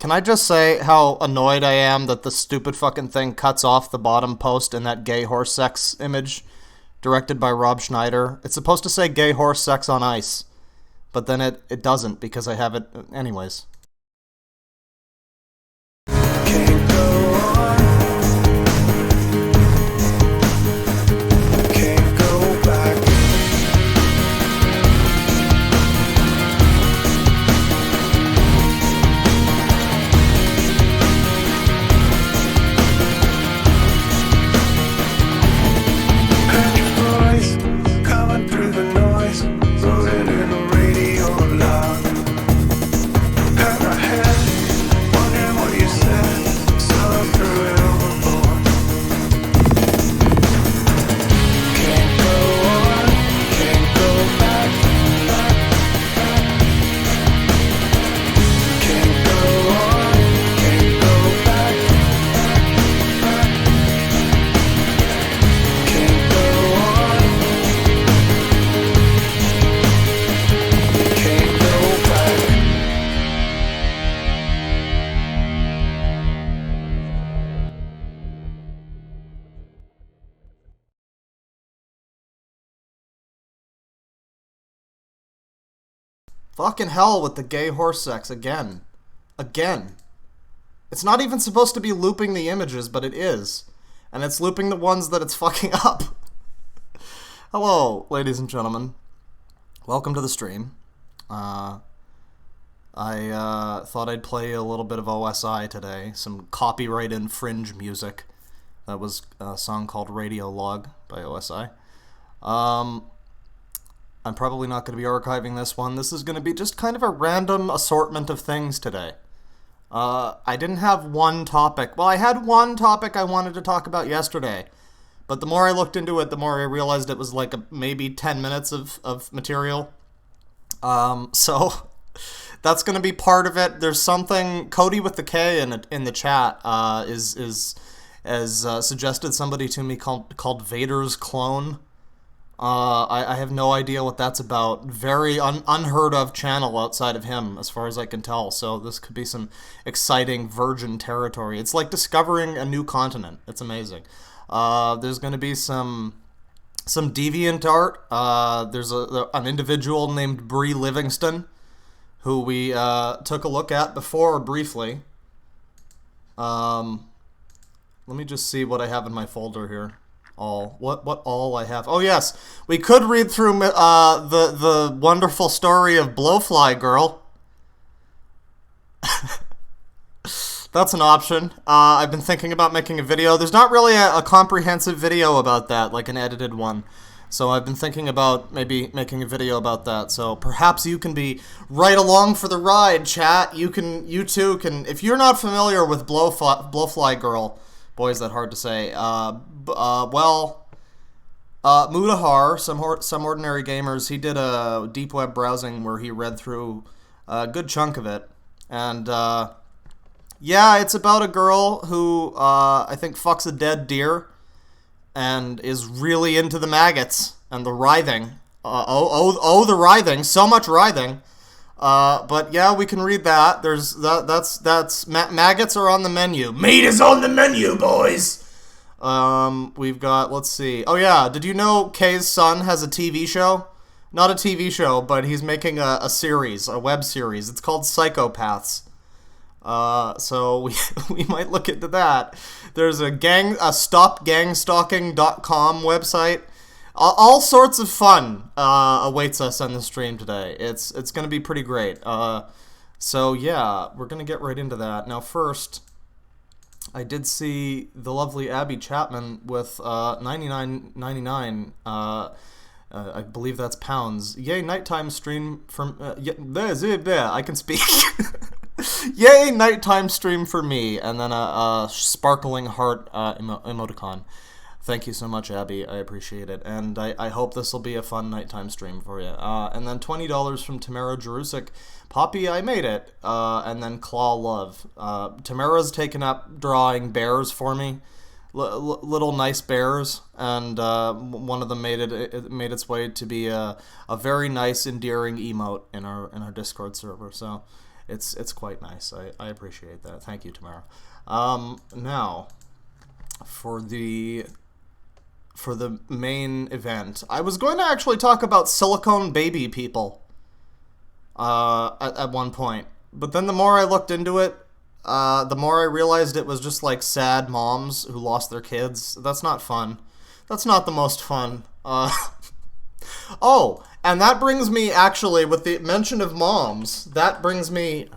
Can I just say how annoyed I am that the stupid fucking thing cuts off the bottom post in that gay horse sex image directed by Rob Schneider? It's supposed to say gay horse sex on ice, but then it doesn't because I have it anyways. Can't go on. Can't go back. Heard your voice coming through the noise, floating in the radio loud. Pat my head, wondering what you said, so I threw it overboard. Can't go on, can't go back, back, back. Can't go on, can't go back, back, back. Can't go on, can't go back. Fucking hell with the gay horse sex again. Again. It's not even supposed to be looping the images, but it is. And it's looping the ones that it's fucking up. Hello, ladies and gentlemen. Welcome to the stream. I thought I'd play a little bit of OSI today. Some copyright infringe music. That was a song called Radio Log by OSI. I'm probably not going to be archiving this one. This is going to be just kind of a random assortment of things today. I didn't have one topic. Well, I had one topic I wanted to talk about yesterday. But the more I looked into it, the more I realized it was like maybe 10 minutes of material. So that's going to be part of it. There's something, Cody with the K in the chat is suggested somebody to me called Vader's Clone. I have no idea what that's about. Very unheard of channel outside of him, as far as I can tell. So this could be some exciting virgin territory. It's like discovering a new continent. It's amazing. There's going to be some deviant art. There's an individual named Bree Livingston, who we took a look at before briefly. Let me just see what I have in my folder here. What all I have. Oh yes, we could read through the wonderful story of Blowfly Girl. That's an option. I've been thinking about making a video. There's not really a comprehensive video about that, like an edited one. So I've been thinking about maybe making a video about that. So perhaps you can be right along for the ride, chat. You too can. If you're not familiar with Blowfly Girl, boy, is that hard to say. Mudahar, some ordinary gamers, he did a deep web browsing where he read through a good chunk of it, and yeah, it's about a girl who I think fucks a dead deer and is really into the maggots and the writhing. The writhing, so much writhing. But yeah, we can read that. Maggots are on the menu. Meat is on the menu, boys. We've got, let's see. Oh yeah, did you know Kay's son has a TV show? Not a TV show, but he's making a series, a web series. It's called Psychopaths. So we might look into that. There's a stopgangstalking.com website. All sorts of fun awaits us on the stream today. It's going to be pretty great. So yeah, we're going to get right into that. Now first, I did see the lovely Abby Chapman with $99.99. I believe that's pounds. Yay, nighttime stream from... I can speak. Yay, nighttime stream for me. And then a sparkling heart emoticon. Thank you so much, Abby. I appreciate it. And I hope this will be a fun nighttime stream for you. And then $20 from Tamara Jerusik. Poppy, I made it. And then Claw Love. Tamara's taken up drawing bears for me. Little nice bears. And one of them made its way to be a very nice, endearing emote in our Discord server. So It's quite nice. I appreciate that. Thank you, Tamara. Now, for the main event, I was going to actually talk about silicone baby people at one point. But then the more I looked into it, the more I realized it was just like sad moms who lost their kids. That's not fun. That's not the most fun. Oh, and that brings me, actually, with the mention of moms, that brings me to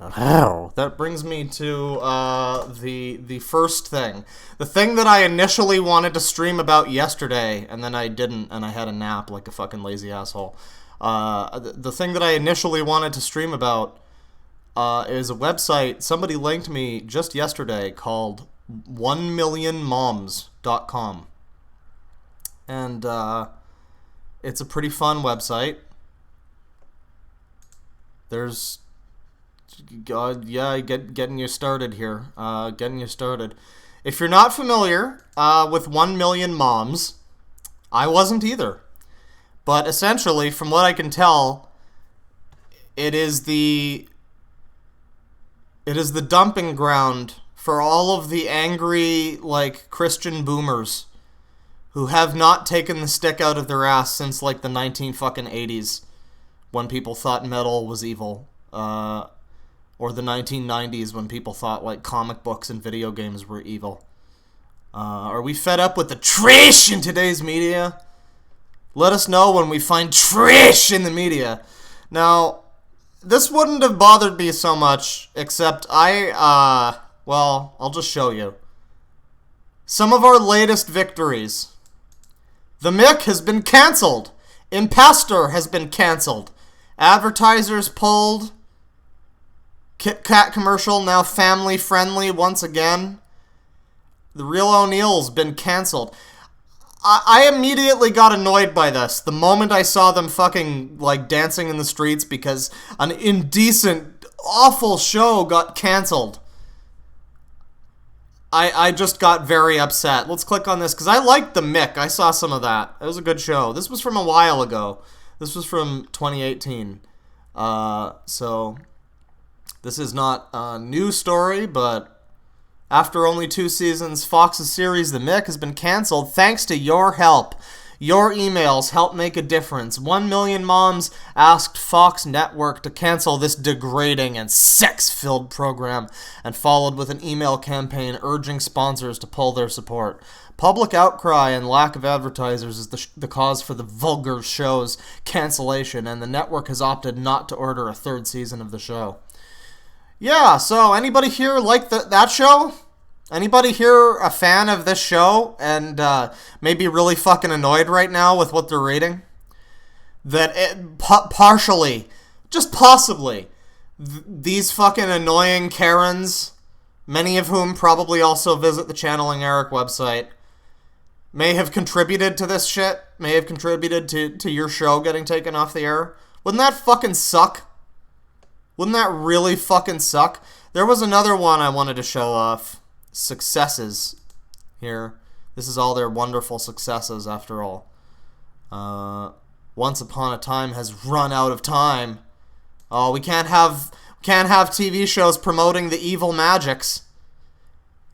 the first thing. The thing that I initially wanted to stream about yesterday, and then I didn't, and I had a nap like a fucking lazy asshole. The thing that I initially wanted to stream about is a website somebody linked me just yesterday called 1millionmoms.com. And, it's a pretty fun website. There's, getting you started here. Getting you started. If you're not familiar with 1 Million Moms, I wasn't either. But essentially, from what I can tell, it is the dumping ground for all of the angry, like, Christian boomers who have not taken the stick out of their ass since, like, the 1980s, when people thought metal was evil, or the 1990s when people thought, like, comic books and video games were evil. Are we fed up with the trash in today's media? Let us know when we find trash in the media. Now, this wouldn't have bothered me so much, except I'll just show you. Some of our latest victories. The Mick has been cancelled. Impastor has been cancelled. Advertisers pulled. Kit Kat commercial now family friendly once again. The Real O'Neill's been cancelled. I immediately got annoyed by this the moment I saw them fucking, like, dancing in the streets because an indecent, awful show got cancelled. I just got very upset. Let's click on this, because I liked the Mick. I saw some of that. It was a good show. This was from a while ago. This was from 2018. So, this is not a new story, but after only 2 seasons, Fox's series The Mick has been canceled thanks to your help. Your emails help make a difference. 1 Million Moms asked Fox Network to cancel this degrading and sex-filled program and followed with an email campaign urging sponsors to pull their support. Public outcry and lack of advertisers is the cause for the vulgar show's cancellation, and the network has opted not to order a 3rd season of the show. Yeah, so anybody here like that show? Anybody here a fan of this show and maybe really fucking annoyed right now with what they're rating? That partially, just possibly, these fucking annoying Karens, many of whom probably also visit the Channeling Eric website, may have contributed to this shit, may have contributed to your show getting taken off the air. Wouldn't that fucking suck? Wouldn't that really fucking suck? There was another one I wanted to show off. Successes here. This is all their wonderful successes after all. Once Upon a Time has run out of time. Oh, we can't have TV shows promoting the evil magics.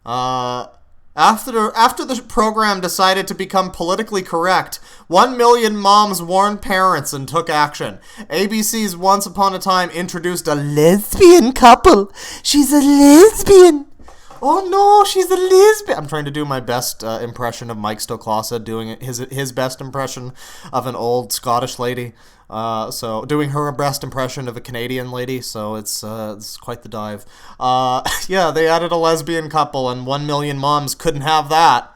After the program decided to become politically correct, 1 Million Moms warned parents and took action. ABC's Once Upon a Time introduced a lesbian couple. She's a lesbian. Oh no, she's a lesbian. I'm trying to do my best impression of Mike Stoklasa, doing his best impression of an old Scottish lady. So doing her best impression of a Canadian lady. So it's quite the dive. Yeah, they added a lesbian couple, and 1 Million Moms couldn't have that.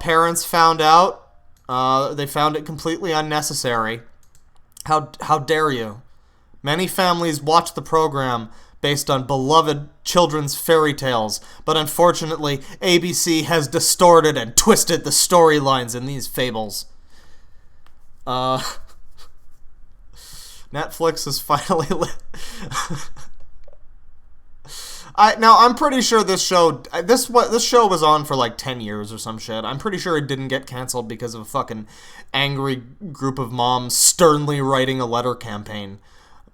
Parents found out. They found it completely unnecessary. How dare you? Many families watch the program based on beloved children's fairy tales, but unfortunately, ABC has distorted and twisted the storylines in these fables. Netflix is finally I'm pretty sure this show was on for like 10 years or some shit. I'm pretty sure it didn't get canceled because of a fucking angry group of moms sternly writing a letter campaign.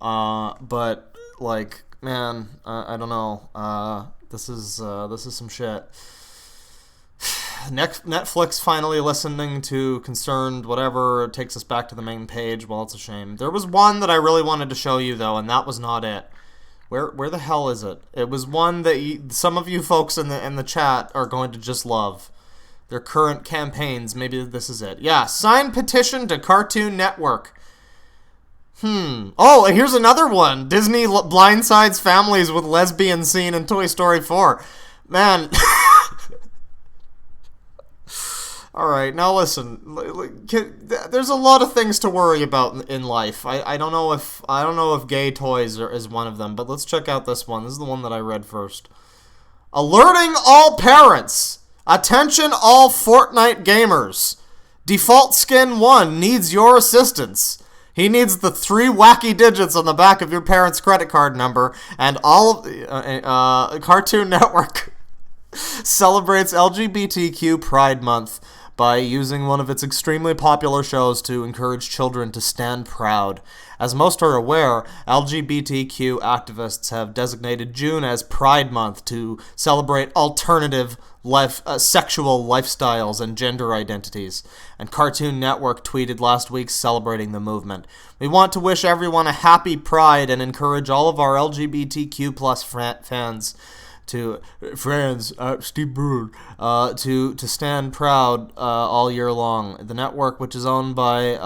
But like, man, I don't know. This is some shit. Netflix finally listening to Concerned, whatever, takes us back to the main page. Well, it's a shame. There was one that I really wanted to show you, though, and that was not it. Where the hell is it? It was one that some of you folks in the chat are going to just love. Their current campaigns. Maybe this is it. Yeah, sign petition to Cartoon Network. Oh, here's another one. Disney blindsides families with lesbian scene in Toy Story 4. Man. Alright, now listen. There's a lot of things to worry about in life. I don't know if gay toys is one of them, but let's check out this one. This is the one that I read first. Alerting all parents. Attention all Fortnite gamers. Default Skin 1 needs your assistance. He needs the 3 wacky digits on the back of your parents' credit card number, and all of Cartoon Network celebrates LGBTQ Pride Month by using one of its extremely popular shows to encourage children to stand proud. As most are aware, LGBTQ activists have designated June as Pride Month to celebrate alternative sexual lifestyles and gender identities, and Cartoon Network tweeted last week celebrating the movement. We want to wish everyone a happy Pride and encourage all of our LGBTQ plus fans to Steve Brun, to stand proud all year long. The network, which is owned by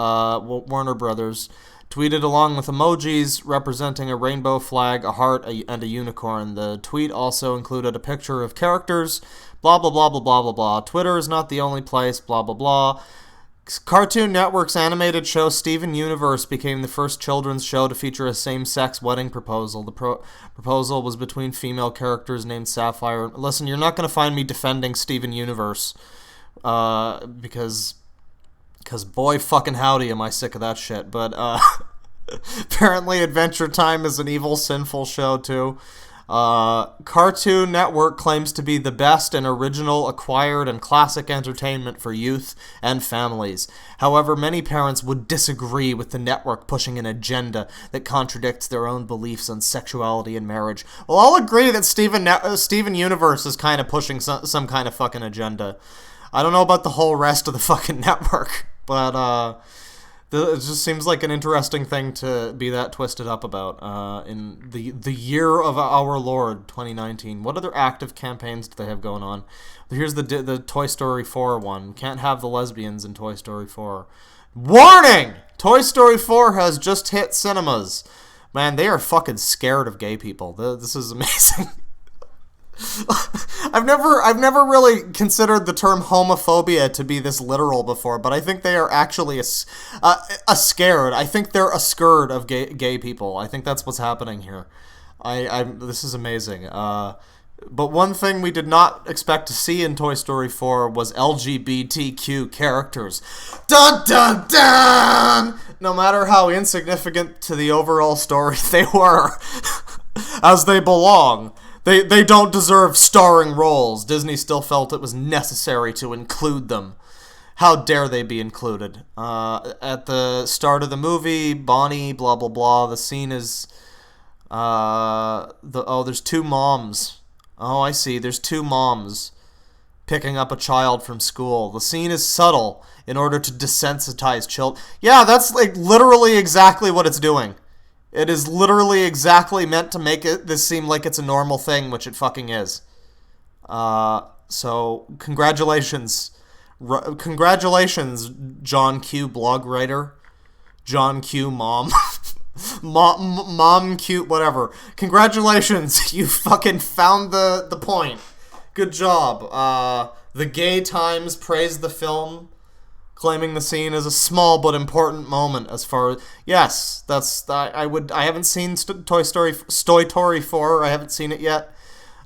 Warner Brothers, tweeted along with emojis representing a rainbow flag, a heart, and a unicorn. The tweet also included a picture of characters, blah blah blah blah blah blah blah. Twitter is not the only place, blah blah blah. Cartoon Network's animated show Steven Universe became the first children's show to feature a same-sex wedding proposal. The proposal was between female characters named Sapphire. Listen, you're not going to find me defending Steven Universe, because boy fucking howdy am I sick of that shit. But apparently Adventure Time is an evil, sinful show too. Cartoon Network claims to be the best in original, acquired, and classic entertainment for youth and families. However, many parents would disagree with the network pushing an agenda that contradicts their own beliefs on sexuality and marriage. Well, I'll agree that Steven Universe is kind of pushing some kind of fucking agenda. I don't know about the whole rest of the fucking network, but it just seems like an interesting thing to be that twisted up about in the year of our Lord, 2019. What other active campaigns do they have going on? Here's the Toy Story 4 one. Can't have the lesbians in Toy Story 4. Warning! Toy Story 4 has just hit cinemas. Man, they are fucking scared of gay people. This is amazing. I've never really considered the term homophobia to be this literal before, but I think they are actually a scared. I think they're a scared of gay people. I think that's what's happening here. This is amazing. But one thing we did not expect to see in Toy Story 4 was LGBTQ characters. Dun dun dun! No matter how insignificant to the overall story they were, as they belong. They don't deserve starring roles. Disney still felt it was necessary to include them. How dare they be included? At the start of the movie, Bonnie, blah, blah, blah, the scene is... there's 2 moms. Oh, I see. There's 2 moms picking up a child from school. The scene is subtle in order to desensitize children. Yeah, that's like literally exactly what it's doing. It is literally exactly meant to make this seem like it's a normal thing, which it fucking is. So, congratulations. Congratulations, John Q. blog writer. John Q. mom. Mom Q. whatever. Congratulations, you fucking found the point. Good job. The Gay Times praised the film, claiming the scene as a small but important moment as far as... Yes, I haven't seen Toy Story 4. I haven't seen it yet.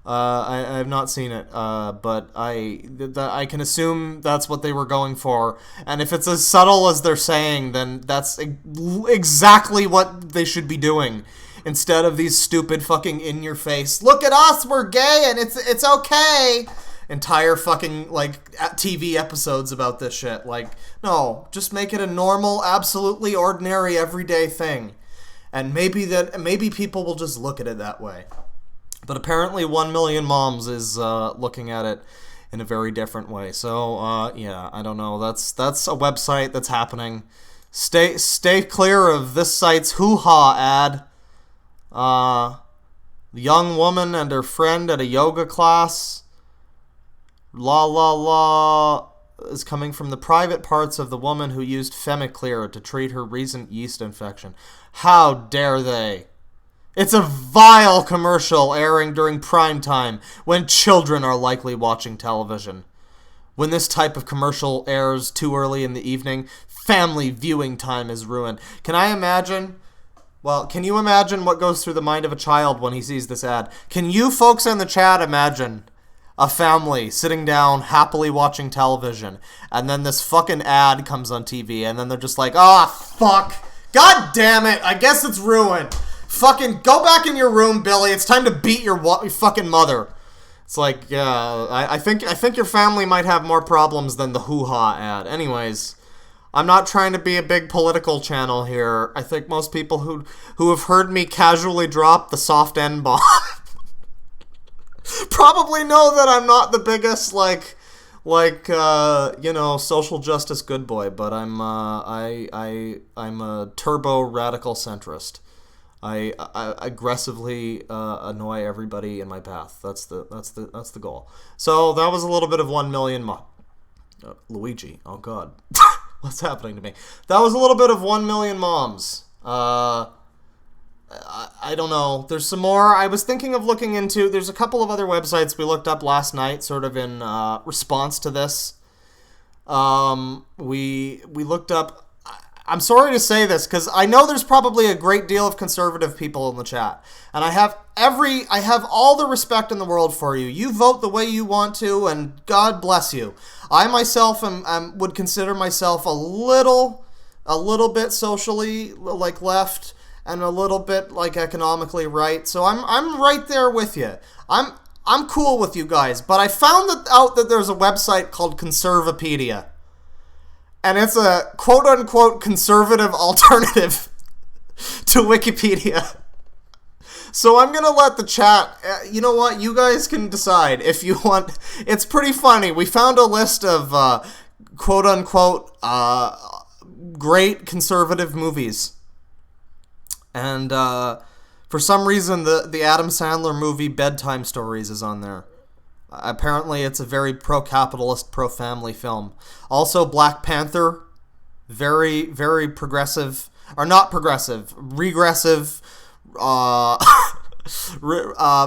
I have not seen it, but I can assume that's what they were going for. And if it's as subtle as they're saying, then that's exactly what they should be doing. Instead of these stupid fucking in-your-face, look at us, we're gay and it's okay... entire fucking, like, TV episodes about this shit. Like, no, just make it a normal, absolutely ordinary, everyday thing. And maybe people will just look at it that way. But apparently 1 million moms is looking at it in a very different way. So, yeah, I don't know. That's a website that's happening. Stay clear of this site's hoo-ha ad. The young woman and her friend at a yoga class. La la la is coming from the private parts of the woman who used Femiclear to treat her recent yeast infection. How dare they? It's a vile commercial airing during prime time when children are likely watching television. When this type of commercial airs too early in the evening, family viewing time is ruined. Can you imagine what goes through the mind of a child when he sees this ad? Can you folks in the chat imagine a family sitting down happily watching television, and then this fucking ad comes on TV, and then they're just like, fuck. God damn it, I guess it's ruined. Fucking go back in your room, Billy. It's time to beat your fucking mother. It's like, yeah, I think your family might have more problems than the hoo-ha ad. Anyways, I'm not trying to be a big political channel here. I think most people who have heard me casually drop the soft N-bomb probably know that I'm not the biggest, social justice good boy, but I'm a turbo radical centrist. I aggressively annoy everybody in my path. That's the goal. So that was a little bit of 1 million Luigi. Oh God, what's happening to me? That was a little bit of 1 million moms. I don't know. There's some more. I was thinking of looking into. There's a couple of other websites we looked up last night, sort of in response to this. We looked up. I'm sorry to say this because I know there's probably a great deal of conservative people in the chat, and I have all the respect in the world for you. You vote the way you want to, and God bless you. I myself would consider myself a little bit socially left and a little bit economically right. So I'm right there with you. I'm cool with you guys, but I found out that there's a website called Conservapedia. And it's a quote-unquote conservative alternative to Wikipedia. So I'm going to let the chat, you know what, you guys can decide if you want. It's pretty funny. We found a list of quote-unquote great conservative movies. And for some reason, the Adam Sandler movie Bedtime Stories is on there. Apparently, it's a very pro-capitalist, pro-family film. Also, Black Panther, very, very progressive, or not progressive, regressive,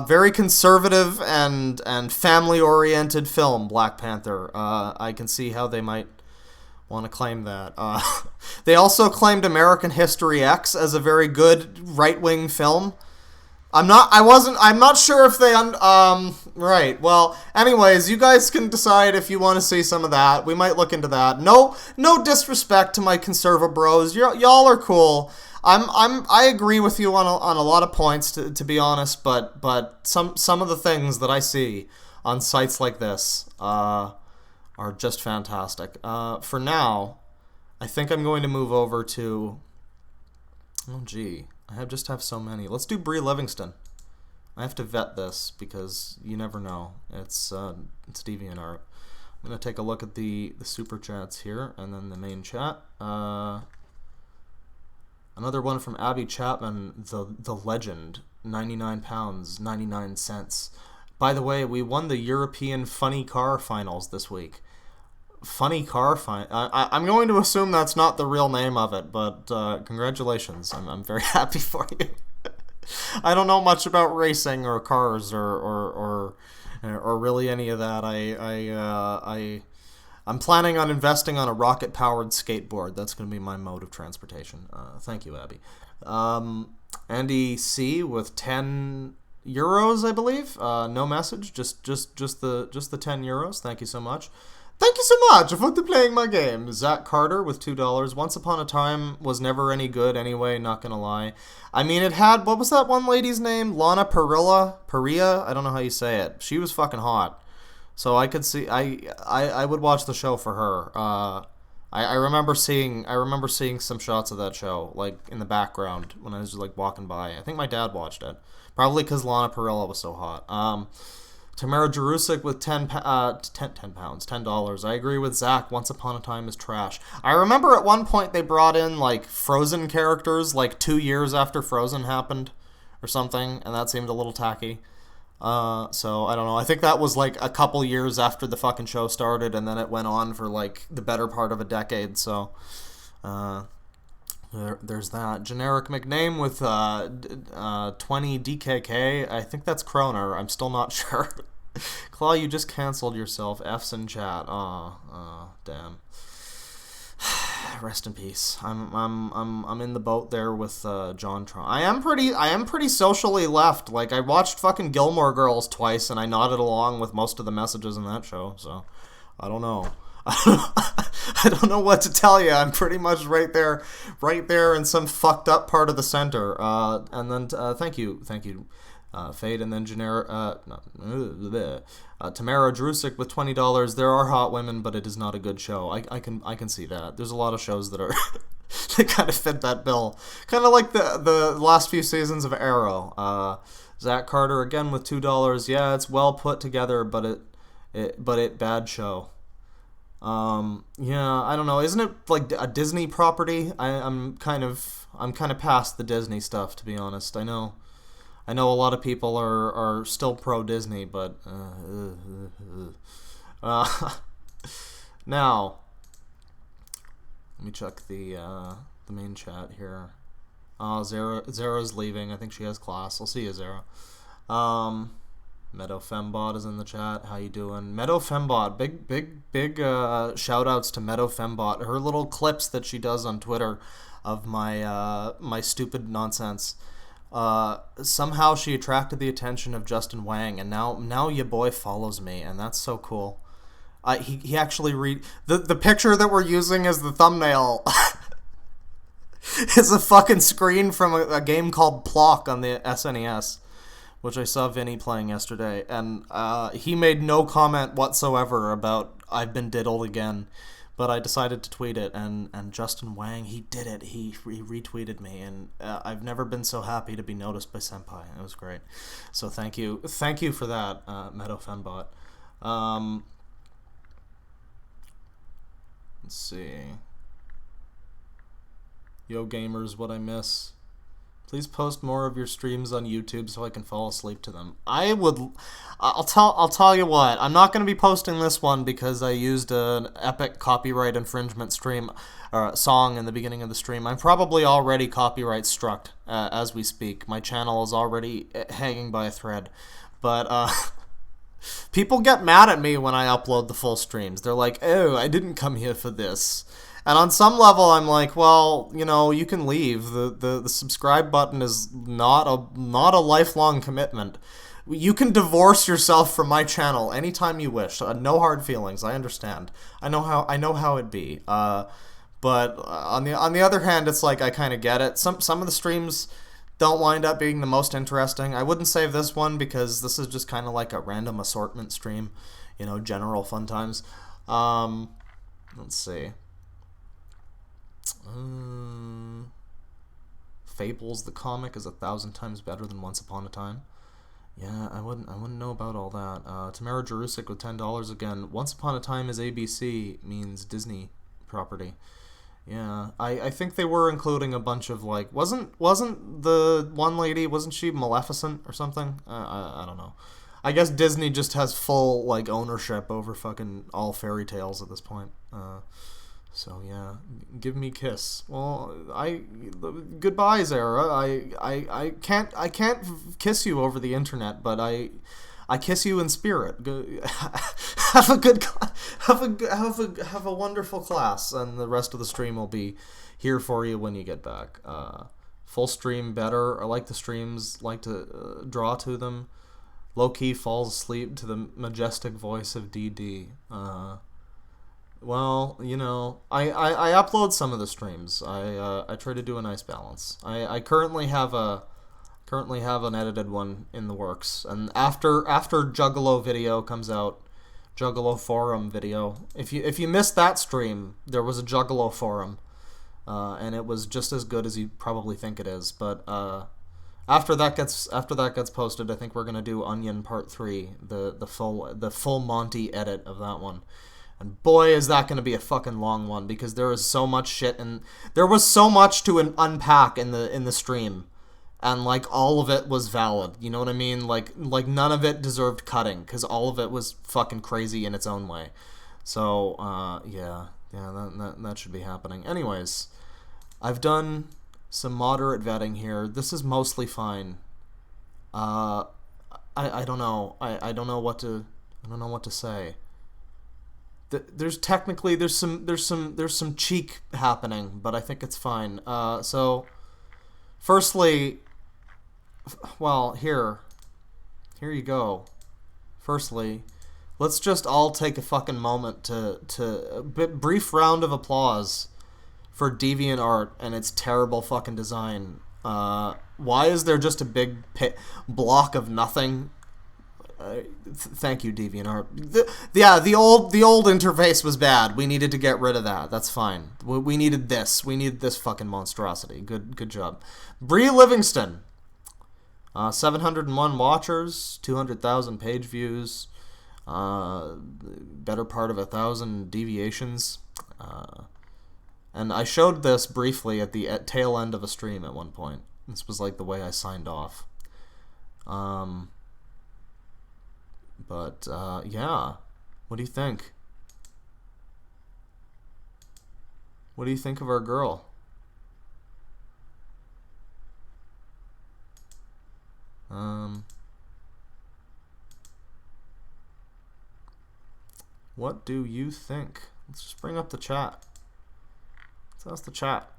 very conservative and family-oriented film, Black Panther. I can see how they might want to claim that. They also claimed American History X as a very good right-wing film. I'm not sure if they, right. Well, anyways, you guys can decide if you want to see some of that. We might look into that. No disrespect to my conserva bros. Y'all are cool. I agree with you on a lot of points, to be honest, but some of the things that I see on sites like this, are just fantastic. For now, I think I'm going to move over to, oh gee. I just have so many. Let's do Brie Livingston. I have to vet this because you never know. It's DeviantArt. I'm going to take a look at the super chats here and then the main chat. Another one from Abby Chapman, the legend, £99, 99 cents. By the way, we won the European Funny Car Finals this week. Funny Car I'm going to assume that's not the real name of it, but congratulations. I'm very happy for you. I don't know much about racing or cars or really any of that. I'm planning on investing on a rocket-powered skateboard. That's going to be my mode of transportation. Thank you, Abby. Andy C with 10 euros, I believe. No message, just the 10 euros. Thank you so much. Thank you so much for playing my game. Zach Carter with $2. Once Upon a Time was never any good anyway, not gonna lie. I mean, it had, what was that one lady's name? Lana Parrilla? I don't know how you say it. She was fucking hot. So I could see, I would watch the show for her. I I remember seeing some shots of that show, like, in the background when I was, like, walking by. I think my dad watched it. Probably because Lana Parrilla was so hot. Tamara Jerusik with 10 pounds, $10. I agree with Zach. Once Upon a Time is trash. I remember at one point they brought in, like, Frozen characters, like, 2 years after Frozen happened or something, and that seemed a little tacky. So I don't know. I think that was like a couple years after the fucking show started, and then it went on for like the better part of a decade. So, there's that. Generic McName with 20 DKK. I think that's Kroner. I'm still not sure. Claw, you just canceled yourself. F's in chat. Damn. Rest in peace. I'm in the boat there with John Trump. I am pretty socially left. Like, I watched fucking Gilmore Girls twice, and I nodded along with most of the messages in that show. So, I don't know. I don't know what to tell you. I'm pretty much right there in some fucked up part of the center. And then thank you. Fade, and then Tamara Drusik with $20. There are hot women, but it is not a good show. I can see that. There's a lot of shows that are they kind of fit that bill. Kind of like the last few seasons of Arrow. Zach Carter again with $2. Yeah, it's well put together, but it bad show. Yeah, I don't know. Isn't it like a Disney property? I'm kind of past the Disney stuff, to be honest. I know a lot of people are still pro Disney, but now let me check the main chat here. Zara's leaving. I think she has class. I'll see you, Zara. Meadow Fembot is in the chat. How you doing? Meadow Fembot. Big shout outs to Meadow Fembot. Her little clips that she does on Twitter of my stupid nonsense. Somehow she attracted the attention of Justin Wang, and now your boy follows me, and that's so cool. He actually the picture that we're using as the thumbnail is a fucking screen from a game called Plock on the SNES, which I saw Vinny playing yesterday, and he made no comment whatsoever about I've been diddled again. But I decided to tweet it, and Justin Wang, he did it. He retweeted me, and I've never been so happy to be noticed by Senpai. It was great. So thank you for that, Meadow Fembot. Let's see. Yo gamers, what I miss. Please post more of your streams on YouTube so I can fall asleep to them. I'll tell you what. I'm not going to be posting this one because I used an epic copyright infringement song in the beginning of the stream. I'm probably already copyright struck as we speak. My channel is already hanging by a thread. But people get mad at me when I upload the full streams. They're like, "Oh, I didn't come here for this." And on some level, I'm like, well, you can leave. The subscribe button is not a lifelong commitment. You can divorce yourself from my channel anytime you wish. No hard feelings. I understand. I know how it be. But on the other hand, it's like I kind of get it. Some of the streams don't wind up being the most interesting. I wouldn't save this one because this is just kind of like a random assortment stream. General fun times. Let's see. Fables the comic is 1,000 times better than Once Upon a Time. Yeah, I wouldn't know about all that. Tamara Jerusik with $10 again. Once Upon a Time is ABC means Disney property. Yeah, I think they were including a bunch of like wasn't the one lady, wasn't she Maleficent or something? I don't know. I guess Disney just has full like ownership over fucking all fairy tales at this point. So yeah, give me kiss. Well, goodbye, Zara. I can't kiss you over the internet, but I kiss you in spirit. Have a wonderful class, and the rest of the stream will be here for you when you get back. Full stream better. I like the streams. Like to draw to them. Low key falls asleep to the majestic voice of DD. Well, I upload some of the streams. I try to do a nice balance. I currently have an edited one in the works, and after Juggalo video comes out, Juggalo forum video. If you missed that stream, there was a Juggalo forum, and it was just as good as you probably think it is. But after that gets posted, I think we're gonna do Onion Part 3, the full Monty edit of that one. And boy, is that going to be a fucking long one, because there is so much shit, and there was so much to unpack in the stream, and like all of it was valid. You know what I mean? Like none of it deserved cutting, because all of it was fucking crazy in its own way. So yeah, that should be happening. Anyways, I've done some moderate vetting here. This is mostly fine. I don't know. I don't know what to say. There's some cheek happening, but I think it's fine. So, firstly, well, here you go. Firstly, let's just all take a fucking moment to brief round of applause for DeviantArt and its terrible fucking design. Why is there just a big block of nothing? Thank you, DeviantArt. The old interface was bad. We needed to get rid of that. That's fine. We needed this. We needed this fucking monstrosity. Good job. Brie Livingston. 701 watchers, 200,000 page views, better part of 1,000 deviations. And I showed this briefly at the tail end of a stream at one point. This was like the way I signed off. But, yeah. What do you think? What do you think of our girl? What do you think? Let's just bring up the chat. Let's ask the chat.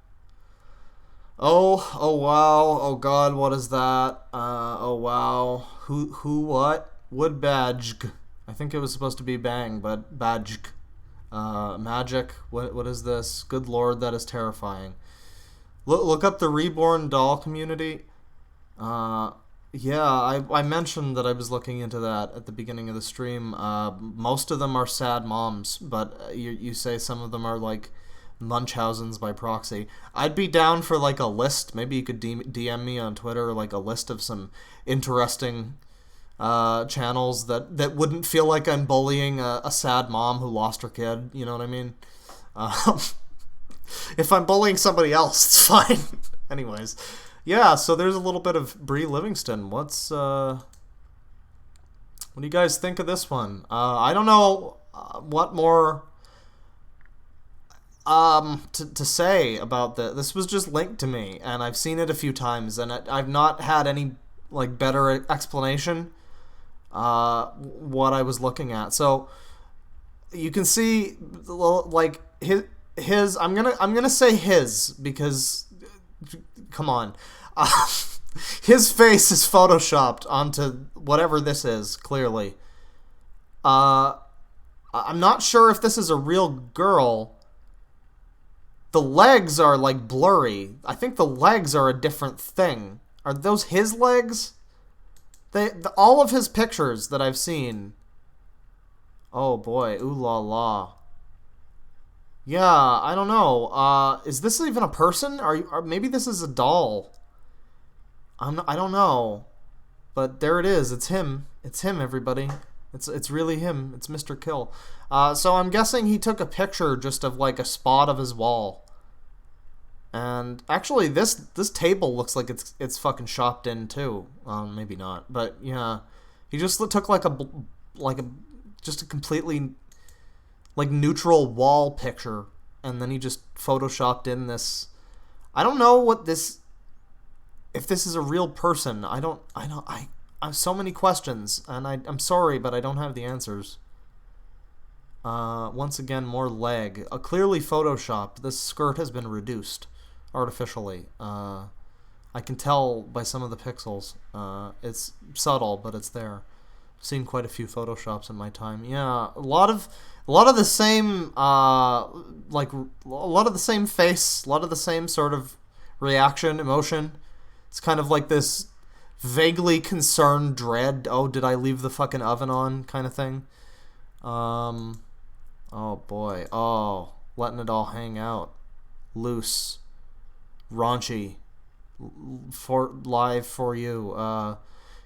Oh wow. Oh god, what is that? Oh wow. Who, what? Wood Badge. I think it was supposed to be bang, but Badge. Magic. What is this? Good lord, that is terrifying. Look up the Reborn Doll community. Yeah, I mentioned that I was looking into that at the beginning of the stream. Most of them are sad moms, but you say some of them are like Munchausen's by proxy. I'd be down for like a list. Maybe you could DM me on Twitter like a list of some interesting channels that wouldn't feel like I'm bullying a sad mom who lost her kid. You know what I mean? If I'm bullying somebody else, it's fine. Anyways. Yeah, so there's a little bit of Brie Livingston. What do you guys think of this one? I don't know what more to say about this. This was just linked to me, and I've seen it a few times, and I've not had any like better explanation what I was looking at. So you can see like his I'm gonna say his because come on. His face is photoshopped onto whatever this is, clearly. I'm not sure if this is a real girl. The legs are, like, blurry. I think the legs are a different thing. Are those his legs? All of his pictures that I've seen... Oh, boy. Ooh la la. Yeah, I don't know. Is this even a person? Or maybe this is a doll. I don't know, but there it is. It's him. It's him, everybody. It's really him. It's Mr. Kill. So I'm guessing he took a picture just of like a spot of his wall. And actually, this table looks like it's fucking shopped in too. Maybe not, but yeah, he just took like a just a completely like neutral wall picture, and then he just photoshopped in this. I don't know what this. If this is a real person, I have so many questions, and I'm sorry, but I don't have the answers. Once again, more leg. Clearly photoshopped. This skirt has been reduced artificially. I can tell by some of the pixels. It's subtle, but it's there. I've seen quite a few photoshops in my time. Yeah, a lot of the same, like a lot of the same face, a lot of the same sort of reaction, emotion. It's kind of like this vaguely concerned dread, oh, did I leave the fucking oven on kind of thing. Oh boy. Oh, letting it all hang out. Loose. Raunchy. For live for you.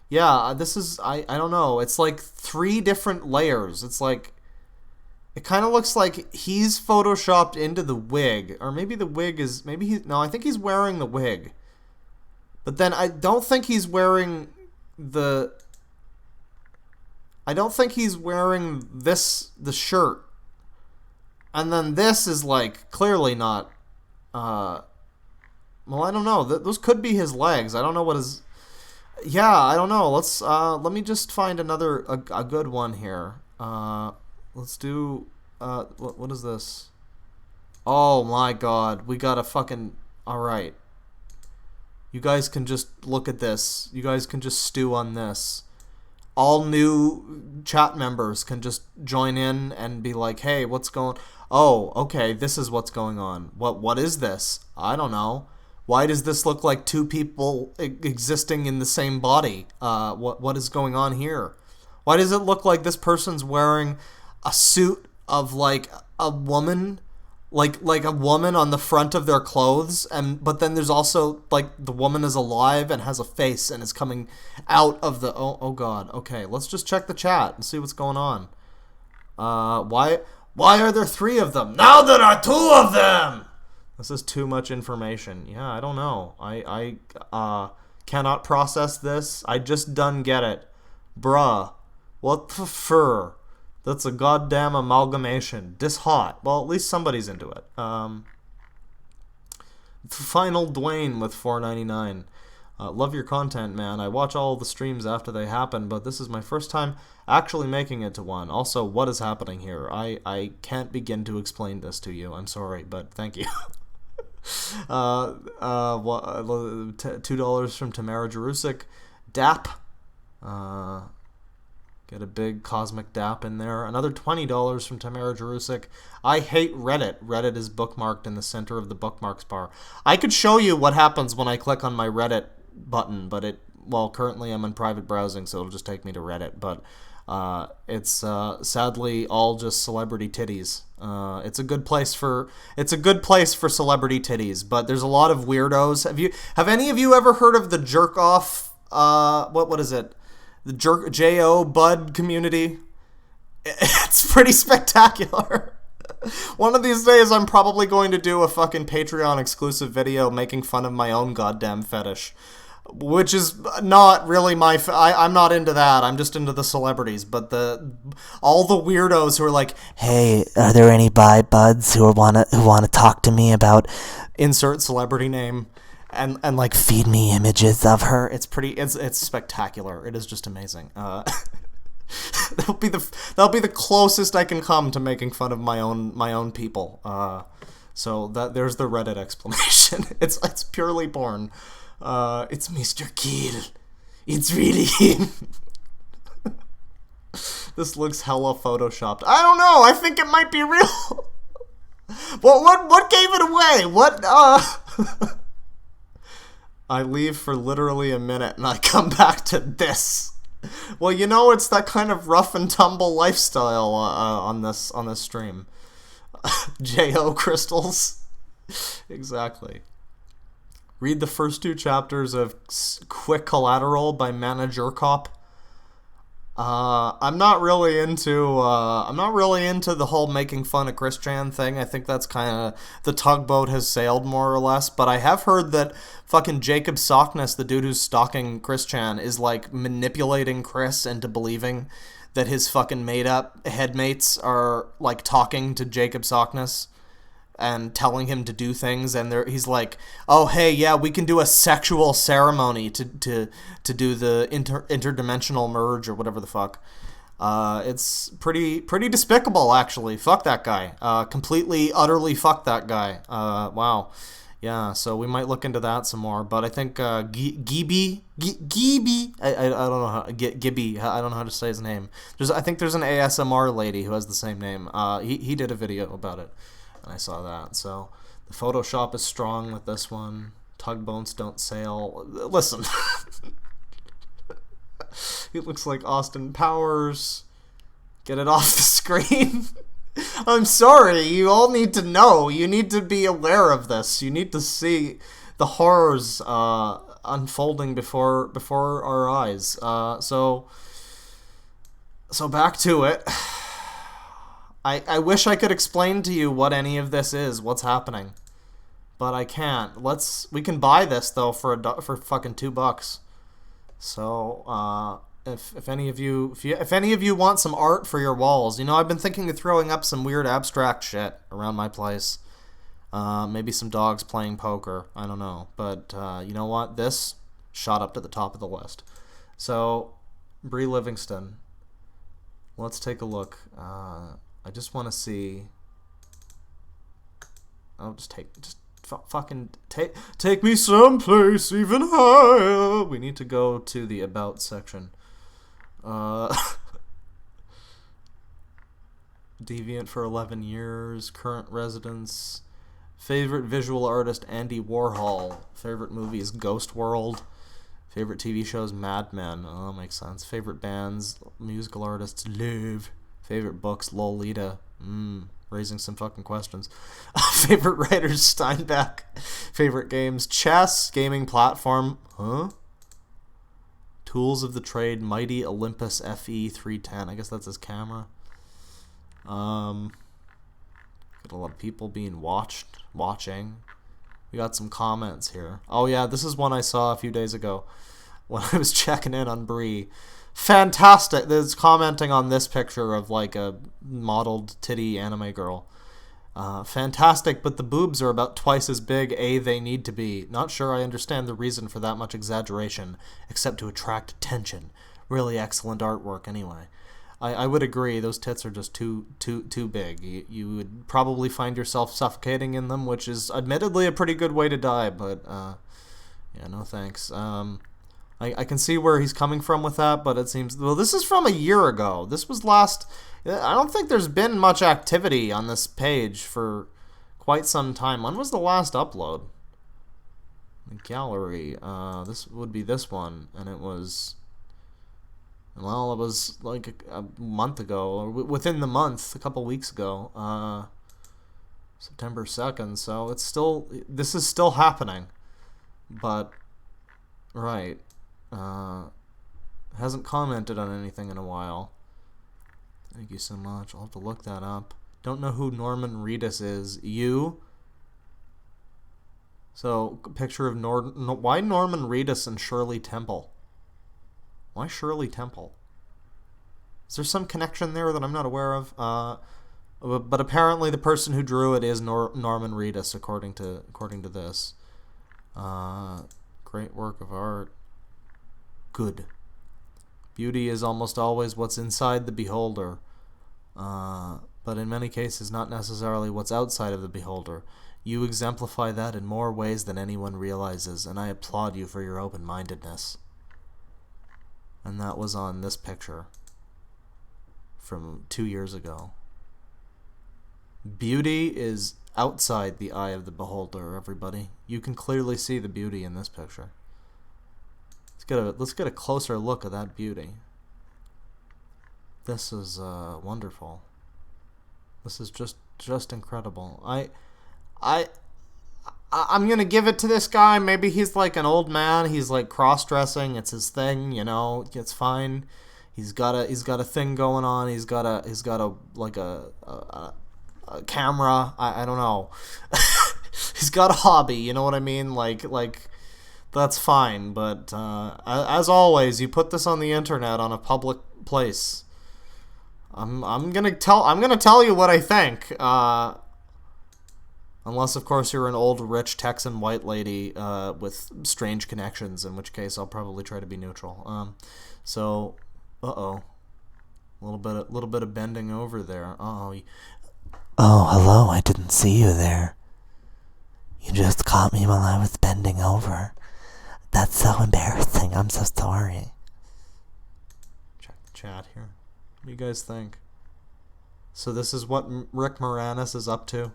Yeah, this is I don't know. It's like 3 different layers. It's like it kind of looks like he's photoshopped into the wig, or maybe the wig is I think he's wearing the wig. But then I don't think he's wearing the the shirt. And then this is like clearly not well, I don't know. Those could be his legs. I don't know what his Yeah, I don't know. Let me just find a good one here. Let's do what is this? Oh my god, we got a fucking all right. You guys can just look at this. You guys can just stew on this. All new chat members can just join in and be like, "Hey, what's going? Oh, okay, this is what's going on. What is this? I don't know. Why does this look like 2 people existing in the same body? What is going on here? Why does it look like this person's wearing a suit of like a woman, like a woman on the front of their clothes, but then there's also like the woman is alive and has a face and is coming out of the oh god. Okay, let's just check the chat and see what's going on. Why are there 3 of them? Now there are 2 of them. This is too much information. Yeah, I don't know. I cannot process this. I just done get it. Bruh. What the fur? That's a goddamn amalgamation. This hot. Well, at least somebody's into it. Final Dwayne with $4.99. Love your content, man. I watch all the streams after they happen, but this is my first time actually making it to one. Also, what is happening here? I can't begin to explain this to you. I'm sorry, but thank you. $2 from Tamara Jerusik. DAP. Get a big cosmic DAP in there. Another $20 from Tamara Jerusik. I hate Reddit. Reddit is bookmarked in the center of the bookmarks bar. I could show you what happens when I click on my Reddit button, but currently I'm in private browsing, so it'll just take me to Reddit. But it's sadly all just celebrity titties. It's a good place for celebrity titties, but there's a lot of weirdos. Have any of you ever heard of the jerk off? What is it? The J.O. Bud community. It's pretty spectacular. One of these days, I'm probably going to do a fucking Patreon exclusive video making fun of my own goddamn fetish, which is not really I'm not into that. I'm just into the celebrities. But all the weirdos who are like, "Hey, are there any buds who wanna talk to me about insert celebrity name?" And like feed me images of her. It's spectacular. It is just amazing. That'll be the closest I can come to making fun of my own people. So there's the Reddit explanation. It's purely porn. It's Mr. Kill. It's really him. This looks hella photoshopped. I don't know. I think it might be real. What gave it away? I leave for literally a minute and I come back to this. Well, it's that kind of rough and tumble lifestyle on this stream. J.O. crystals. Exactly. Read the first 2 chapters of Quick Collateral by Manager Cop. I'm not really into the whole making fun of Chris Chan thing. I think that's kind of the tugboat has sailed more or less. But I have heard that fucking Jacob Sockness, the dude who's stalking Chris Chan, is like manipulating Chris into believing that his fucking made up headmates are like talking to Jacob Sockness and telling him to do things, and he's like, "Oh hey, yeah, we can do a sexual ceremony to do the interdimensional merge or whatever the fuck." It's pretty despicable, actually. Fuck that guy. Completely, utterly fuck that guy. Wow. Yeah, so we might look into that some more. But I think Gibby, I don't know how Gibby. I don't know how to say his name. I think there's an ASMR lady who has the same name. He did a video about it. And I saw that. So the Photoshop is strong with this one. Tugboats don't sail. Listen. He looks like Austin Powers. Get it off the screen. I'm sorry, you all need to know. You need to be aware of this. You need to see the horrors unfolding before our eyes. So back to it. I wish I could explain to you what any of this is, what's happening, but I can't. We can buy this though for fucking $2. So if any of you want some art for your walls, I've been thinking of throwing up some weird abstract shit around my place. Maybe some dogs playing poker. I don't know, but you know what? This shot up to the top of the list. So, Brie Livingston. Let's take a look. I just want to see. Oh, fucking take me someplace even higher. We need to go to the about section. Deviant for 11 years. Current residence. Favorite visual artist Andy Warhol. Favorite movie is Ghost World. Favorite TV shows Mad Men. Oh, that makes sense. Favorite bands, musical artists, Live. Favorite books, Lolita. Raising some fucking questions. Favorite writers, Steinbeck. Favorite games, chess. Gaming platform, Tools of the trade, Mighty Olympus FE 310. I guess that's his camera. Got a lot of people being watching. We got some comments here. Oh yeah, this is one I saw a few days ago when I was checking in on Brie. Fantastic. There's commenting on this picture of like a modeled titty anime girl. Fantastic, but the boobs are about twice as big they need to be. Not sure I understand the reason for that much exaggeration, except to attract attention. Really excellent artwork anyway. I would agree, those tits are just too big. You would probably find yourself suffocating in them, which is admittedly a pretty good way to die, but yeah, no thanks. I can see where he's coming from with that, but it seems... Well, this is from a year ago. This was last... I don't think there's been much activity on this page for quite some time. When was the last upload? The gallery. This would be this one, and it was... Well, it was like a month ago, or within the month, a couple weeks ago, September 2nd, so it's still... This is still happening, but... Right. Hasn't commented on anything in a while. Thank you so much. I'll have to look that up. Don't know who Norman Reedus is. You? So, picture of why Norman Reedus and Shirley Temple? Why Shirley Temple? Is there some connection there that I'm not aware of? But apparently the person who drew it is Norman Reedus, according to this. Great work of art. Good. Beauty is almost always what's inside the beholder, but in many cases not necessarily what's outside of the beholder. You exemplify that in more ways than anyone realizes, and I applaud you for your open-mindedness. And that was on this picture from 2 years ago. Beauty is outside the eye of the beholder, everybody. You can clearly see the beauty in this picture. Let's get a closer look at that beauty. This is wonderful. This is just incredible. I'm gonna give it to this guy. Maybe he's like an old man. He's like cross-dressing. It's his thing, It's fine. He's got a thing going on. He's got a camera. I don't know. He's got a hobby. You know what I mean? Like that's fine. But as always, you put this on the internet on a public place. I'm gonna tell you what I think. Unless, of course, you're an old, rich Texan white lady with strange connections, in which case I'll probably try to be neutral. So, a little bit of bending over there. Oh, hello, I didn't see you there. You just caught me while I was bending over. That's so embarrassing, I'm so sorry. Check the chat here. What do you guys think? So this is what Rick Moranis is up to?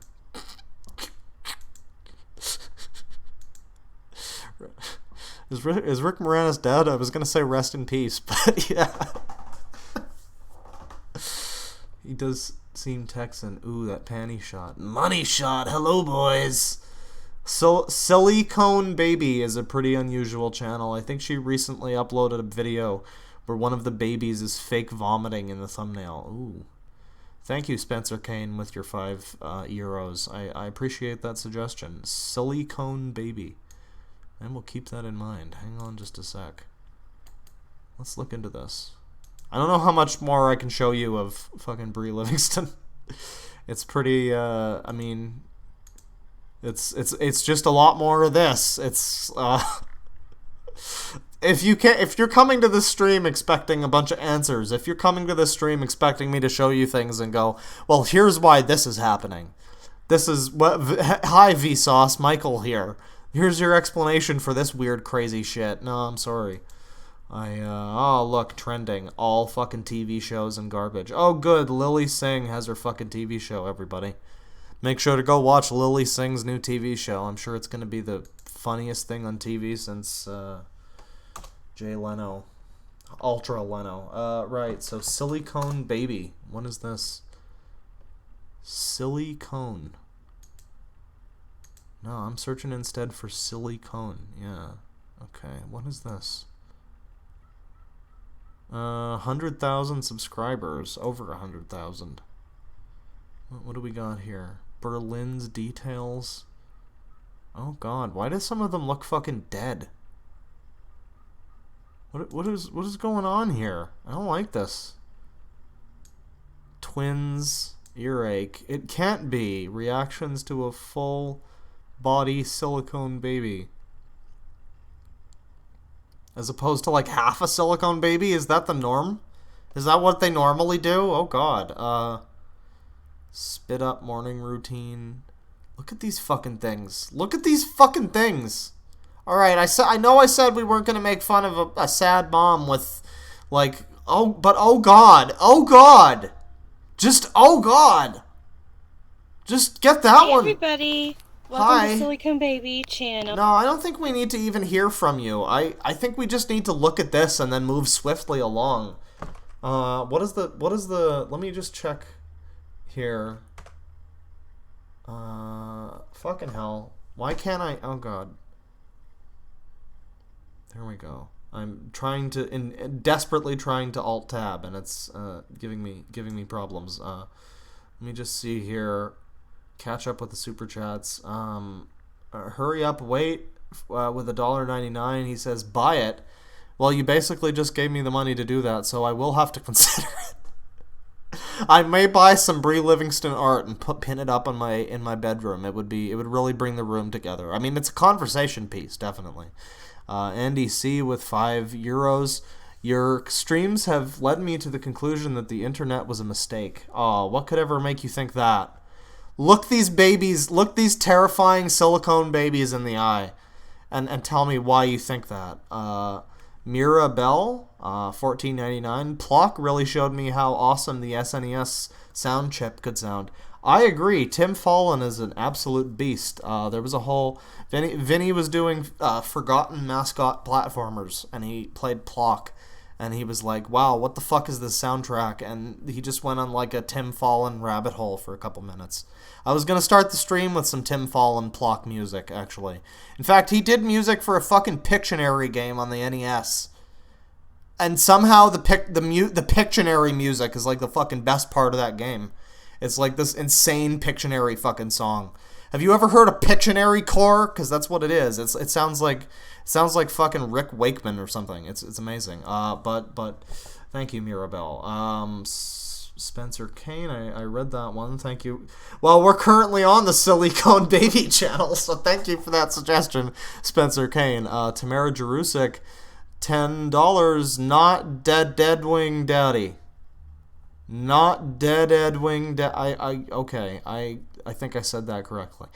Is Rick Moranis dead? I was going to say rest in peace, but yeah. He does seem Texan. Ooh, that panty shot. Money shot. Hello, boys. So, Silicone Baby is a pretty unusual channel. I think she recently uploaded a video where one of the babies is fake vomiting in the thumbnail. Ooh. Thank you, Spencer Kane, with your 5 euros. I appreciate that suggestion. Silicone Baby. And we'll keep that in mind. Hang on just a sec. Let's look into this. I don't know how much more I can show you of fucking Brie Livingston. It's pretty, I mean, it's just a lot more of this. It's, if you're coming to this stream expecting a bunch of answers, if you're coming to this stream expecting me to show you things and go, well, here's why this is happening. This is what, hi Vsauce, Michael here. Here's your explanation for this weird, crazy shit. No, I'm sorry. Oh, look, trending. All fucking TV shows and garbage. Oh, good. Lily Singh has her fucking TV show, everybody. Make sure to go watch Lily Singh's new TV show. I'm sure it's going to be the funniest thing on TV since, Jay Leno. Ultra Leno. Right, so Silicone Baby. What is this? Silicone. No, I'm searching instead for silicone. Yeah. Okay, what is this? 100,000 subscribers. Over 100,000. What do we got here? Berlin's details. Oh god, why do some of them look fucking dead? What is going on here? I don't like this. Twins earache. It can't be. Reactions to a full body silicone baby. As opposed to like half a silicone baby? Is that the norm? Is that what they normally do? Oh god. Spit up morning routine. Look at these fucking things. Look at these fucking things. Alright, I know I said we weren't gonna make fun of a sad mom with like but oh god. Oh god. Just oh god. Just get that hey one. Everybody. Welcome Hi. to Silicone Baby channel. No, I don't think we need to even hear from you. I think we just need to look at this and then move swiftly along. What is the let me just check here. Fucking hell. Why can't I? Oh god. There we go. I'm trying to desperately trying to alt tab and it's giving me problems. Let me just see here. Catch up with the super chats. Hurry up, wait with $1.99. He says buy it. Well, you basically just gave me the money to do that, so I will have to consider it. I may buy some Brie Livingston art and pin it up in my bedroom. It would really bring the room together. I mean, it's a conversation piece, definitely. Andy C with 5 euros. Your streams have led me to the conclusion that the internet was a mistake. Oh, what could ever make you think that? Look these terrifying silicone babies in the eye and tell me why you think that. Mirabelle, $14.99. Plock really showed me how awesome the SNES sound chip could sound. I agree. Tim Fallon is an absolute beast. There was a whole... Vinny was doing Forgotten Mascot Platformers, and he played Plock. And he was like, wow, what the fuck is this soundtrack? And he just went on like a Tim Fallon rabbit hole for a couple minutes. I was going to start the stream with some Tim Fallon Plock music, actually. In fact, he did music for a fucking Pictionary game on the NES. And somehow the Pictionary music is like the fucking best part of that game. It's like this insane Pictionary fucking song. Have you ever heard of Pictionary core? Because that's what it is. It sounds like fucking Rick Wakeman or something. It's amazing. But thank you, Mirabelle. Spencer Kane, I read that one. Thank you. Well, we're currently on the Silicone Baby channel, so thank you for that suggestion, Spencer Kane. Tamara Jerusik, $10. Not dead wing daddy. Not dead wing okay. I think I said that correctly.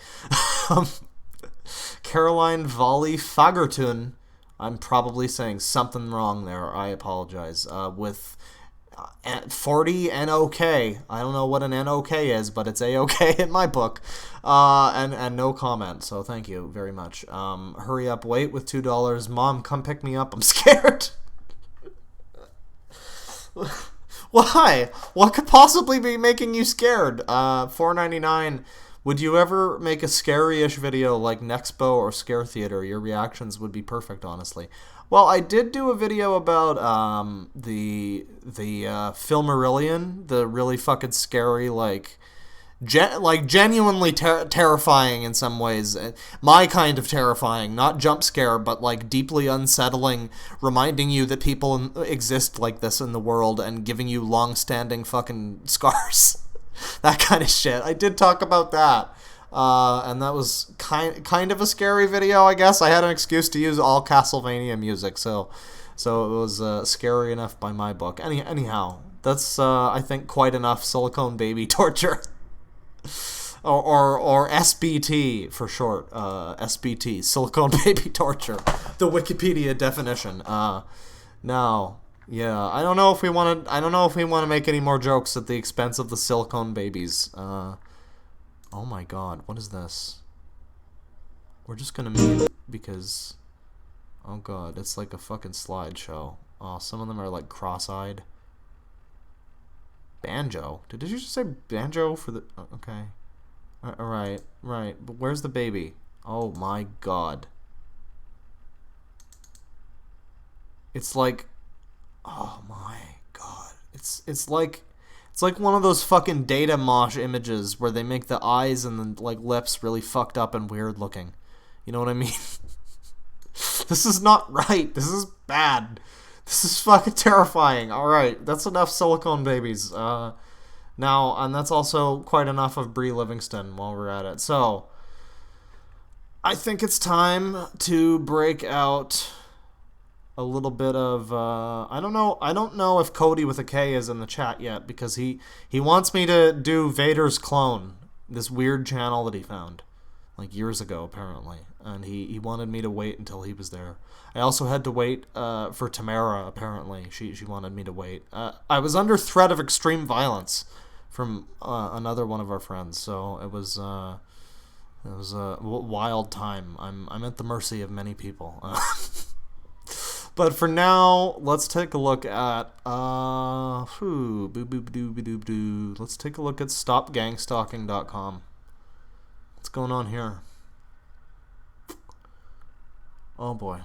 Caroline Volley Fagertun. I'm probably saying something wrong there. I apologize. With 40 NOK. I don't know what an NOK is, but it's A-OK in my book. And no comment, so thank you very much. Hurry up, wait with $2. Mom, come pick me up. I'm scared. Why? What could possibly be making you scared? $4.99. Would you ever make a scary-ish video like Nexpo or Scare Theater? Your reactions would be perfect, honestly. Well, I did do a video about the Filmarillion, the really fucking scary, like genuinely terrifying in some ways. My kind of terrifying, not jump scare, but like deeply unsettling, reminding you that people exist like this in the world and giving you long-standing fucking scars. That kind of shit. I did talk about that. And that was kind of a scary video, I guess. I had an excuse to use all Castlevania music, so it was scary enough by my book. Anyhow, that's I think quite enough silicone baby torture. or SBT for short. SBT, silicone baby torture. The Wikipedia definition. Now, yeah, I don't know if we want to make any more jokes at the expense of the silicone babies. Oh my god, what is this? We're just gonna mute because, oh god, it's like a fucking slideshow. Oh, some of them are like cross-eyed. Banjo? Did you just say banjo for the... Okay. Alright, right. But where's the baby? Oh my god. It's like... Oh my god. It's like one of those fucking data mosh images where they make the eyes and the like lips really fucked up and weird looking. You know what I mean? This is not right. This is bad. This is fucking terrifying. Alright, that's enough silicone babies. Now, and that's also quite enough of Brie Livingston while we're at it. So, I think it's time to break out a little bit of, I don't know if Cody with a K is in the chat yet, because he wants me to do Vader's Clone, this weird channel that he found, like years ago apparently, and he wanted me to wait until he was there. I also had to wait for Tamara, apparently. She wanted me to wait. I was under threat of extreme violence from another one of our friends, so it was a wild time. I'm at the mercy of many people. But for now, let's take a look at let's take a look at stopgangstalking.com. What's going on here? Oh boy.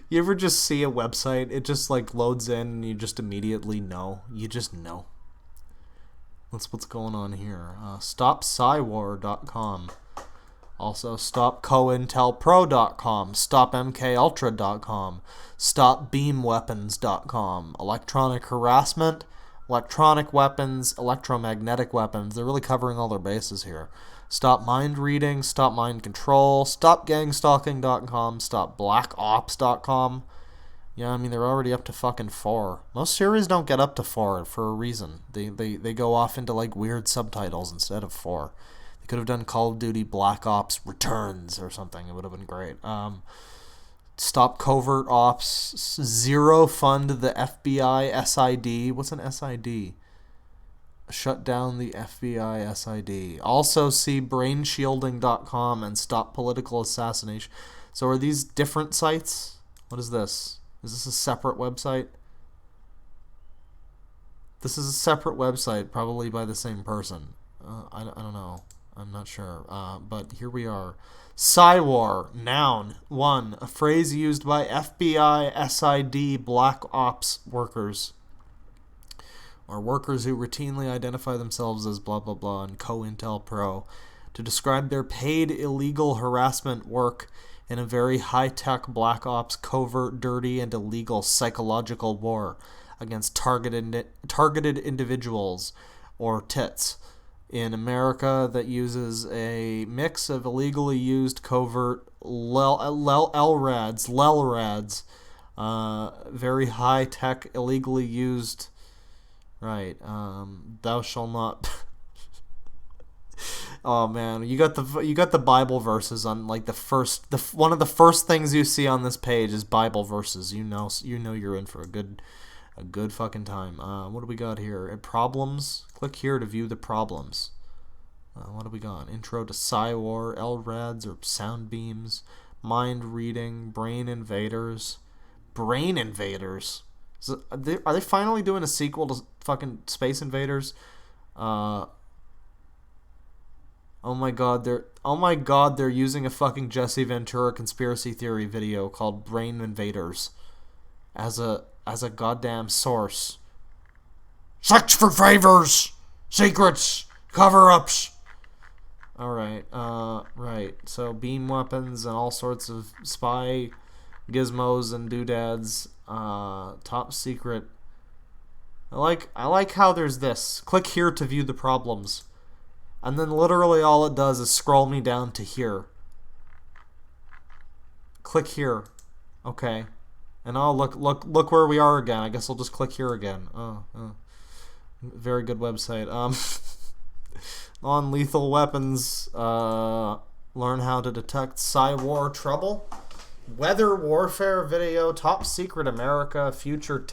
You ever just see a website, it just like loads in and you just immediately know. You just know. That's what's going on here. StopCywar.com. Also, StopCoIntelPro.com, StopMKUltra.com, StopBeamWeapons.com, Electronic Harassment, Electronic Weapons, Electromagnetic Weapons. They're really covering all their bases here. Stop Mind Reading, Stop Mind Control, StopGangstalking.com, StopBlackOps.com. Yeah, I mean, they're already up to fucking 4. Most series don't get up to 4 for a reason. They go off into, like, weird subtitles instead of 4. They could have done Call of Duty Black Ops Returns or something. It would have been great. Stop Covert Ops. Zero Fund the FBI SID. What's an SID? Shut down the FBI SID. Also see brainshielding.com and Stop Political Assassination. So are these different sites? What is this? Is this a separate website? This is a separate website, probably by the same person. I don't know. I'm not sure. But here we are. Cywar, noun, 1. A phrase used by FBI SID Black Ops workers, or workers who routinely identify themselves as blah blah blah and COINTELPRO to describe their paid illegal harassment work in a very high-tech Black Ops covert, dirty, and illegal psychological war against targeted individuals, or TITs, in America that uses a mix of illegally used covert LRADs, very high-tech, illegally used... Right, thou shall not... Oh man, you got the Bible verses on like one of the first things you see on this page is Bible verses. You know you're in for a good fucking time. What do we got here? Problems. Click here to view the problems. What do we got? Intro to Cywar, LRADs or sound beams, mind reading, brain invaders, Brain Invaders. Are they finally doing a sequel to fucking Space Invaders? Oh my god, they're using a fucking Jesse Ventura conspiracy theory video called Brain Invaders as a goddamn source. Search for favors, secrets, cover-ups. Alright, right. So beam weapons and all sorts of spy gizmos and doodads. Top secret. I like how there's this. Click here to view the problems. And then literally all it does is scroll me down to here. Click here. Okay. And I'll look where we are again. I guess I'll just click here again. Oh. Very good website. Non-lethal weapons. Learn how to detect Psy-War trouble. Weather warfare video. Top secret America. Future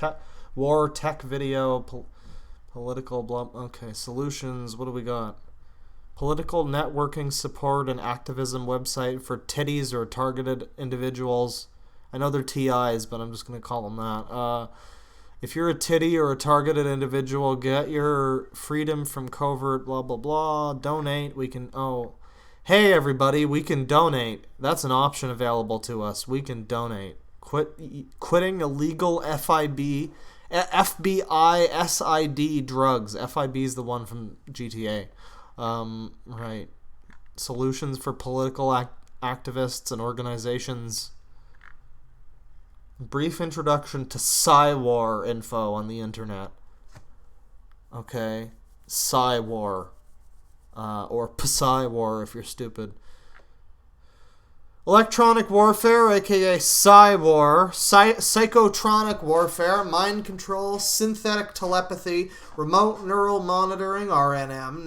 war tech video. Political blah. Okay. Solutions. What do we got? Political networking support and activism website for titties or targeted individuals. I know they're TIs, but I'm just going to call them that. If you're a titty or a targeted individual, get your freedom from covert, blah, blah, blah. Donate. We can... Oh. Hey, everybody, we can donate. That's an option available to us. We can donate. Quitting illegal FBI SID drugs. FIB is the one from GTA. Right. Solutions for political activists and organizations. Brief introduction to Psy-War info on the internet. Okay. Psy-War. Or Psy-War if you're stupid. Electronic warfare, aka Psy-War, psychotronic warfare, mind control, synthetic telepathy, remote neural monitoring, RNM,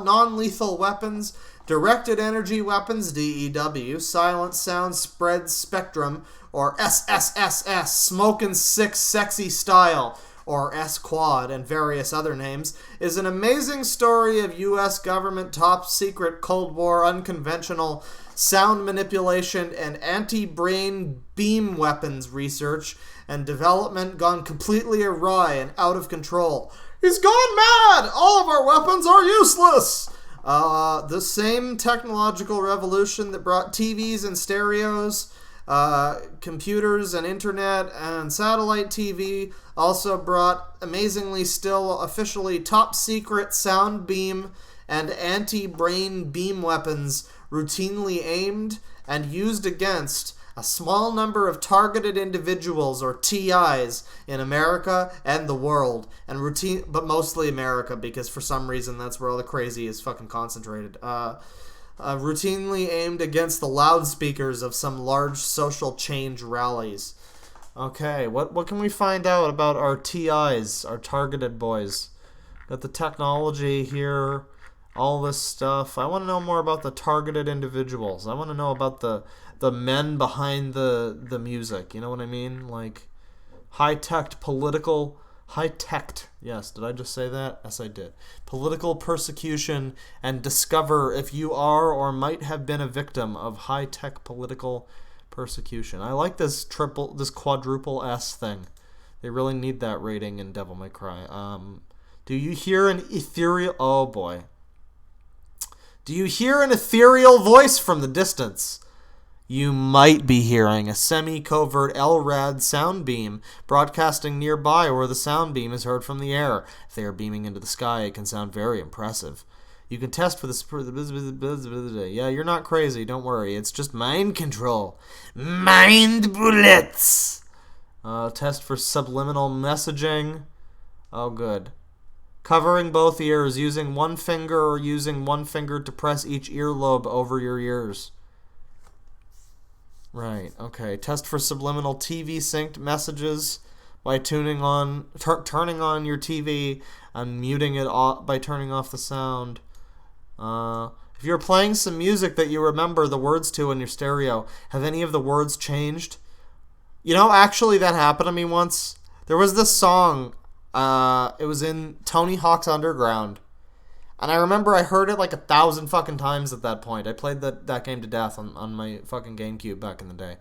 non-lethal weapons, directed energy weapons, DEW, silent sound spread spectrum, or SSSS, Smokin' Six Sexy Style, or S-Quad, and various other names, is an amazing story of U.S. government top-secret Cold War unconventional sound manipulation and anti-brain beam weapons research and development gone completely awry and out of control. He's gone mad! All of our weapons are useless! The same technological revolution that brought TVs and stereos, computers and internet and satellite TV also brought, amazingly still officially top secret sound beam and anti-brain beam weapons routinely aimed and used against a small number of targeted individuals, or TIs, in America and the world, but mostly America, because for some reason that's where all the crazy is fucking concentrated. Routinely aimed against the loudspeakers of some large social change rallies. Okay, what can we find out about our TIs, our targeted boys? Got the technology here, all this stuff. I want to know more about the targeted individuals. I want to know about the men behind the music. You know what I mean? Like high-tech, yes, did I just say that? Yes, I did. Political persecution, and discover if you are or might have been a victim of high-tech political persecution. I like this quadruple S thing. They really need that rating in Devil May Cry. Do you hear an ethereal... Oh, boy. Do you hear an ethereal voice from the distance? You might be hearing a semi-covert LRAD sound beam broadcasting nearby where the sound beam is heard from the air. If they are beaming into the sky, it can sound very impressive. You can test for the... Yeah, you're not crazy, don't worry. It's just mind control. Mind bullets! Test for subliminal messaging. Oh, good. Covering both ears, using one finger or using one finger to press each earlobe over your ears. Right, okay. Test for subliminal TV synced messages by turning on your TV and muting it off by turning off the sound. If you're playing some music that you remember the words to in your stereo, have any of the words changed? You know, actually that happened to me once. There was this song, it was in Tony Hawk's Underground. And I remember I heard it like 1,000 fucking times at that point. I played that game to death on my fucking GameCube back in the day.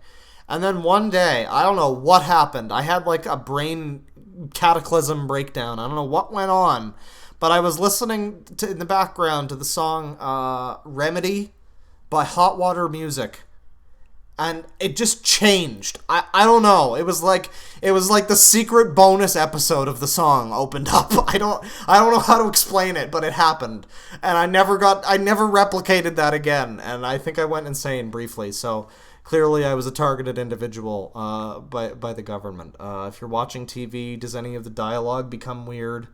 And then one day, I don't know what happened. I had like a brain cataclysm breakdown. I don't know what went on. But I was listening to, in the background to the song Remedy by Hot Water Music. And it just changed. I don't know. It was like the secret bonus episode of the song opened up. I don't know how to explain it, but it happened. And I never replicated that again. And I think I went insane briefly. So clearly I was a targeted individual by the government. If you're watching TV, does any of the dialogue become weird?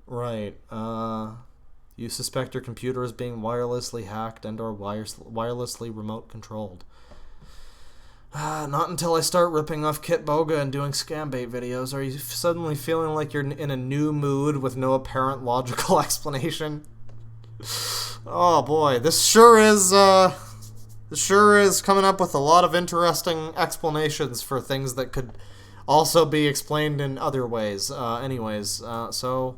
Right. You suspect your computer is being wirelessly hacked and or wirelessly remote controlled. Not until I start ripping off Kitboga and doing scam bait videos are you suddenly feeling like you're in a new mood with no apparent logical explanation. Oh boy, this sure is coming up with a lot of interesting explanations for things that could also be explained in other ways. So,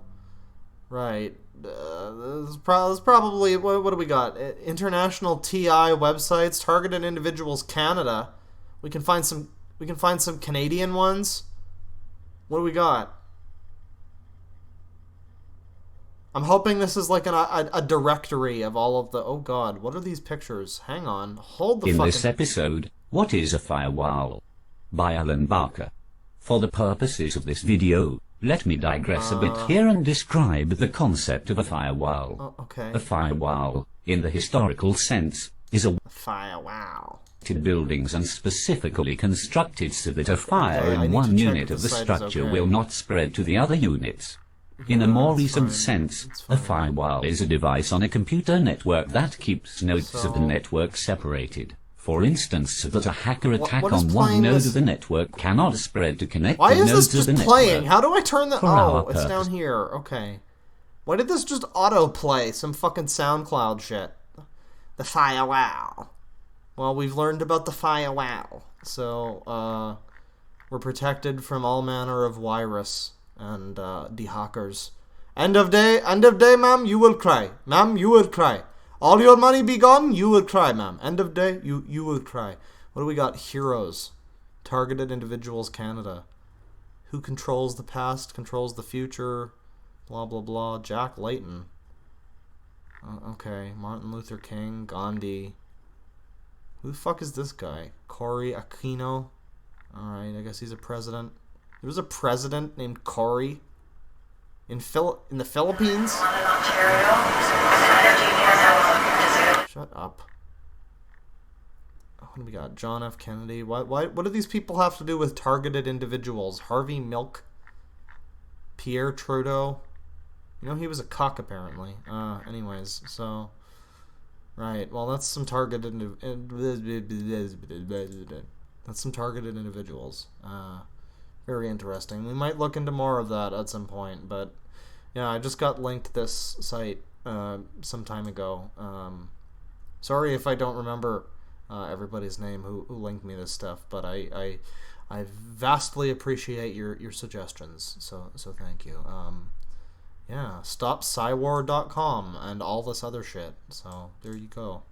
right. This is probably, what do we got? International TI websites, Targeted Individuals Canada. We can find some Canadian ones. What do we got? I'm hoping this is like a directory of all of the... Oh god, what are these pictures? Hang on. Hold the In fucking... this episode, what is a firewall? By Alan Barker. For the purposes of this video, let me digress a bit here and describe the concept of a firewall. Oh, okay. A firewall, in the historical sense, is a Firewall. buildings and specifically constructed so that a fire Okay, I in need one to check unit if of the the site is structure okay. will not spread to the other units. In a Yeah, more that's recent fine. sense, That's a fine. firewall is a device on a computer network that keeps nodes of the So- network separated. For instance, so that a hacker attack what is on one playing node this- of the network cannot spread to connect Why the is nodes this of the just network. playing? How do I turn the... For our Oh, it's down purpose. here. Okay. Why did this just autoplay some fucking SoundCloud shit? The firewall. Well, we've learned about the firewall. So, we're protected from all manner of virus and de-hackers. End of day, ma'am, you will cry. Ma'am, you will cry. All your money be gone, you will cry, ma'am. End of day, you will cry. What do we got? Heroes. Targeted Individuals Canada. Who controls the past, controls the future, blah, blah, blah. Jack Layton. Okay. Martin Luther King, Gandhi. Who the fuck is this guy? Cory Aquino. Alright, I guess he's a president. There was a president named Cory in the Philippines? Shut up. What do we got? John F. Kennedy. What do these people have to do with targeted individuals? Harvey Milk? Pierre Trudeau? You know, he was a cuck, apparently. Anyways, so... Right, well, that's some targeted... That's some targeted individuals. Very interesting. We might look into more of that at some point, but... Yeah, I just got linked this site some time ago. Sorry if I don't remember everybody's name who linked me this stuff, but I vastly appreciate your suggestions. So thank you. Yeah, stopcywar.com and all this other shit. So there you go.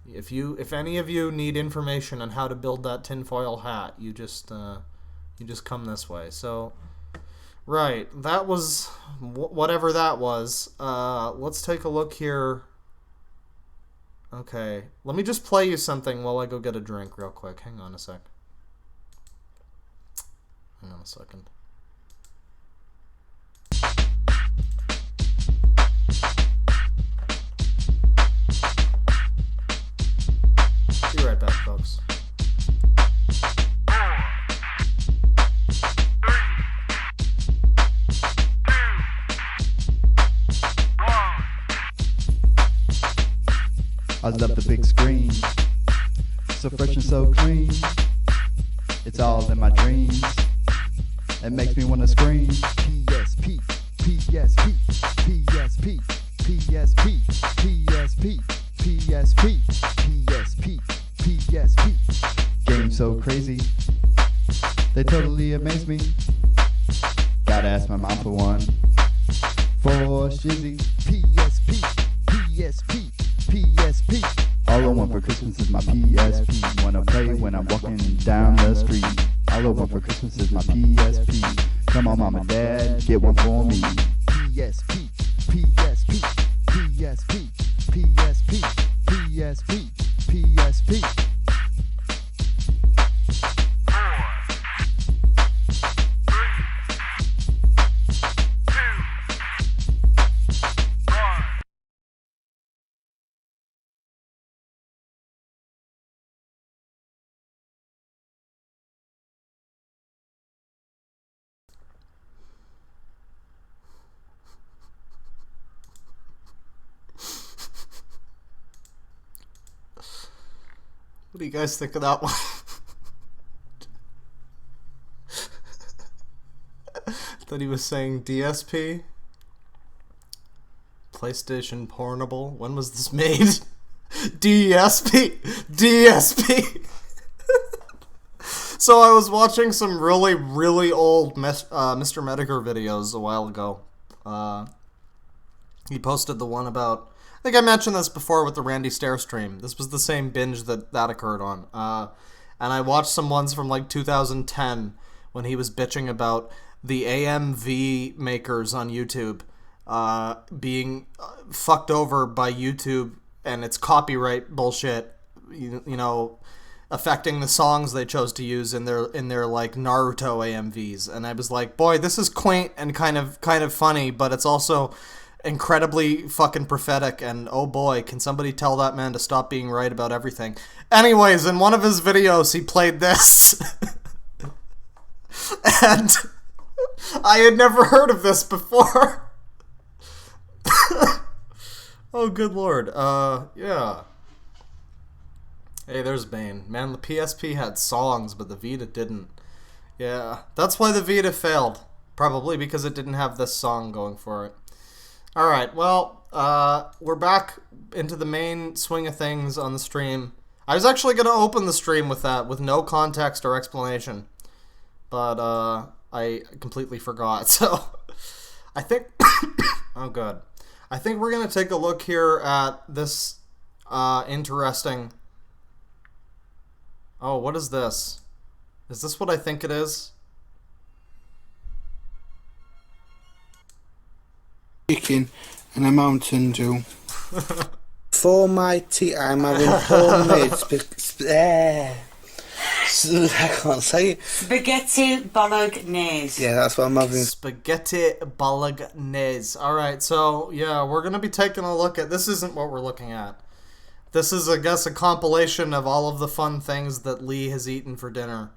If any of you need information on how to build that tinfoil hat, you just come this way. So. Right, that was whatever that was. Let's take a look here. Okay, let me just play you something while I go get a drink real quick. Hang on a sec. Hang on a second. Be right back, folks. I love the big screen, so fresh and so clean. It's all in my dreams. It makes me wanna scream. PSP, PSP, PSP, PSP, PSP, PSP, PSP, PSP. Game so crazy, they totally amaze me. Gotta ask my mom for one. For Shizzy, PSP, PSP, PSP. All I want for Christmas is my PSP. Wanna play when I'm walking down the street. All I want for Christmas is my PSP. Come on, mom and dad, get one for me. PSP, PSP, PSP, PSP, PSP, PSP. What do you guys think of that one? That he was saying DSP? PlayStation Portable? When was this made? DSP! DSP! So I was watching some really, really old Mr. Medicare videos a while ago. He posted the one about... I think I mentioned this before with the Randy Stair stream. This was the same binge that occurred on. And I watched some ones from like 2010 when he was bitching about the AMV makers on YouTube being fucked over by YouTube and its copyright bullshit, you know, affecting the songs they chose to use in their like Naruto AMVs. And I was like, boy, this is quaint and kind of funny, but it's also incredibly fucking prophetic, and oh boy, can somebody tell that man to stop being right about everything. Anyways, in one of his videos, he played this. And I had never heard of this before. Oh, good lord. Yeah. Hey, there's Bane. Man, the PSP had songs, but the Vita didn't. Yeah, that's why the Vita failed. Probably because it didn't have this song going for it. Alright, well, we're back into the main swing of things on the stream. I was actually going to open the stream with that, with no context or explanation. But, I completely forgot, so... I think... oh, good. I think we're going to take a look here at this, interesting... Oh, what is this? Is this what I think it is? Chicken and a Mountain Dew. For my tea, I'm having homemade I can't say it. Spaghetti bolognese. Yeah, that's what I'm having. Spaghetti bolognese. Alright, so, yeah, we're going to be taking a look at... This isn't what we're looking at. This is, I guess, a compilation of all of the fun things that Lee has eaten for dinner.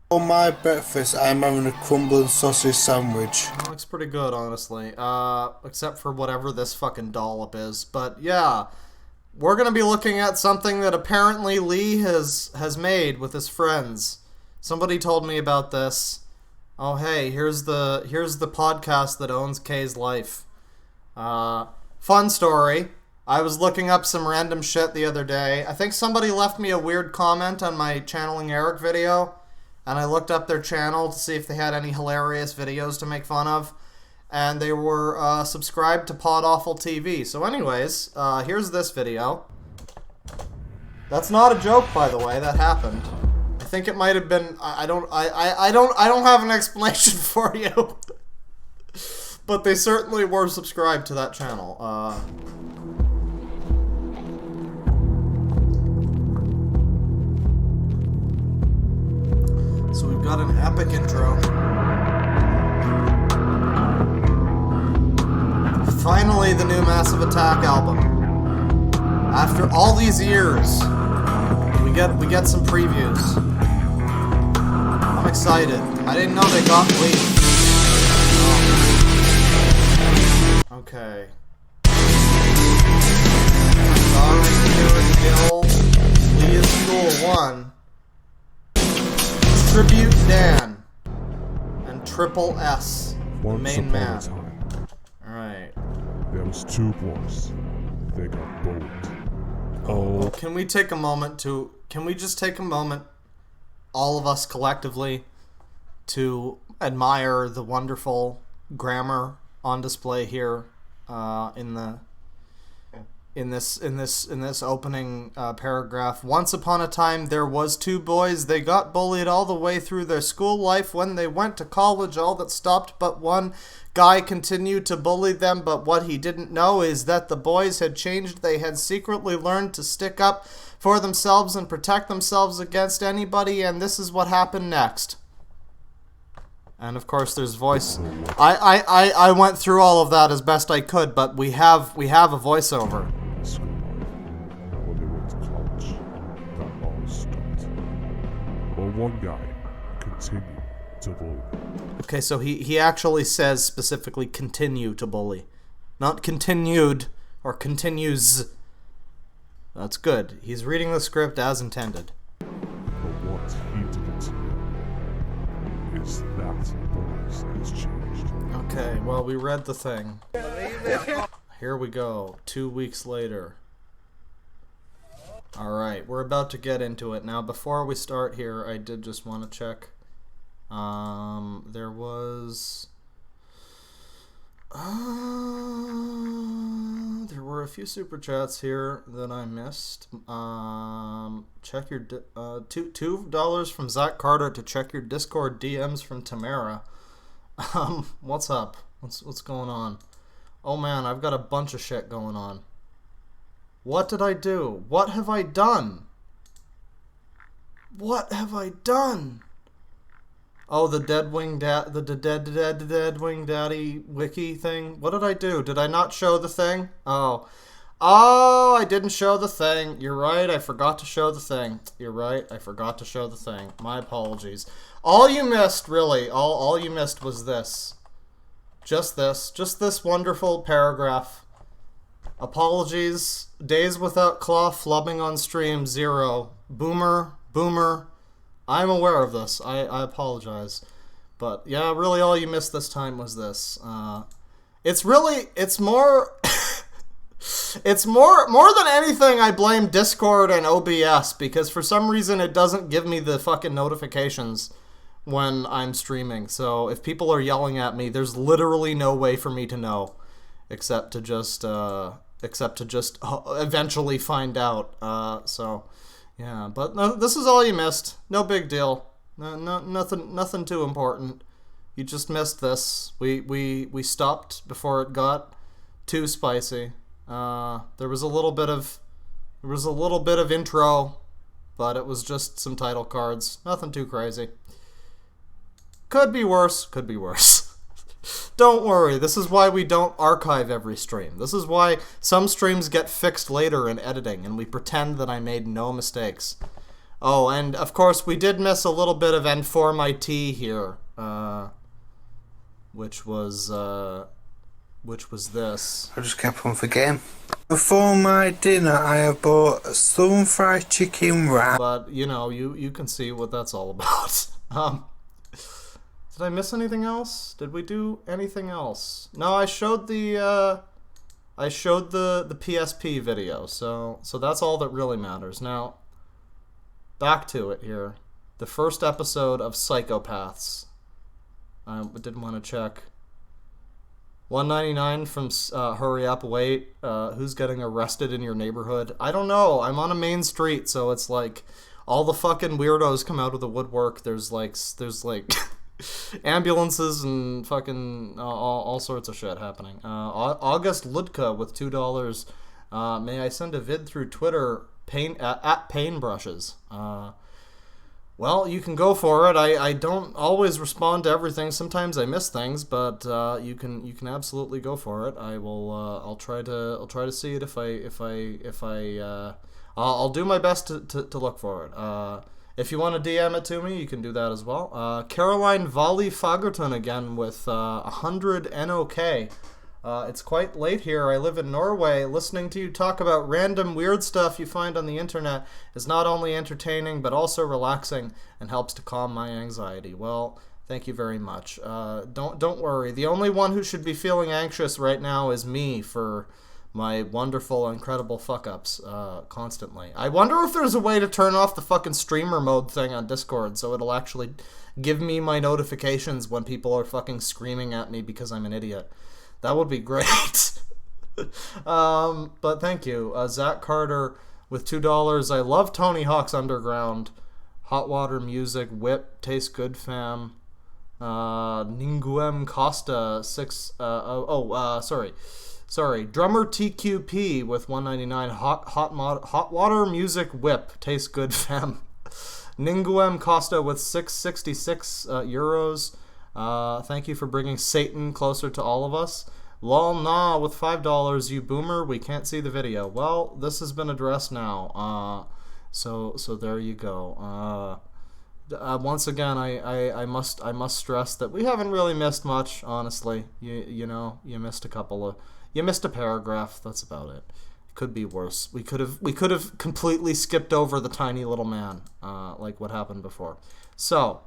For my breakfast, I'm having a crumble and sausage sandwich. It looks pretty good, honestly. Except for whatever this fucking dollop is. But, yeah. We're going to be looking at something that apparently Lee has made with his friends. Somebody told me about this. Oh, hey, here's the podcast that owns Kay's life. Fun story. I was looking up some random shit the other day. I think somebody left me a weird comment on my Channeling Eric video, and I looked up their channel to see if they had any hilarious videos to make fun of, and they were subscribed to Pod Awful TV. So anyways, here's this video. That's not a joke, by the way. That happened. I think it might have been. I don't have an explanation for you. But they certainly were subscribed to that channel. So we've got an epic intro. Finally, the new Massive Attack album. After all these years, we get some previews. I'm excited. I didn't know they got Lee. Okay. Starring Kieran Gill, Lee is Cool 1. Tribute Dan and Triple S, the main man. Alright. There was two boys. They got bold. Oh. Can we take a moment to... Can we just take a moment, all of us collectively, to admire the wonderful grammar on display here in the in this opening paragraph. Once upon a time, there was 2 boys. They got bullied all the way through their school life. When they went to college, all that stopped but one guy continued to bully them. But what he didn't know is that the boys had changed. They had secretly learned to stick up for themselves and protect themselves against anybody. And this is what happened next. And of course, there's voice. I went through all of that as best I could, but we have a voiceover. School life. When they went to college, that all stopped. But one guy continued to bully. Okay, so he actually says specifically continue to bully. Not continued or continues. That's good. He's reading the script as intended. But what he didn't know is that boys has changed. Okay, well, we read the thing. Here we go. 2 weeks later. Alright, we're about to get into it. Now, before we start here, I did just want to check. There was... there were a few super chats here that I missed. Check your $2 from Zach Carter to check your Discord DMs from Tamara. What's up? What's going on? Oh man, I've got a bunch of shit going on. What did I do? What have I done? What have I done? Oh, the Dead Wing Daddy wiki thing. What did I do? Did I not show the thing? Oh, I didn't show the thing. You're right. I forgot to show the thing. You're right. I forgot to show the thing. My apologies. All you missed, really, all you missed was this. Just this wonderful paragraph. Apologies. Days without claw flubbing on stream 0. Boomer. I'm aware of this. I apologize. But yeah, really all you missed this time was this. It's more than anything I blame Discord and OBS, because for some reason it doesn't give me the fucking notifications when I'm streaming. So if people are yelling at me, there's literally no way for me to know except to just eventually find out. So yeah, but no, this is all you missed. No big deal. Nothing too important. You just missed this. We stopped before it got too spicy. There was a little bit of intro, but it was just some title cards. Nothing too crazy. Could be worse. Don't worry, this is why we don't archive every stream. This is why some streams get fixed later in editing, and we pretend that I made no mistakes. Oh, and of course we did miss a little bit of N4MIT here, which was this. I just kept on forgetting. For my dinner, I have bought some fried chicken wrap. But, you know, you can see what that's all about. Did I miss anything else? Did we do anything else? No, I showed the PSP video, so that's all that really matters. Now, back to it here. The first episode of Psychopaths. I didn't want to check. $1.99 from Hurry Up Wait. Who's getting arrested in your neighborhood? I don't know. I'm on a main street, so it's like all the fucking weirdos come out of the woodwork. There's like ambulances and fucking all sorts of shit happening. August Ludka with $2. May I send a vid through Twitter? At Painbrushes. Well, you can go for it. I don't always respond to everything. Sometimes I miss things, but you can absolutely go for it. I will. I'll try to see it if I'll do my best to look for it. If you want to DM it to me, you can do that as well. Caroline Volley Fagerton again with 100 NOK. It's quite late here. I live in Norway. Listening to you talk about random weird stuff you find on the internet is not only entertaining, but also relaxing and helps to calm my anxiety. Well, thank you very much. Don't worry. The only one who should be feeling anxious right now is me for my wonderful, incredible fuck-ups constantly. I wonder if there's a way to turn off the fucking streamer mode thing on Discord so it'll actually give me my notifications when people are fucking screaming at me because I'm an idiot. That would be great. But thank you. Zach Carter with $2. I love Tony Hawk's Underground. Hot Water Music, Whip, Tastes Good Fam. Ninguem Costa, 6, sorry. Drummer TQP with $1.99. Hot Water Music, Whip, Tastes Good Fam. Ninguem Costa with 666 euros. Thank you for bringing Satan closer to all of us. Lol Nah with $5. You boomer, we can't see the video. Well, this has been addressed now. So there you go. Once again, I must stress that we haven't really missed much. Honestly, you missed you missed a paragraph. That's about it. Could be worse. We could have completely skipped over the tiny little man, like what happened before. So,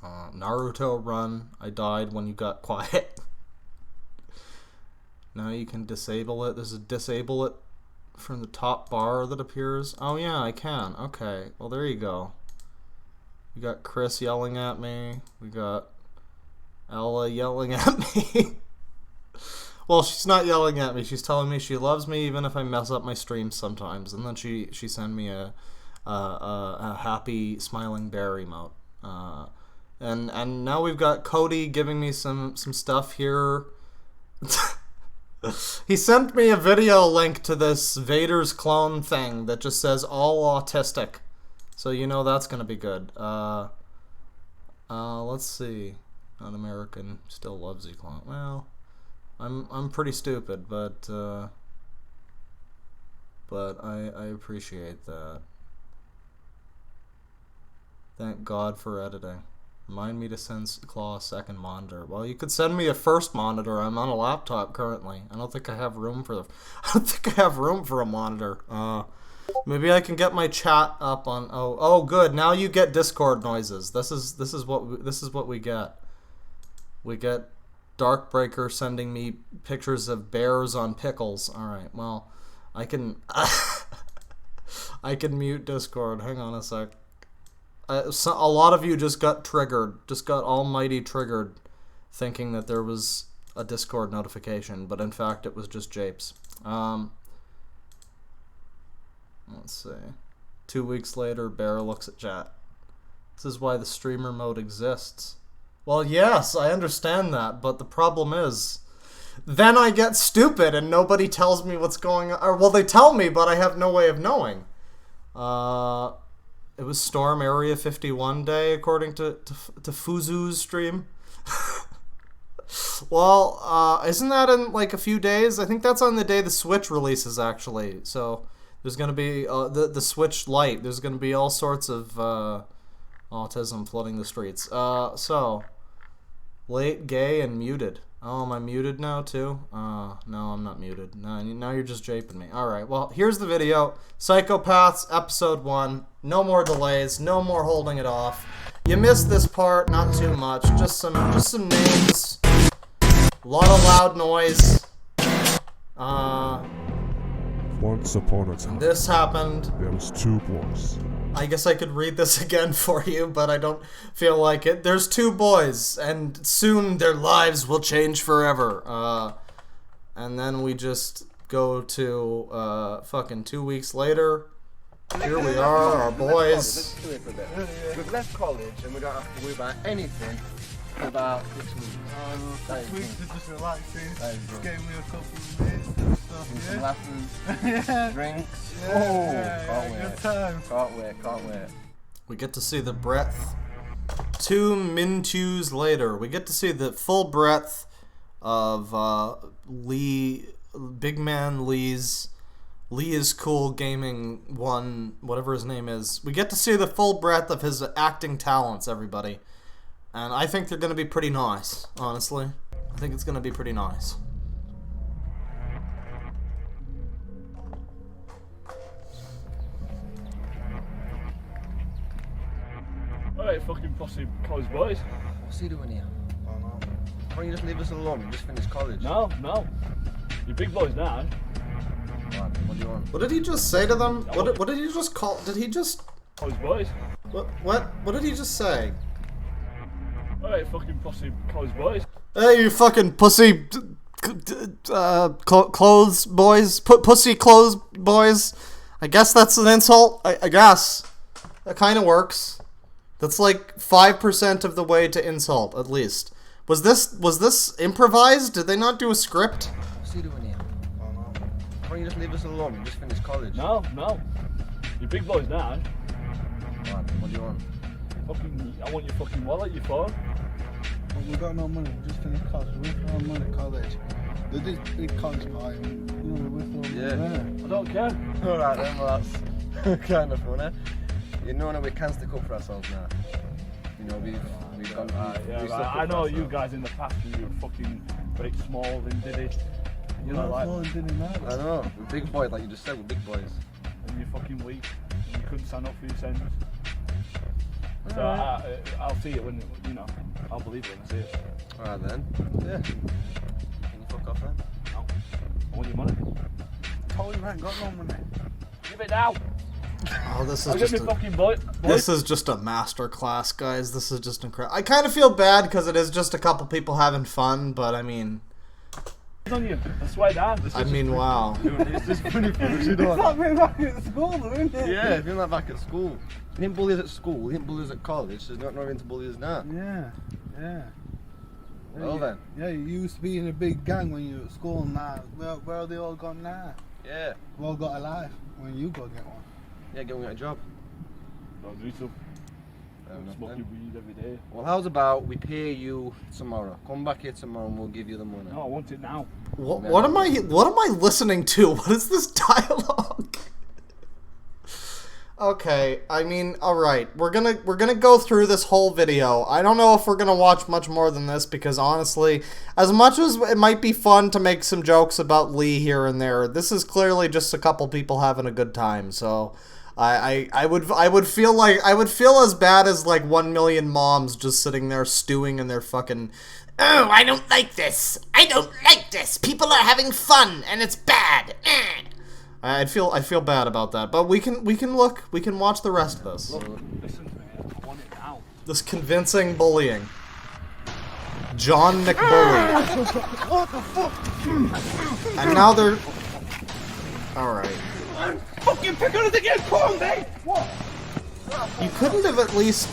Naruto Run. I died when you got quiet. Now you can disable it. There's a disable it from the top bar that appears. Oh yeah, I can. Okay. Well, there you go. We got Chris yelling at me. We got Ella yelling at me. Well, she's not yelling at me. She's telling me she loves me even if I mess up my streams sometimes. And then she sent me a happy smiling bear emote. And now we've got Cody giving me some stuff here. He sent me a video link to this Vader's clone thing that just says all autistic. So you know that's gonna be good. Let's see. Not American still loves clone. Well, I'm pretty stupid, but I appreciate that. Thank God for editing. Remind me to send Claw a second monitor. Well, you could send me a first monitor. I'm on a laptop currently. I don't think I have room for a monitor. Maybe I can get my chat up on. Oh, good. Now you get Discord noises. This is what we get. We get Darkbreaker sending me pictures of bears on pickles. All right. Well, I can I can mute Discord. Hang on a sec. So a lot of you just got almighty triggered, thinking that there was a Discord notification, but in fact it was just Japes. Let's see. 2 weeks later, Bear looks at chat. This is why the streamer mode exists. Well, yes, I understand that, but the problem is, then I get stupid and nobody tells me what's going on. Or, well, they tell me, but I have no way of knowing. It was Storm Area 51 day, according to Fuzu's stream. Well, isn't that in like a few days? I think that's on the day the Switch releases, actually. So there's going to be the Switch Lite. There's going to be all sorts of autism flooding the streets. So, late, gay, and muted. Oh, am I muted now, too? No, I'm not muted. No, now you're just japing me. Alright, well, here's the video. Psychopaths, Episode 1. No more delays. No more holding it off. You missed this part, not too much. Just some names. A lot of loud noise. Once upon a time, this happened. There was two boys. I guess I could read this again for you, but I don't feel like it. There's two boys, and soon their lives will change forever. And then we just go to fucking 2 weeks later. Here we are, our boys. We've left college and we don't have to worry about anything for about 6 weeks. 6 weeks is just relaxing. Getting me a couple of minutes and stuff. Some lessons, drinks. Can't wait. Can't wait. We get to see the breadth. 2 Mintus later, we get to see the full breadth of Big Man Lee's Lee is Cool Gaming 1, whatever his name is. We get to see the full breadth of his acting talents, everybody. And I think they're going to be pretty nice, honestly. I think it's going to be pretty nice. Alright, fucking posse college boys. What's he doing here? I don't know. Why don't you just leave us alone and just finish college? No. You're big boys now. What do you want? What did he just say to them? What did he just call? Did he just? College boys. What did he just say? Alright, fucking posse college boys. Hey, you fucking pussy clothes boys, pussy clothes boys. I guess that's an insult. I guess that kind of works. That's like 5% of the way to insult, at least. Was this improvised? Did they not do a script? What's he doing here? Oh no. Why don't you just leave us alone? You just finished college. No. You're big boys now. What do you want? I want your fucking wallet, your phone. Well, we got no money. We just finished college. We're with our money at college. They did big college party. We're with them. Yeah. I don't care. Alright then, well that's kind of funny. You know that we can stick up for ourselves now. You know, we've gone. I know you guys in the past, you were fucking very small and diddy. You're not small and diddy now. I know. We're big boys, like you just said. We're big boys. And you're fucking weak. And you couldn't stand up for your sins. So I'll see it when, I'll believe it when I see it. Alright then. Yeah. Can you fuck off then? No. I want your money. Told you I ain't got no money. Give it now. Oh, this I'll is get me fucking boy. This is just a masterclass, guys. This is just incredible. I kind of feel bad because it is just a couple people having fun, but I mean... on you. I swear down. I mean, wow. It's just funny for us, you know. It's like being back at school, though, isn't it? Yeah, being like back at school. We didn't bully us at school, we didn't bully us at college, there's not nothing to bully us now. Yeah. Well then. Yeah, you used to be in a big gang when you were at school and now. Where are they all gone now? Yeah. We've all got a life when you go get one. Yeah, go and get a job. Don't do so. Smoking weed every day. Well, how's about we pay you tomorrow? Come back here tomorrow and we'll give you the money. No, I want it now. What am I listening to? What is this dialogue? Okay, I mean, alright, we're gonna go through this whole video. I don't know if we're gonna watch much more than this because honestly, as much as it might be fun to make some jokes about Lee here and there, this is clearly just a couple people having a good time, so I would feel as bad as like 1 million moms just sitting there stewing in their fucking, oh, I don't like this. I don't like this. People are having fun and it's bad. I feel bad about that, but we can watch the rest of this. Look, listen to me. I want it now. This convincing bullying. John McBully. What the fuck? And now they're... Alright. I'm fucking picking it again, come mate! What? You couldn't have at least...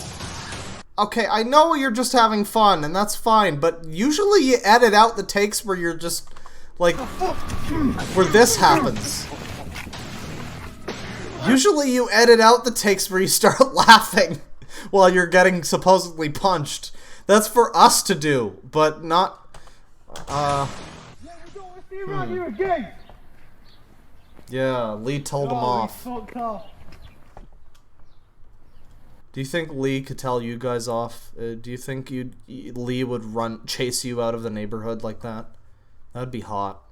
Okay, I know you're just having fun, and that's fine, but usually you edit out the takes where you're just, like, where this happens. Usually you edit out the takes where you start laughing while you're getting supposedly punched. That's for us to do, but not, Yeah, Lee told him off. Do you think Lee could tell you guys off? Do you think Lee would chase you out of the neighborhood like that? That'd be hot.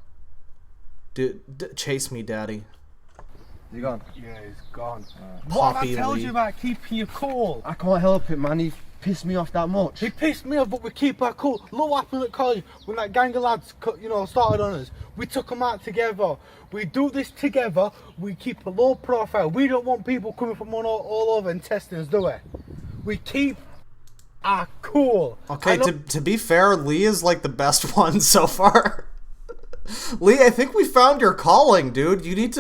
Chase me, daddy. You gone? Yeah, he's gone. What I told you about keeping your cool. I can't help it, man. He pissed me off that much. He pissed me off, but we keep our cool. Look what happened at college when that gang of lads, started on us. We took them out together. We do this together. We keep a low profile. We don't want people coming from all over and testing us, do we? We keep our cool. Okay, to be fair, Lee is like the best one so far. Lee, I think we found your calling, dude. You need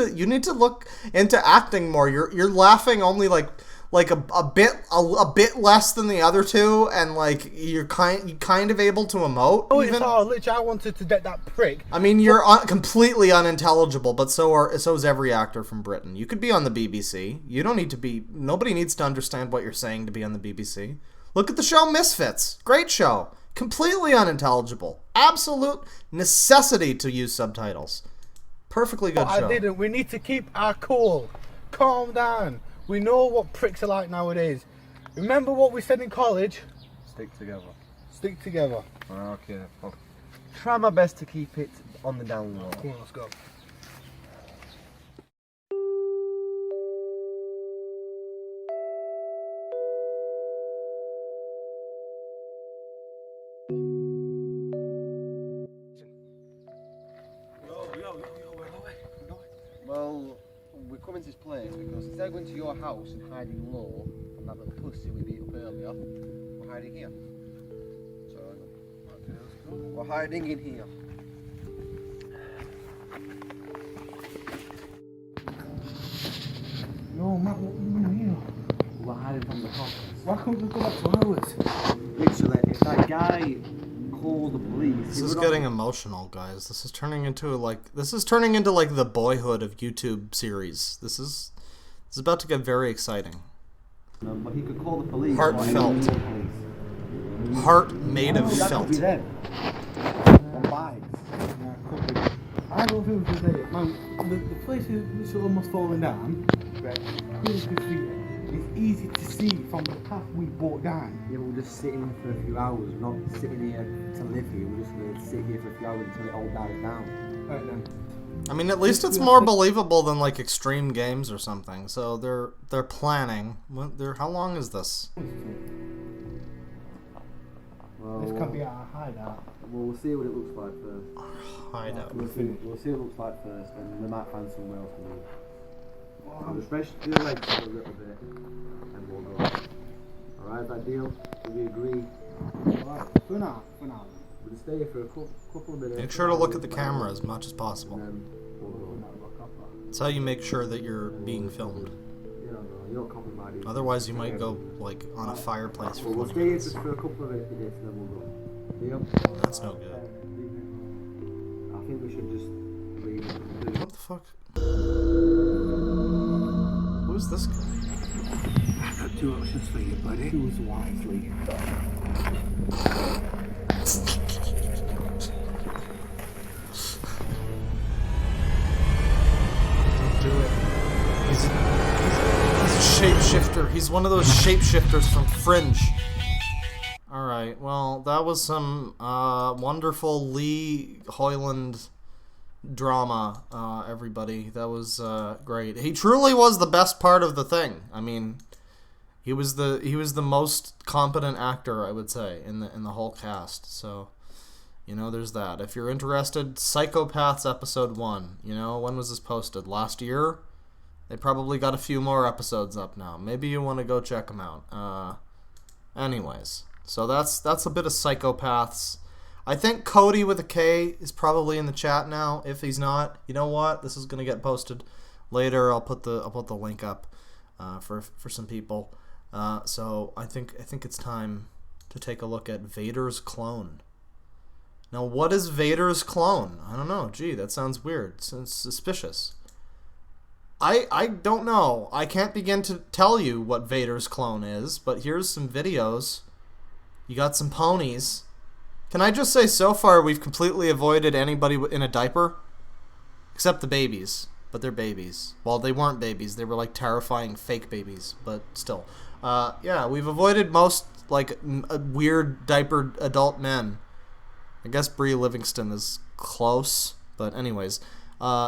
to look into acting more. You're laughing only like a bit less than the other two, and like you're kind of able to emote. Oh, it's all literally. I wanted to get that prick. I mean, you're completely unintelligible, but so is every actor from Britain. You could be on the BBC. You don't need to be. Nobody needs to understand what you're saying to be on the BBC. Look at the show Misfits. Great show. Completely unintelligible. Absolute necessity to use subtitles. Perfectly good show. I didn't. We need to keep our cool. Calm down. We know what pricks are like nowadays. Remember what we said in college? Stick together. Stick together. Okay. I'll try my best to keep it on the down low. Come on, let's go. Well, we're coming to this place because instead of going to your house and hiding low from that little pussy we beat up earlier, we're hiding here. So, we're hiding in here. No, Matt, what are you doing here? We're hiding from the cops. Why can't we go back to ours? Literally, if that guy called the police... This is getting emotional, guys. This is turning into like the Boyhood of YouTube series. This is about to get very exciting. No, but he could call the police. Heartfelt. Heart made of That felt. could be them. On bikes. Yeah, could be. I don't think we did it. Man, the place is almost falling down. Right. Really good for you. It's easy to see from the path we brought down. Yeah, we're just sitting for a few hours, not sitting here to live here. We're just going to sit here for a few hours until it all dies down. Right then. I mean, at least it's more believable than like Extreme Games or something. So they're planning. How long is this? Well, This can be our hideout. Well, we'll see what it looks like first. Hideout. We'll see what it looks like first, and we might find somewhere else to move. We'll just rest your legs for a little bit, and we'll go. Alright, that deal? Do we agree? Alright, for now. We'll stay here for a couple of minutes. Make sure to look at the camera as much as possible. And then we'll go. That's how you make sure that you're being filmed. You don't compromise. Otherwise, you might go like on a fireplace for We'll 20 stay here minutes. just for a couple of minutes, and then we'll go. Deal? That's no good. I think we should just leave. What the fuck? Who's this guy? I've got two options for you, buddy. Choose wisely. Do it. He's a shapeshifter. He's one of those shapeshifters from Fringe. Alright, well, that was some wonderful Lee Hoyland drama, everybody. That was great. He truly was the best part of the thing. I mean, he was the most competent actor, I would say, in the whole cast. So, you know, there's that. If you're interested, Psychopaths episode 1. You know, when was this posted? Last year? They probably got a few more episodes up now. Maybe you want to go check them out. Anyways, so that's a bit of Psychopaths. I think Cody with a K is probably in the chat now. If he's not, you know what? This is gonna get posted later. I'll put the link up for some people. So I think it's time to take a look at Vader's clone. Now, what is Vader's clone? I don't know. Gee, that sounds weird. It's suspicious. I don't know. I can't begin to tell you what Vader's clone is, but here's some videos. You got some ponies. Can I just say, so far, we've completely avoided anybody in a diaper? Except the babies. But they're babies. Well, they weren't babies. They were, like, terrifying fake babies. But still. Yeah, we've avoided most, like, weird diapered adult men. I guess Brie Livingston is close. But anyways.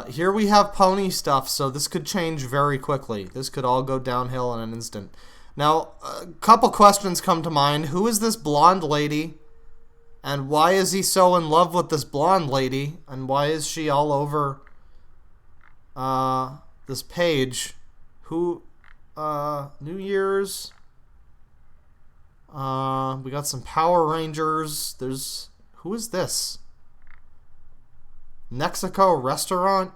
Here we have pony stuff, so this could change very quickly. This could all go downhill in an instant. Now, a couple questions come to mind. Who is this blonde lady? And why is he so in love with this blonde lady? And why is she all over this page? Who, New Year's? We got some Power Rangers. Who is this? Mexico restaurant?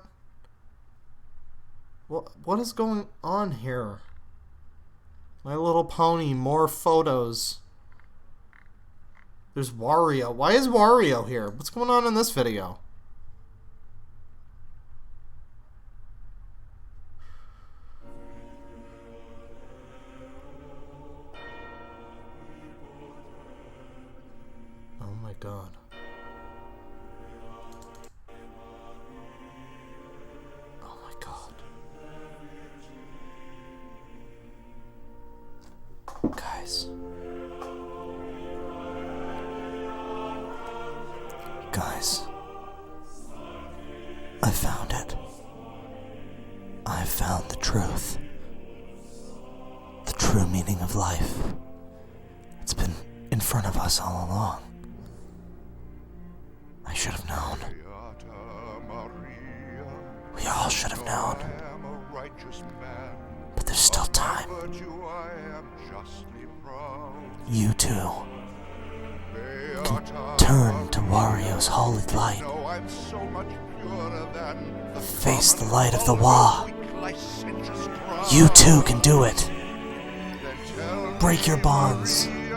What is going on here? My Little Pony, more photos. There's Wario. Why is Wario here? What's going on in this video? Oh my god. Oh my god. Guys. Guys, I found it. I found the truth. The true meaning of life. It's been in front of us all along. I should have known. We all should have known. But there's still time. You too can turn to Wario's holy light I'm so much purer than the Face the common light of the folk, Wa. weak licentious crowd. You too can do it. Then tell Break your me, bonds. Maria,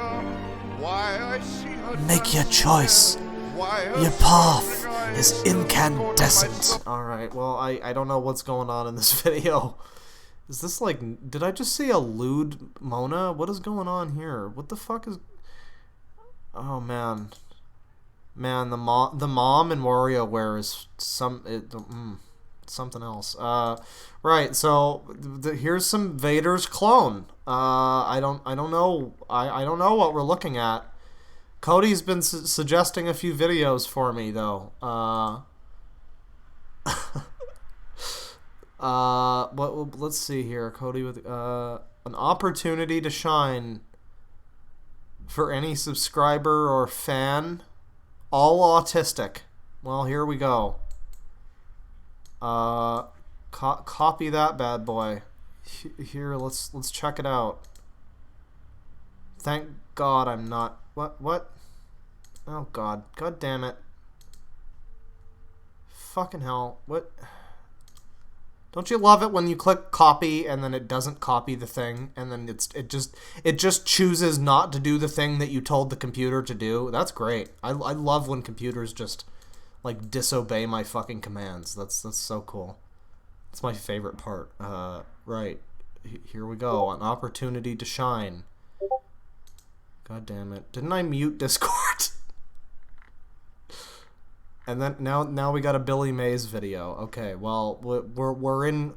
why I see her Make your dancing, choice. why her Your path sparkling eyes is incandescent. Alright, well, I don't know what's going on in this video. Is this like... Did I just see a lewd Mona? What is going on here? What the fuck is... Oh, man. Man, the mom in WarioWare is something else. Right, so here's some Vader's clone. I don't know. I don't know what we're looking at. Cody's been suggesting a few videos for me, though. Let's see here. Cody with an opportunity to shine for any subscriber or fan, all autistic. Well, here we go. Copy that bad boy. Here, let's check it out. Thank God I'm not. What? Oh God. God damn it. Fucking hell. What? Don't you love it when you click copy and then it doesn't copy the thing and then it just chooses not to do the thing that you told the computer to do? That's great. I love when computers just like disobey my fucking commands. That's so cool. That's my favorite part. Right. Here we go. An opportunity to shine. God damn it. Didn't I mute Discord? And then now we got a Billy Mays video. Okay, well we're in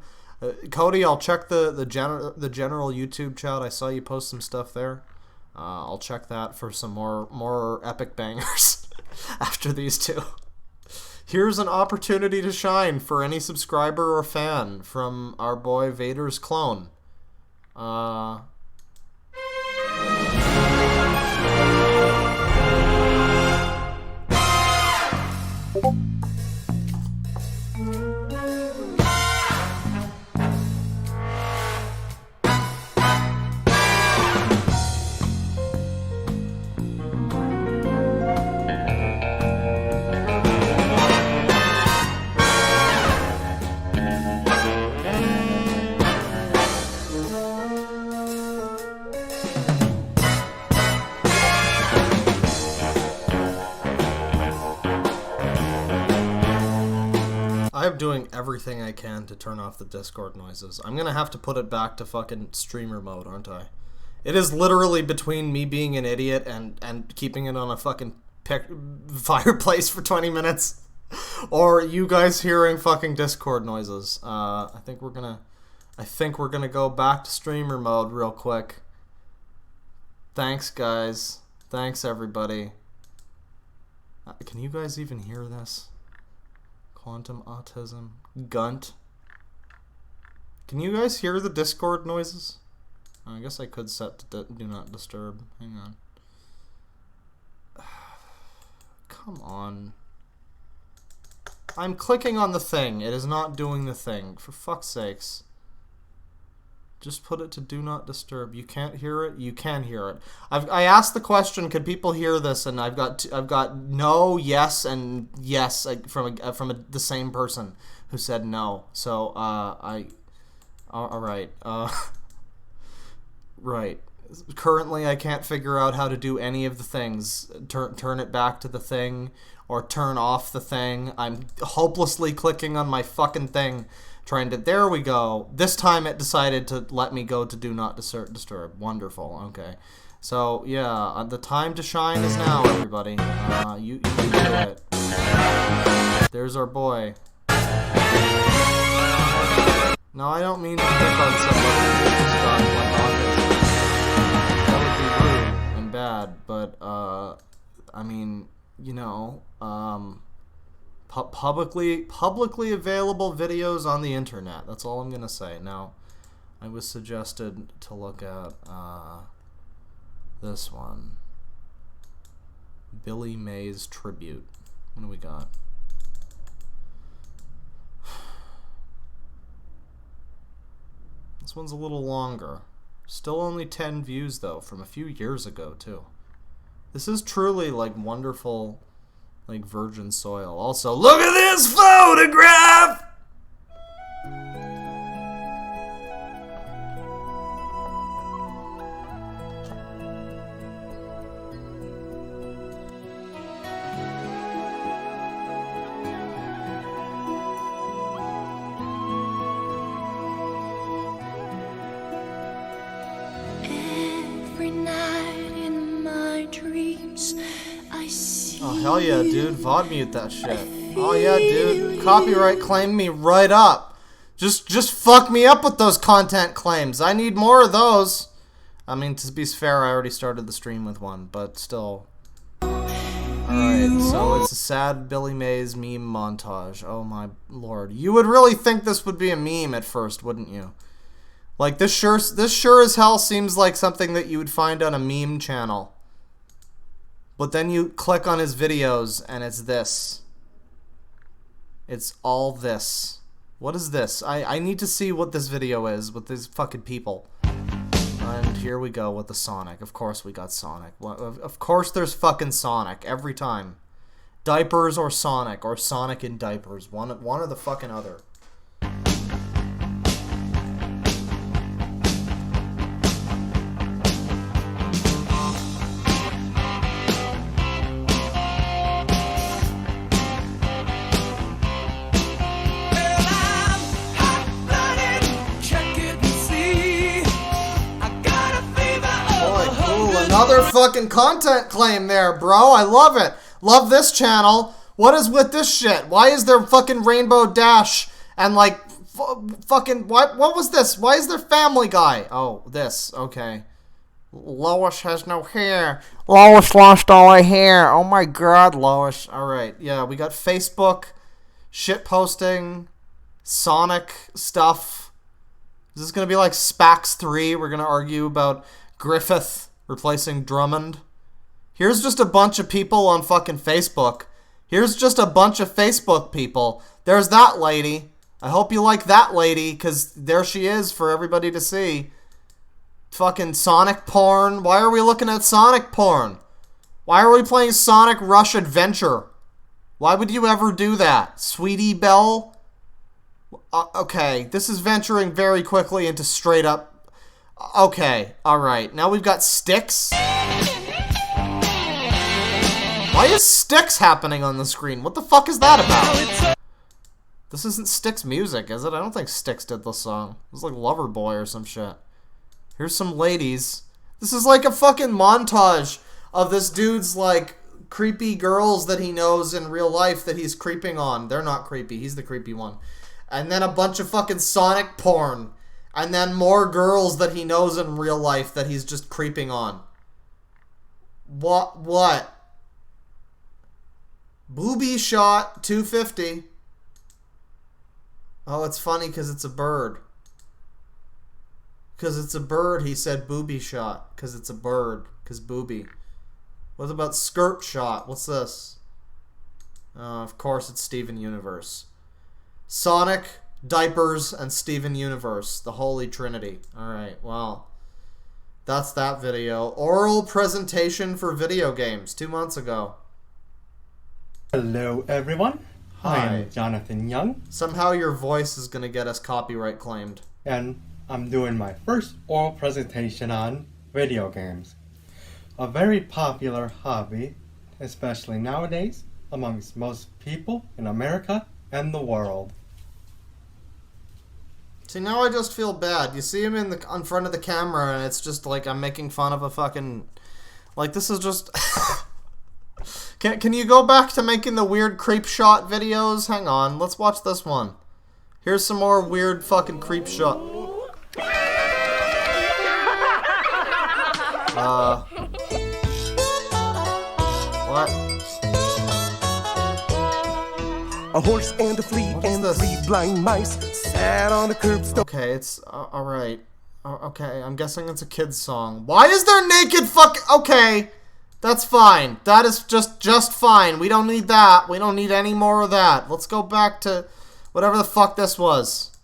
Cody, I'll check the general YouTube chat. I saw you post some stuff there. I'll check that for some more epic bangers after these two. Here's an opportunity to shine for any subscriber or fan from our boy Vader's clone. I'm doing everything I can to turn off the Discord noises. I'm gonna have to put it back to fucking streamer mode, aren't I? It is literally between me being an idiot and keeping it on a fucking fireplace for 20 minutes, or you guys hearing fucking Discord noises. I think we're gonna go back to streamer mode real quick. Thanks, guys. Thanks, everybody. Can you guys even hear this? Quantum autism. Gunt. Can you guys hear the Discord noises? I guess I could set to do not disturb. Hang on. Come on. I'm clicking on the thing. It is not doing the thing. For fuck's sakes. Just put it to do not disturb. You can't hear it? You can hear it. I asked the question, could people hear this? And I've got no, yes, and yes from the same person who said no. So all right. Right. Currently, I can't figure out how to do any of the things. Turn it back to the thing or turn off the thing. I'm hopelessly clicking on my fucking thing. Trying to... There we go. This time it decided to let me go to do not disturb. Wonderful. Okay. So, yeah. The time to shine is now, everybody. You do it. There's our boy. No, I don't mean to pick on somebody who just got like autism. That would be rude and bad. But, I mean, you know... publicly available videos on the internet. That's all I'm gonna say. Now, I was suggested to look at this one. Billy Mays tribute. What do we got? This one's a little longer. Still only 10 views though, from a few years ago too. This is truly like wonderful Like virgin soil. Also, look at this photograph! Every night in my dreams, I see. Oh, hell yeah, dude. VOD mute that shit. Oh, yeah, dude. Copyright claim me right up. Just fuck me up with those content claims. I need more of those. I mean, to be fair, I already started the stream with one, but still. Alright, so it's a sad Billy Mays meme montage. Oh my lord. You would really think this would be a meme at first, wouldn't you? Like, this sure as hell seems like something that you would find on a meme channel. But then you click on his videos, and it's this. It's all this. What is this? I need to see what this video is with these fucking people. And here we go with the Sonic. Of course we got Sonic. Of course there's fucking Sonic every time. Diapers or Sonic in diapers. One or the fucking other. Another fucking content claim there, bro. I love it. Love this channel. What is with this shit? Why is there fucking Rainbow Dash and like fucking what was this? Why is there Family Guy? Oh, this. Okay. Lois has no hair. Lois lost all her hair. Oh my god, Lois. All right. Yeah, we got Facebook shit posting, Sonic stuff. Is this going to be like Spax 3? We're going to argue about Griffith replacing Drummond. Here's just a bunch of people on fucking Facebook. Here's just a bunch of Facebook people. There's that lady. I hope you like that lady, because there she is for everybody to see. Fucking Sonic porn. Why are we looking at Sonic porn? Why are we playing Sonic Rush Adventure? Why would you ever do that? Sweetie Belle? Okay, this is venturing very quickly into straight up. Okay, alright. Now we've got Styx. Why is Styx happening on the screen? What the fuck is that about? This isn't Styx music, is it? I don't think Styx did this song. It was like Loverboy or some shit. Here's some ladies. This is like a fucking montage of this dude's like creepy girls that he knows in real life that he's creeping on. They're not creepy. He's the creepy one. And then a bunch of fucking Sonic porn. And then more girls that he knows in real life that he's just creeping on. What? Booby shot 250. Oh, it's funny because it's a bird. Because it's a bird, he said booby shot. Because it's a bird. Because booby. What about skirt shot? What's this? Of course it's Steven Universe. Sonic, diapers, and Steven Universe. The Holy Trinity. Alright, well. That's that video. Oral presentation for video games 2 months ago. Hello everyone. Hi. I am Jonathan Young. Somehow your voice is going to get us copyright claimed. And I'm doing my first oral presentation on video games. A very popular hobby, especially nowadays, amongst most people in America and the world. See, now I just feel bad. You see him in front of the camera, and it's just like I'm making fun of a fucking... Like, this is just... Can you go back to making the weird creep shot videos? Hang on, let's watch this one. Here's some more weird fucking creep shot. What? A horse and a flea and three blind mice sat on the curb. Okay, it's alright. Okay, I'm guessing it's a kid's song. Why is there naked Okay, that's fine. That is just fine. We don't need that. We don't need any more of that. Let's go back to whatever the fuck this was.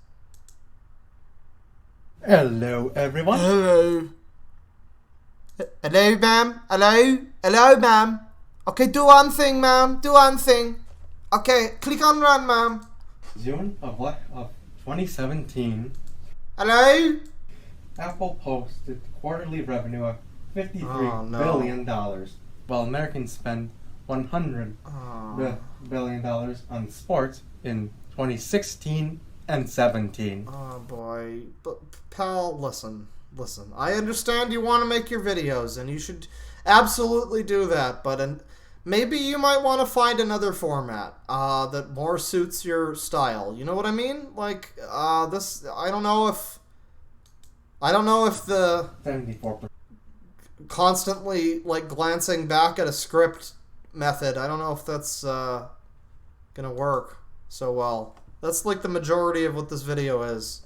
Hello everyone. Hello. Hello, ma'am. Hello. Hello, ma'am. Okay, do one thing, ma'am. Do one thing. Okay, click on run, ma'am. June of 2017. Hello? Apple posted quarterly revenue of $53 no. billion, while Americans spend $100 billion on sports in 2016 and 17. Oh boy. But, pal, listen. I understand you want to make your videos, and you should absolutely do that, but maybe you might want to find another format that more suits your style. You know what I mean? Like, this, I don't know if the 74%. Constantly, like, glancing back at a script method, I don't know if that's gonna work so well. That's like the majority of what this video is.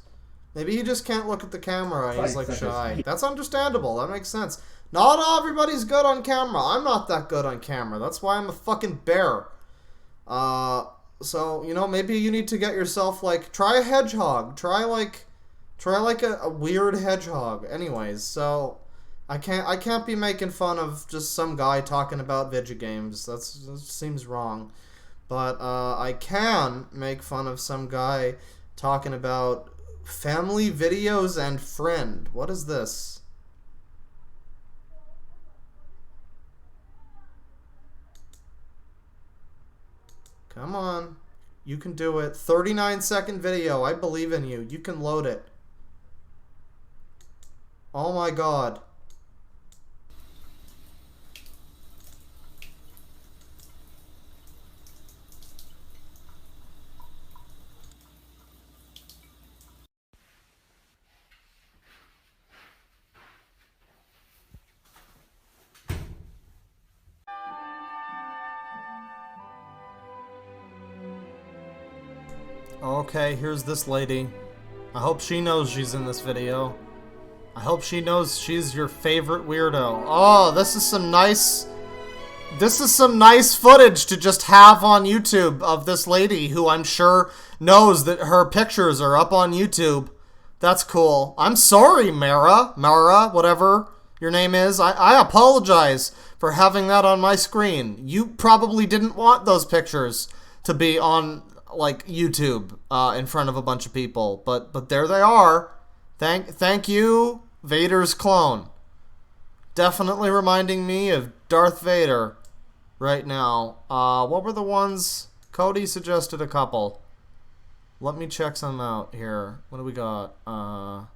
Maybe he just can't look at the camera. He's like shy. That's understandable. That makes sense. Not everybody's good on camera. I'm not that good on camera. That's why I'm a fucking bear. So, you know, maybe you need to get yourself, like, try a hedgehog. Try like a weird hedgehog. Anyways, so I can't be making fun of just some guy talking about video games. That seems wrong. But I can make fun of some guy talking about family videos and friend. What is this? Come on. You can do it. 39-second video. I believe in you. You can load it. Oh my god. Okay, here's this lady. I hope she knows she's in this video. I hope she knows she's your favorite weirdo. Oh, this is some nice footage to just have on YouTube of this lady who I'm sure knows that her pictures are up on YouTube. That's cool. I'm sorry, Mara, whatever your name is. I apologize for having that on my screen. You probably didn't want those pictures to be on, like, YouTube in front of a bunch of people, but there they are. Thank you, Vader's clone. Definitely reminding me of Darth Vader right now. What were the ones? Cody suggested a couple. Let me check some out here. What do we got? The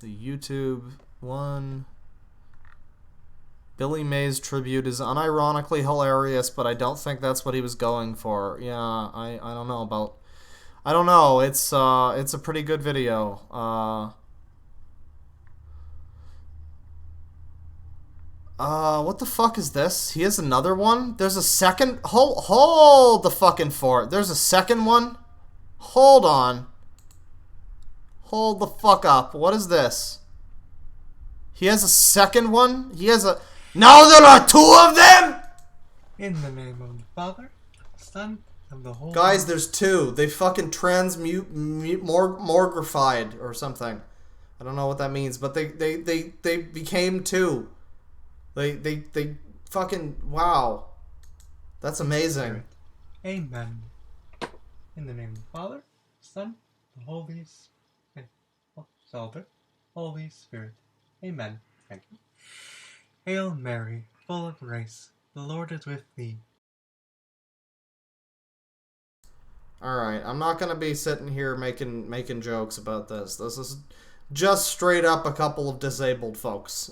YouTube one. Billy Mays tribute is unironically hilarious, but I don't think that's what he was going for. Yeah, I don't know about... I don't know. It's a pretty good video. What the fuck is this? He has another one? There's a second... Hold the fucking fort. There's a second one? Hold on. Hold the fuck up. What is this? He has a second one? He has a... Now there are two of them?! In the name of the Father, Son, and the Holy... Guys, there's two. They fucking morgified or something. I don't know what that means, but they became two. They fucking... Wow. That's amazing. Amen. In the name of the Father, Son, the Holy Holy Spirit. Amen. Thank you. Hail Mary, full of grace, the Lord is with thee. Alright, I'm not gonna be sitting here making jokes about this. This is just straight up a couple of disabled folks.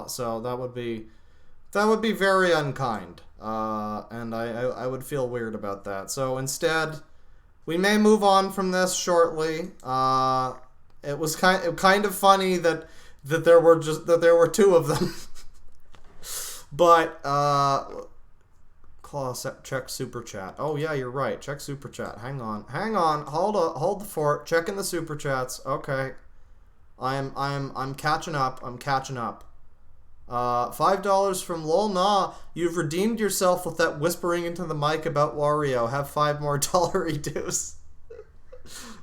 So that would be very unkind. And I would feel weird about that. So instead, we may move on from this shortly. It was kind of funny that there were two of them. But Claw, check super chat. Oh yeah, you're right. Check super chat. Hang on. Hold the fort. Checking the super chats. Okay. I'm catching up. $5 from Lol Nah. You've redeemed yourself with that whispering into the mic about Wario. Have $5 more dollary dues.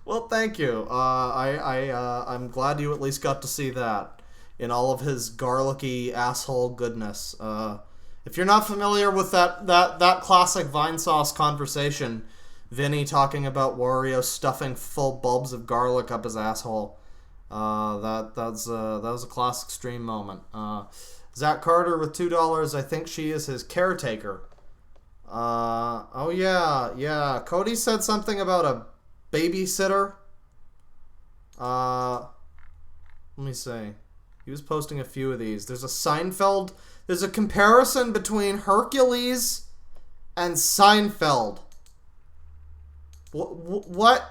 Well, thank you. I'm glad you at least got to see that. in all of his garlicky asshole goodness. If you're not familiar with that classic Vinesauce conversation, Vinny talking about Wario stuffing full bulbs of garlic up his asshole, that was a classic stream moment. Zach Carter with $2. I think she is his caretaker. Oh yeah. Cody said something about a babysitter. Let me see. He was posting a few of these. There's a comparison between Hercules and Seinfeld. What?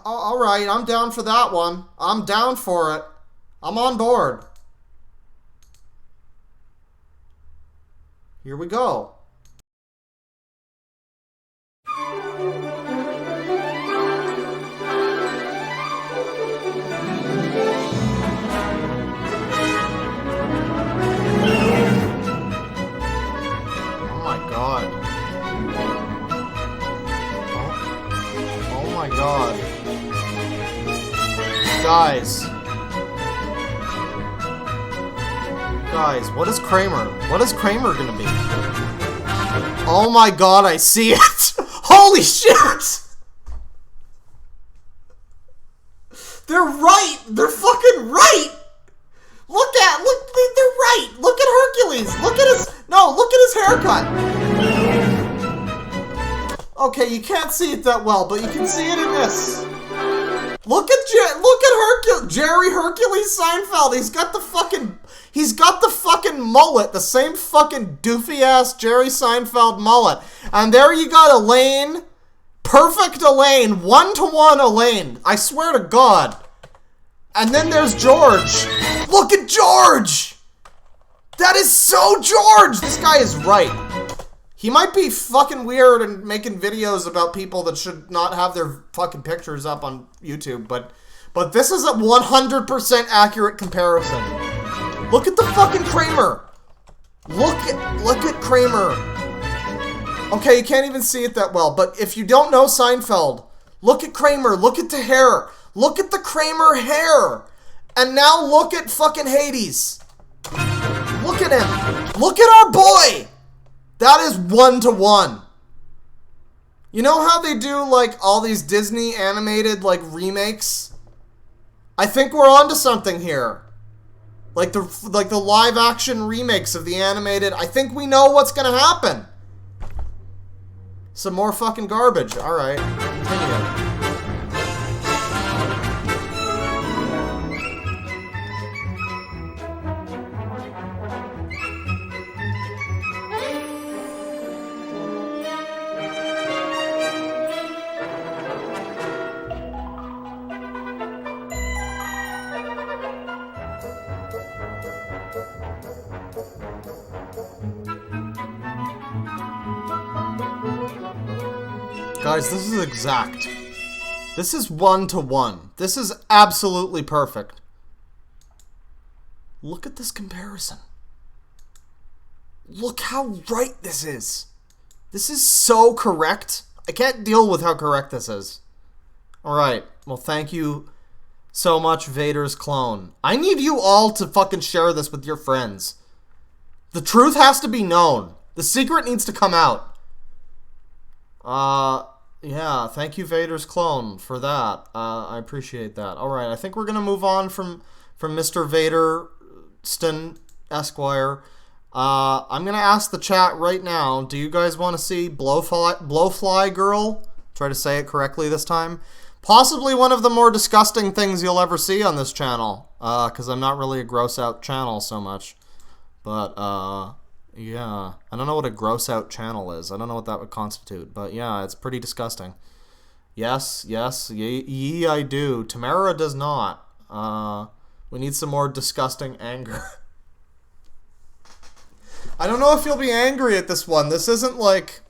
Alright, I'm down for that one. I'm down for it. I'm on board. Here we go. Oh my god. Guys, what is Kramer? What is Kramer gonna be? Oh my god, I see it! Holy shit! They're right! They're fucking right! Look, they're right! Look at Hercules! Look at his haircut! Okay, you can't see it that well, but you can see it in this. Look at Jerry Hercules Seinfeld. He's got the fucking mullet, the same fucking doofy ass Jerry Seinfeld mullet. And there you got Elaine, perfect Elaine, 1-to-1 Elaine. I swear to God. And then there's George. Look at George. That is so George. This guy is right. He might be fucking weird and making videos about people that should not have their fucking pictures up on YouTube, but this is a 100% accurate comparison. Look at the fucking Kramer. Look at Kramer. Okay, you can't even see it that well, but if you don't know Seinfeld, look at Kramer. Look at the hair. Look at the Kramer hair. And now look at fucking Hades. Look at him. Look at our boy. That is 1-to-1. You know how they do, like, all these Disney animated, like, remakes? I think we're onto something here. Like the live-action remakes of the animated. I think we know what's gonna happen. Some more fucking garbage. Alright, continue. Guys, this is exact. This is 1-to-1. This is absolutely perfect. Look at this comparison. Look how right this is. This is so correct. I can't deal with how correct this is. Alright, well thank you so much, Vader's clone. I need you all to fucking share this with your friends. The truth has to be known. The secret needs to come out. Yeah, thank you, Vader's clone, for that. I appreciate that. Alright, I think we're gonna move on from Mr. Vaderston Esquire. I'm gonna ask the chat right now, do you guys want to see Blowfly Girl? Try to say it correctly this time. Possibly one of the more disgusting things you'll ever see on this channel, because I'm not really a gross-out channel so much. But, yeah, I don't know what a gross-out channel is. I don't know what that would constitute, but yeah, it's pretty disgusting. Yes, ye I do. Tamara does not. We need some more disgusting anger. I don't know if you'll be angry at this one. This isn't like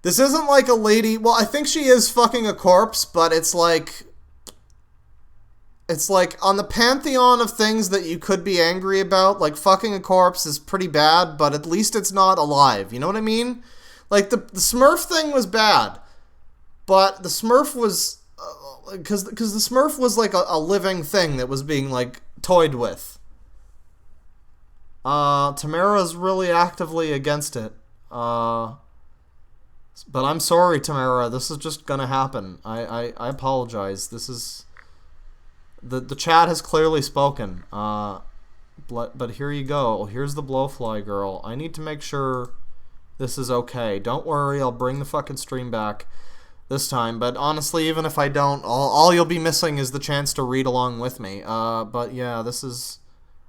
a lady. Well, I think she is fucking a corpse, but it's like on the pantheon of things that you could be angry about, like fucking a corpse is pretty bad, but at least it's not alive. You know what I mean? Like the Smurf thing was bad, but the Smurf was because the Smurf was like a living thing that was being like toyed with. Tamara's really actively against it. But I'm sorry, Tamara. This is just gonna happen. I apologize. This is... The chat has clearly spoken. But here you go. Here's the blowfly girl. I need to make sure this is okay. Don't worry, I'll bring the fucking stream back this time. But honestly, even if I don't, all you'll be missing is the chance to read along with me. But yeah, this is...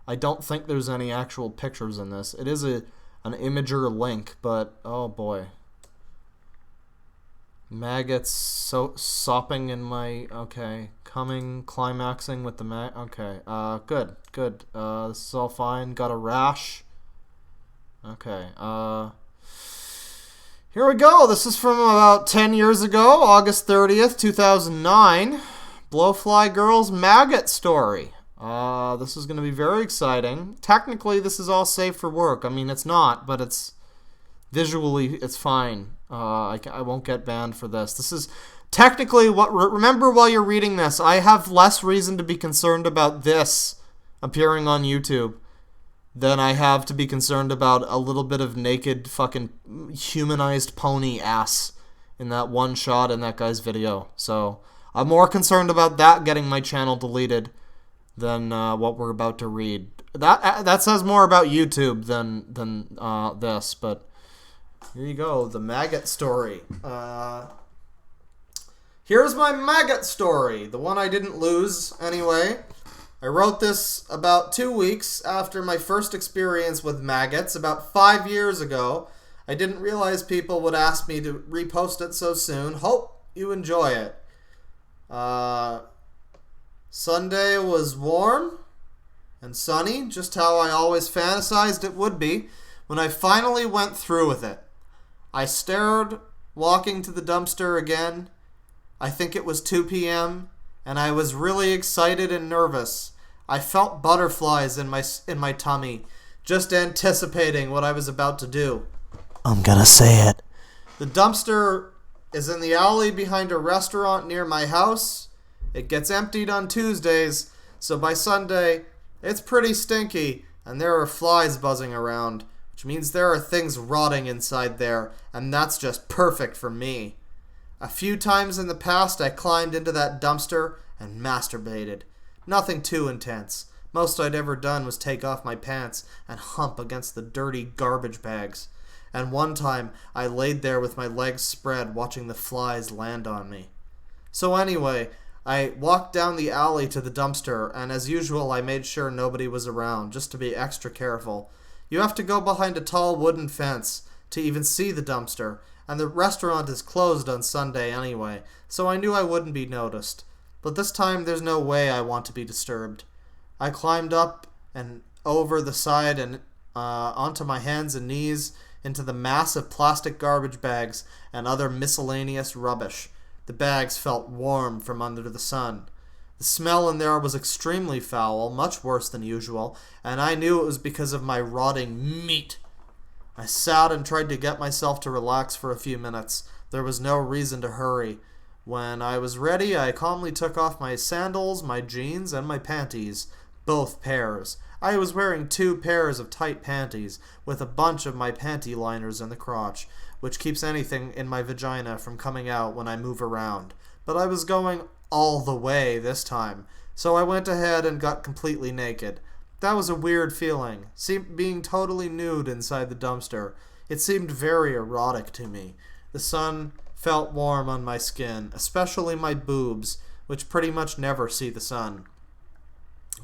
I don't think there's any actual pictures in this. It is an Imager link, but oh boy. Maggots sopping in my... Okay. Climaxing with the okay. Good. This is all fine. Got a rash. Okay. Here we go. This is from about 10 years ago, August 30th, 2009. Blowfly Girl's maggot story. This is going to be very exciting. Technically, this is all safe for work. I mean, it's not, but it's... Visually, it's fine. I won't get banned for this. This is... Technically, remember while you're reading this, I have less reason to be concerned about this appearing on YouTube than I have to be concerned about a little bit of naked fucking humanized pony ass in that one shot in that guy's video. So, I'm more concerned about that getting my channel deleted than what we're about to read. That says more about YouTube than this, but here you go, the maggot story. Here's my maggot story, the one I didn't lose anyway. I wrote this about 2 weeks after my first experience with maggots, about 5 years ago. I didn't realize people would ask me to repost it so soon. Hope you enjoy it. Sunday was warm and sunny, just how I always fantasized it would be, when I finally went through with it. I stared, walking to the dumpster again. I think it was 2 p.m., and I was really excited and nervous. I felt butterflies in my tummy, just anticipating what I was about to do. I'm gonna say it. The dumpster is in the alley behind a restaurant near my house. It gets emptied on Tuesdays, so by Sunday, it's pretty stinky, and there are flies buzzing around, which means there are things rotting inside there, and that's just perfect for me. A few times in the past, I climbed into that dumpster and masturbated. Nothing too intense. Most I'd ever done was take off my pants and hump against the dirty garbage bags. And one time, I laid there with my legs spread, watching the flies land on me. So anyway, I walked down the alley to the dumpster, and as usual, I made sure nobody was around, just to be extra careful. You have to go behind a tall wooden fence to even see the dumpster, and the restaurant is closed on Sunday anyway, so I knew I wouldn't be noticed. But this time there's no way I want to be disturbed. I climbed up and over the side and onto my hands and knees into the massive plastic garbage bags and other miscellaneous rubbish. The bags felt warm from under the sun. The smell in there was extremely foul, much worse than usual, and I knew it was because of my rotting meat. I sat and tried to get myself to relax for a few minutes. There was no reason to hurry. When I was ready, I calmly took off my sandals, my jeans, and my panties. Both pairs. I was wearing 2 pairs of tight panties, with a bunch of my panty liners in the crotch, which keeps anything in my vagina from coming out when I move around. But I was going all the way this time, so I went ahead and got completely naked. That was a weird feeling, being totally nude inside the dumpster. It seemed very erotic to me. The sun felt warm on my skin, especially my boobs, which pretty much never see the sun.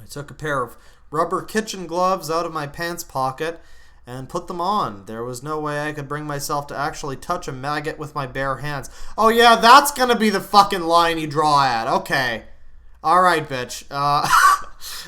I took a pair of rubber kitchen gloves out of my pants pocket and put them on. There was no way I could bring myself to actually touch a maggot with my bare hands. Oh yeah, that's gonna be the fucking line you draw at. Okay. Alright, bitch.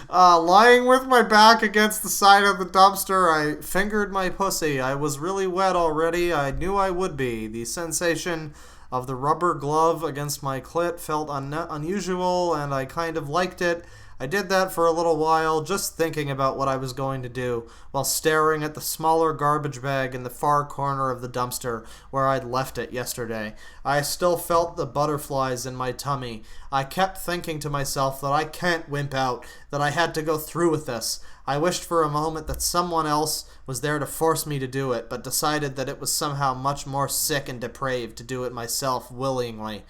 Lying with my back against the side of the dumpster, I fingered my pussy. I was really wet already. I knew I would be. The sensation of the rubber glove against my clit felt unusual, and I kind of liked it. I did that for a little while, just thinking about what I was going to do, while staring at the smaller garbage bag in the far corner of the dumpster where I'd left it yesterday. I still felt the butterflies in my tummy. I kept thinking to myself that I can't wimp out, that I had to go through with this. I wished for a moment that someone else was there to force me to do it, but decided that it was somehow much more sick and depraved to do it myself willingly.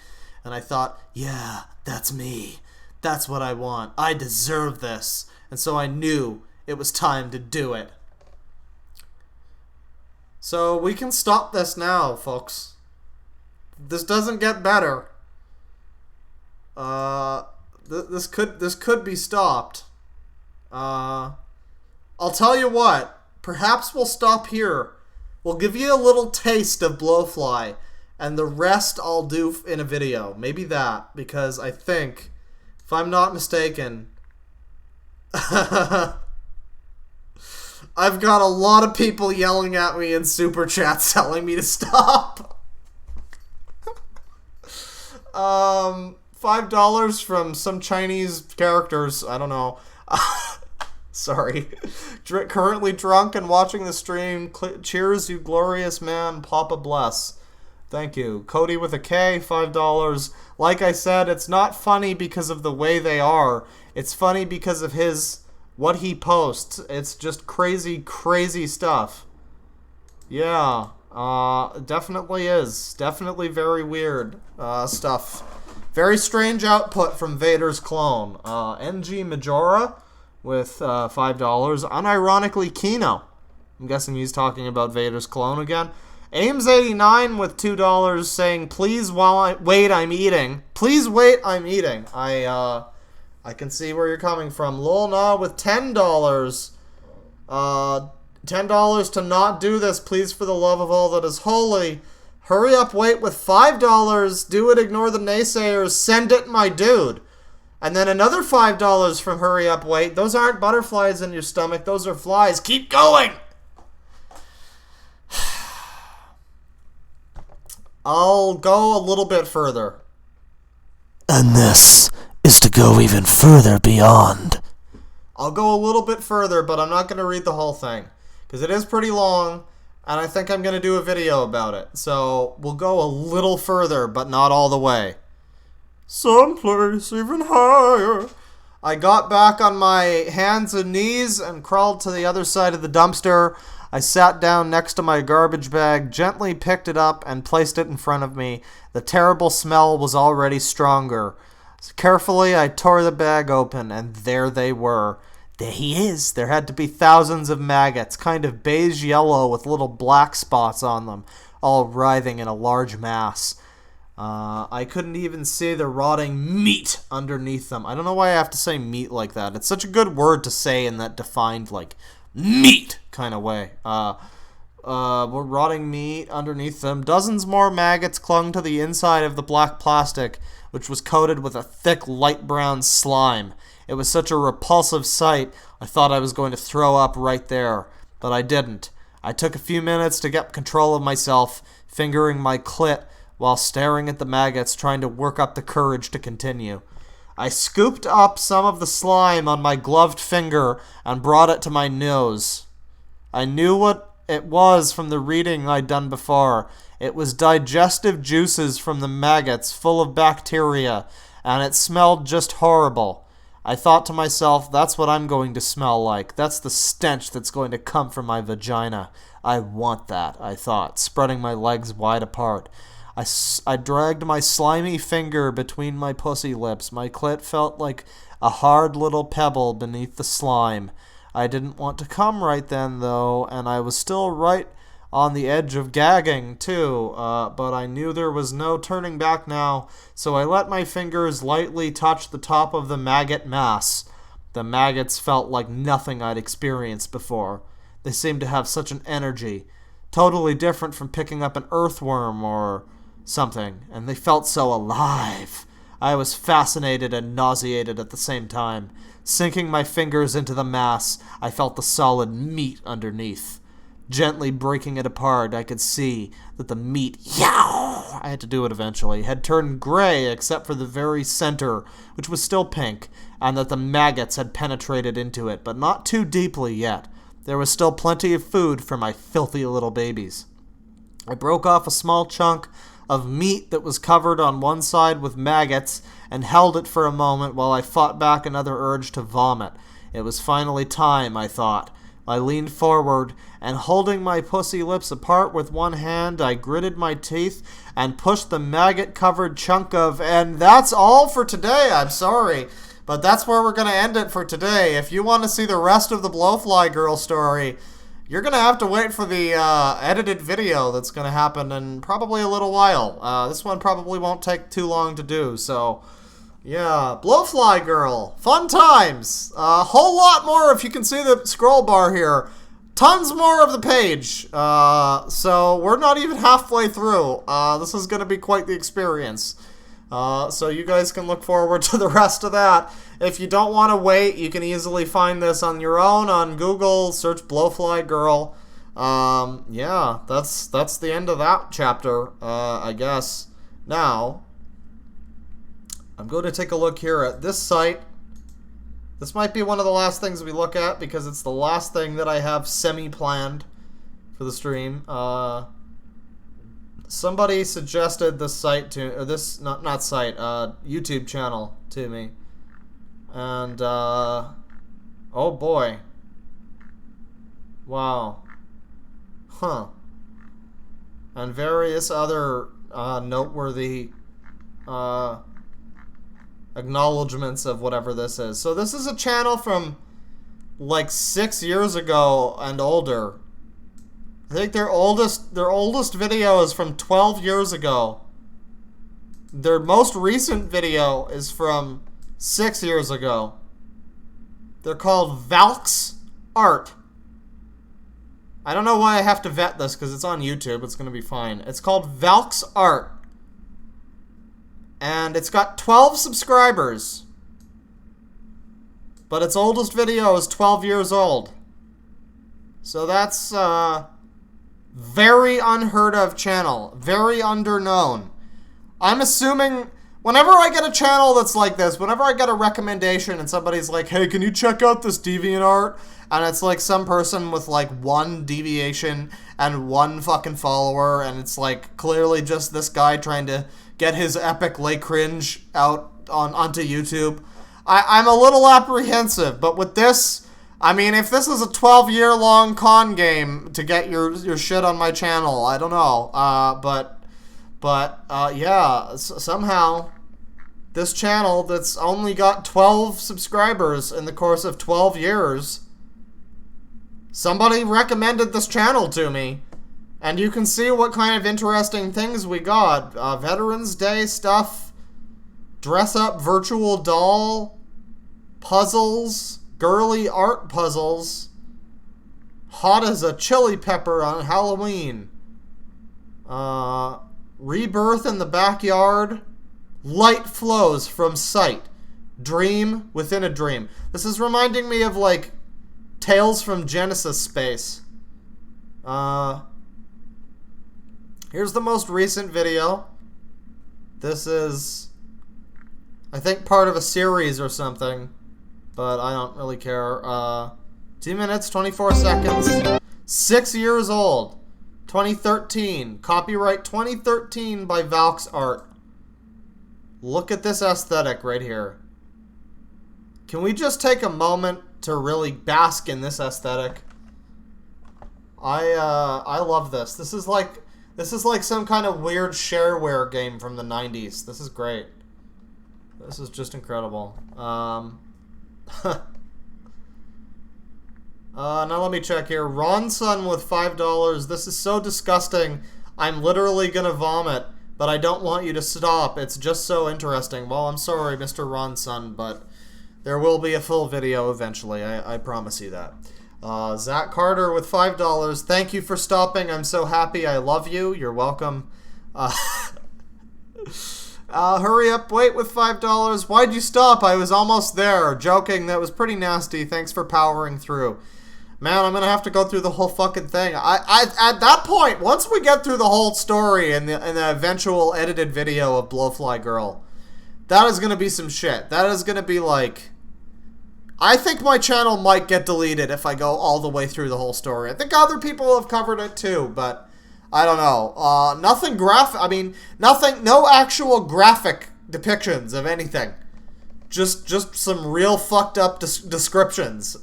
And I thought, yeah, that's me. That's what I want. I deserve this. And so I knew it was time to do it. So we can stop this now, folks. This doesn't get better. This could be stopped. I'll tell you what. Perhaps we'll stop here. We'll give you a little taste of Blowfly, and the rest I'll do in a video. Maybe that, because I think, if I'm not mistaken, I've got a lot of people yelling at me in super chats telling me to stop. $5 from some Chinese characters. I don't know. Sorry. Currently drunk and watching the stream. Cheers, you glorious man. Papa bless. Thank you. Cody with a K, $5. Like I said, it's not funny because of the way they are. It's funny because of what he posts. It's just crazy, crazy stuff. Yeah, definitely is. Definitely very weird stuff. Very strange output from Vader's clone. NG Majora with $5. Unironically Kino. I'm guessing he's talking about Vader's clone again. Ames89 with $2 saying, please wait, I'm eating. Please wait, I'm eating. I can see where you're coming from. Lolna with $10. $10 to not do this, please, for the love of all that is holy. Hurry up, wait with $5. Do it, ignore the naysayers. Send it, my dude. And then another $5 from Hurry Up, Wait. Those aren't butterflies in your stomach. Those are flies. Keep going. I'll go a little bit further. And this is to go even further beyond. I'll go a little bit further, but I'm not going to read the whole thing, because it is pretty long, and I think I'm going to do a video about it. So we'll go a little further, but not all the way. Someplace even higher. I got back on my hands and knees and crawled to the other side of the dumpster. I sat down next to my garbage bag, gently picked it up, and placed it in front of me. The terrible smell was already stronger. Carefully, I tore the bag open, and there they were. There he is. There had to be thousands of maggots, kind of beige yellow with little black spots on them, all writhing in a large mass. I couldn't even see the rotting meat underneath them. I don't know why I have to say meat like that. It's such a good word to say in that defined, like, meat kind of way. Rotting meat underneath them. Dozens more maggots clung to the inside of the black plastic, which was coated with a thick light brown slime. It was such a repulsive sight, I thought I was going to throw up right there, but I didn't. I took a few minutes to get control of myself, fingering my clit while staring at the maggots, trying to work up the courage to continue. I scooped up some of the slime on my gloved finger and brought it to my nose. I knew what it was from the reading I'd done before. It was digestive juices from the maggots, full of bacteria, and it smelled just horrible. I thought to myself, that's what I'm going to smell like. That's the stench that's going to come from my vagina. I want that, I thought, spreading my legs wide apart. I dragged my slimy finger between my pussy lips. My clit felt like a hard little pebble beneath the slime. I didn't want to come right then, though, and I was still right on the edge of gagging, too, but I knew there was no turning back now, so I let my fingers lightly touch the top of the maggot mass. The maggots felt like nothing I'd experienced before. They seemed to have such an energy, totally different from picking up an earthworm or something, and they felt so alive. I was fascinated and nauseated at the same time. Sinking my fingers into the mass, I felt the solid meat underneath. Gently breaking it apart, I could see that the meat I had to do it eventually, had turned gray except for the very center, which was still pink, and that the maggots had penetrated into it, but not too deeply yet. There was still plenty of food for my filthy little babies. I broke off a small chunk of meat that was covered on one side with maggots and held it for a moment while I fought back another urge to vomit. It was finally time, I thought. I leaned forward, and holding my pussy lips apart with one hand, I gritted my teeth and pushed the maggot-covered chunk of... And that's all for today, I'm sorry. But that's where we're going to end it for today. If you want to see the rest of the Blowfly Girl story, you're going to have to wait for the edited video that's going to happen in probably a little while. This one probably won't take too long to do, so... Yeah, Blowfly Girl. Fun times. A whole lot more if you can see the scroll bar here. Tons more of the page. So we're not even halfway through. This is going to be quite the experience. So you guys can look forward to the rest of that. If you don't want to wait, you can easily find this on your own on Google. Search Blowfly Girl. Yeah, that's the end of that chapter, I guess. Now... I'm going to take a look here at this site. This might be one of the last things we look at because it's the last thing that I have semi-planned for the stream. Somebody suggested this site to, or this, not site, YouTube channel to me. And, oh boy. Wow. Huh. And various other, noteworthy, acknowledgements of whatever this is. So this is a channel from like 6 years ago and older. I think their oldest video is from 12 years ago. Their most recent video is from 6 years ago. They're called Valks Art. I don't know why I have to vet this because it's on YouTube. It's going to be fine. It's called Valks Art. And it's got 12 subscribers. But its oldest video is 12 years old. So that's very unheard of channel. Very underknown. I'm assuming whenever I get a channel that's like this, whenever I get a recommendation and somebody's like, hey, can you check out this DeviantArt? And it's like some person with like one deviation and one fucking follower, and it's like clearly just this guy trying to get his epic lay cringe out onto YouTube. I'm a little apprehensive, but with this, I mean, if this is a 12-year-long con game to get your shit on my channel, I don't know. Yeah, somehow this channel that's only got 12 subscribers in the course of 12 years, somebody recommended this channel to me. And you can see what kind of interesting things we got. Veterans Day stuff, dress-up virtual doll, puzzles, girly art puzzles, hot as a chili pepper on Halloween, rebirth in the backyard, light flows from sight, dream within a dream. This is reminding me of, like, Tales from Genesis Space. Here's the most recent video. This is, I think, part of a series or something, but I don't really care. 2 minutes, 24 seconds. 6 years old. 2013. Copyright 2013 by Valks Art. Look at this aesthetic right here. Can we just take a moment to really bask in this aesthetic? I love this. This is like some kind of weird shareware game from the 90s. This is great. This is just incredible. Now let me check here. Ronson with $5. This is so disgusting. I'm literally gonna vomit, but I don't want you to stop. It's just so interesting. Well, I'm sorry, Mr. Ronson, but there will be a full video eventually. I promise you that. Zach Carter with $5. Thank you for stopping. I'm so happy. I love you. You're welcome. Hurry up, wait with $5. Why'd you stop? I was almost there. Joking. That was pretty nasty. Thanks for powering through. Man, I'm gonna have to go through the whole fucking thing. I at that point, once we get through the whole story and the eventual edited video of Blowfly Girl, that is gonna be some shit. That is gonna be like... I think my channel might get deleted if I go all the way through the whole story. I think other people have covered it too, but I don't know. Nothing graphic. I mean, nothing. No actual graphic depictions of anything. Just some real fucked up descriptions.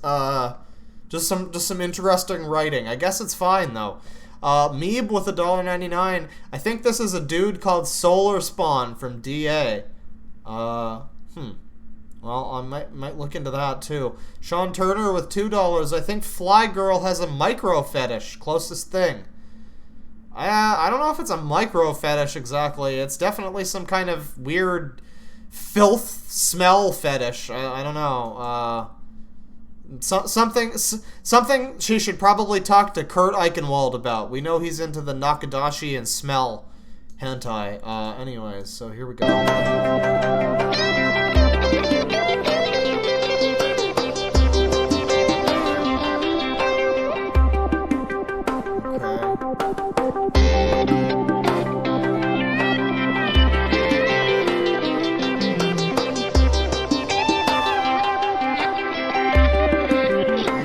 Just some interesting writing. I guess it's fine though. Meeb with $1.99. I think this is a dude called Solar Spawn from DA. Well, I might look into that too. Sean Turner with $2. I think Fly Girl has a micro fetish. Closest thing. I don't know if it's a micro fetish exactly. It's definitely some kind of weird filth smell fetish. I don't know. Something she should probably talk to Kurt Eichenwald about. We know he's into the Nakadashi and smell hentai. Anyways, so here we go.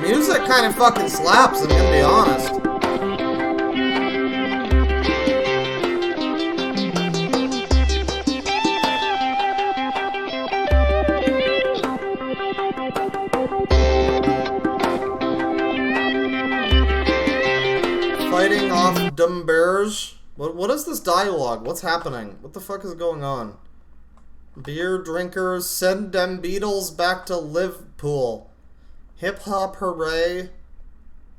Music kind of fucking slaps, I'm gonna be honest. Fighting off dumb bears. What is this dialogue? What's happening? What the fuck is going on? Beer drinkers, send them Beatles back to Liverpool. Hip hop hooray.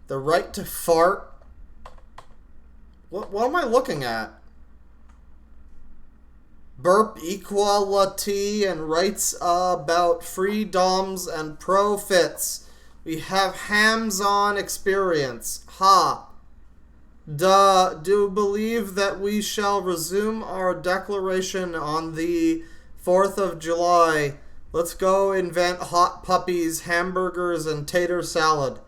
The right to fart. What am I looking at? Burp equality and rights about freedoms and profits. We have hands-on experience. Ha. Duh. Do believe that we shall resume our declaration on the 4th of July. Let's go invent hot puppies, hamburgers, and tater salad.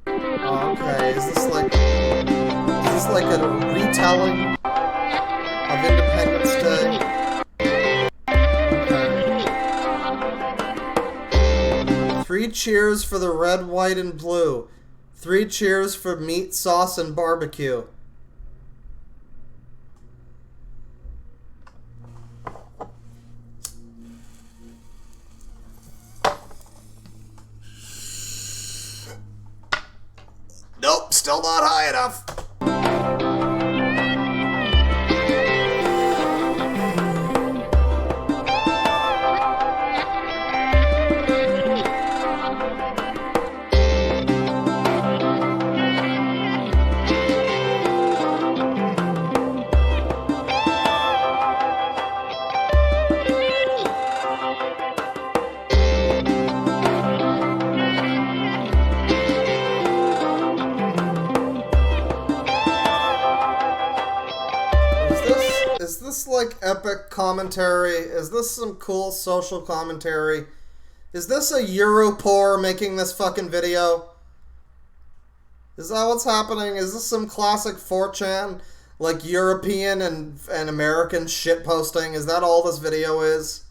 Oh, okay, is this like a retelling of Independence Day? Okay. 3 cheers for the red, white, and blue. 3 cheers for meat, sauce, and barbecue. Nope, still not high enough. Is this like epic commentary? Is this some cool social commentary? Is this a Europore making this fucking video? Is that what's happening? Is this some classic 4chan, like European and American shit posting? Is that all this video is?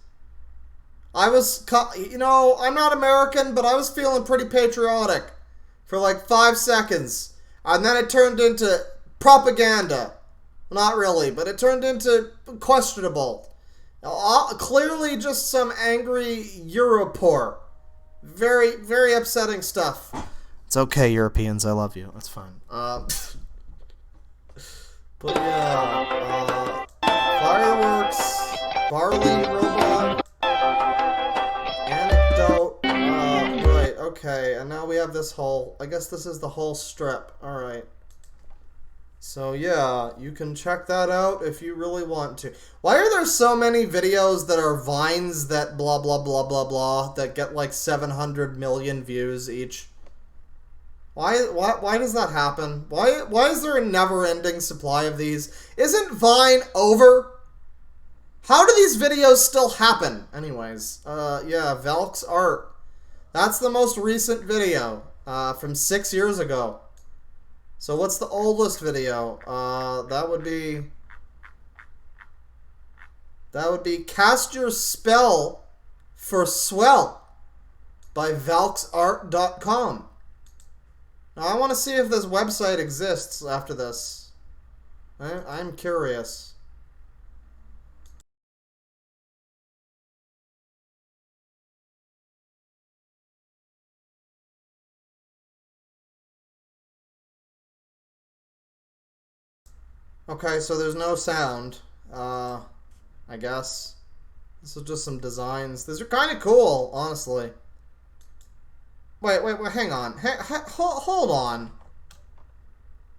I'm not American, but I was feeling pretty patriotic for like 5 seconds. And then it turned into propaganda. Not really, but it turned into questionable. Clearly just some angry Europore. Very, very upsetting stuff. It's okay, Europeans, I love you. That's fine. But yeah, fireworks, barley robot, anecdote, right, okay, and now we have this whole, I guess this is the whole strip, alright. So yeah, you can check that out if you really want to. Why are there so many videos that are vines that blah blah blah blah blah that get like 700 million views each? Why does that happen? Why is there a never-ending supply of these? Isn't Vine over? How do these videos still happen? Anyways, yeah, Valk's art. That's the most recent video. from 6 years ago. So what's the oldest video? That would be Cast Your Spell for Swell by valksart.com. Now I want to see if this website exists after this. I'm curious. Okay, so there's no sound. I guess. This is just some designs. These are kind of cool, honestly. Wait, hang on. Hold on.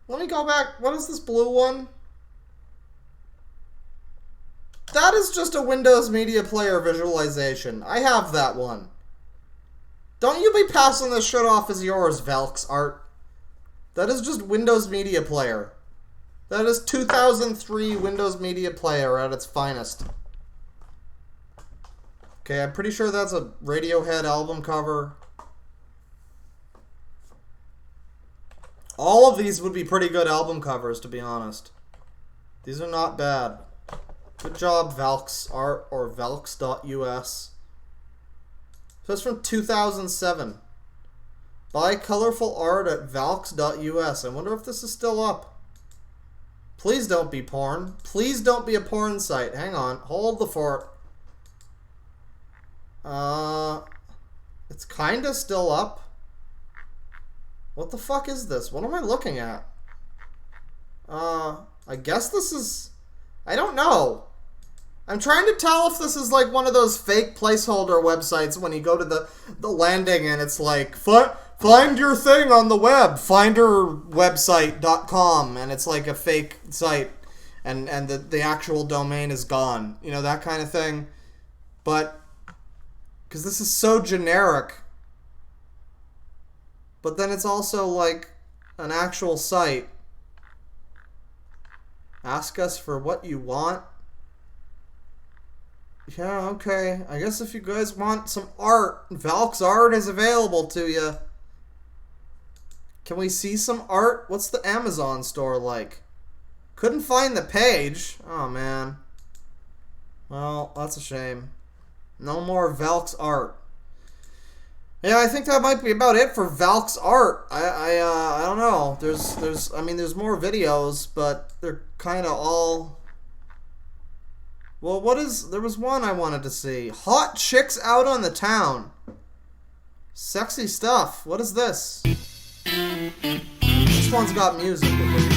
Let me go back. What is this blue one? That is just a Windows Media Player visualization. I have that one. Don't you be passing this shit off as yours, ValksArt. That is just Windows Media Player. That is 2003 Windows Media Player at its finest. Okay, I'm pretty sure that's a Radiohead album cover. All of these would be pretty good album covers, to be honest. These are not bad. Good job, ValksArt or valks.us. So it's from 2007. Buy colorful art at valks.us. I wonder if this is still up. Please don't be porn. Please don't be a porn site. Hang on. Hold the fort. It's kinda still up. What the fuck is this? What am I looking at? I guess this is... I don't know. I'm trying to tell if this is like one of those fake placeholder websites when you go to the landing and it's like, find your thing on the web, finderwebsite.com, and it's like a fake site and the actual domain is gone. You know, that kind of thing. But, because this is so generic. But then it's also like an actual site. Ask us for what you want. Yeah, okay. I guess if you guys want some art, ValksArt is available to you. Can we see some art? What's the Amazon store like? Couldn't find the page. Oh, man. Well, that's a shame. No more ValksArt. Yeah, I think that might be about it for ValksArt. I don't know. There's more videos, but they're kind of all... Well, there was one I wanted to see. Hot Chicks Out on the Town. Sexy stuff. What is this? This one's got music at least.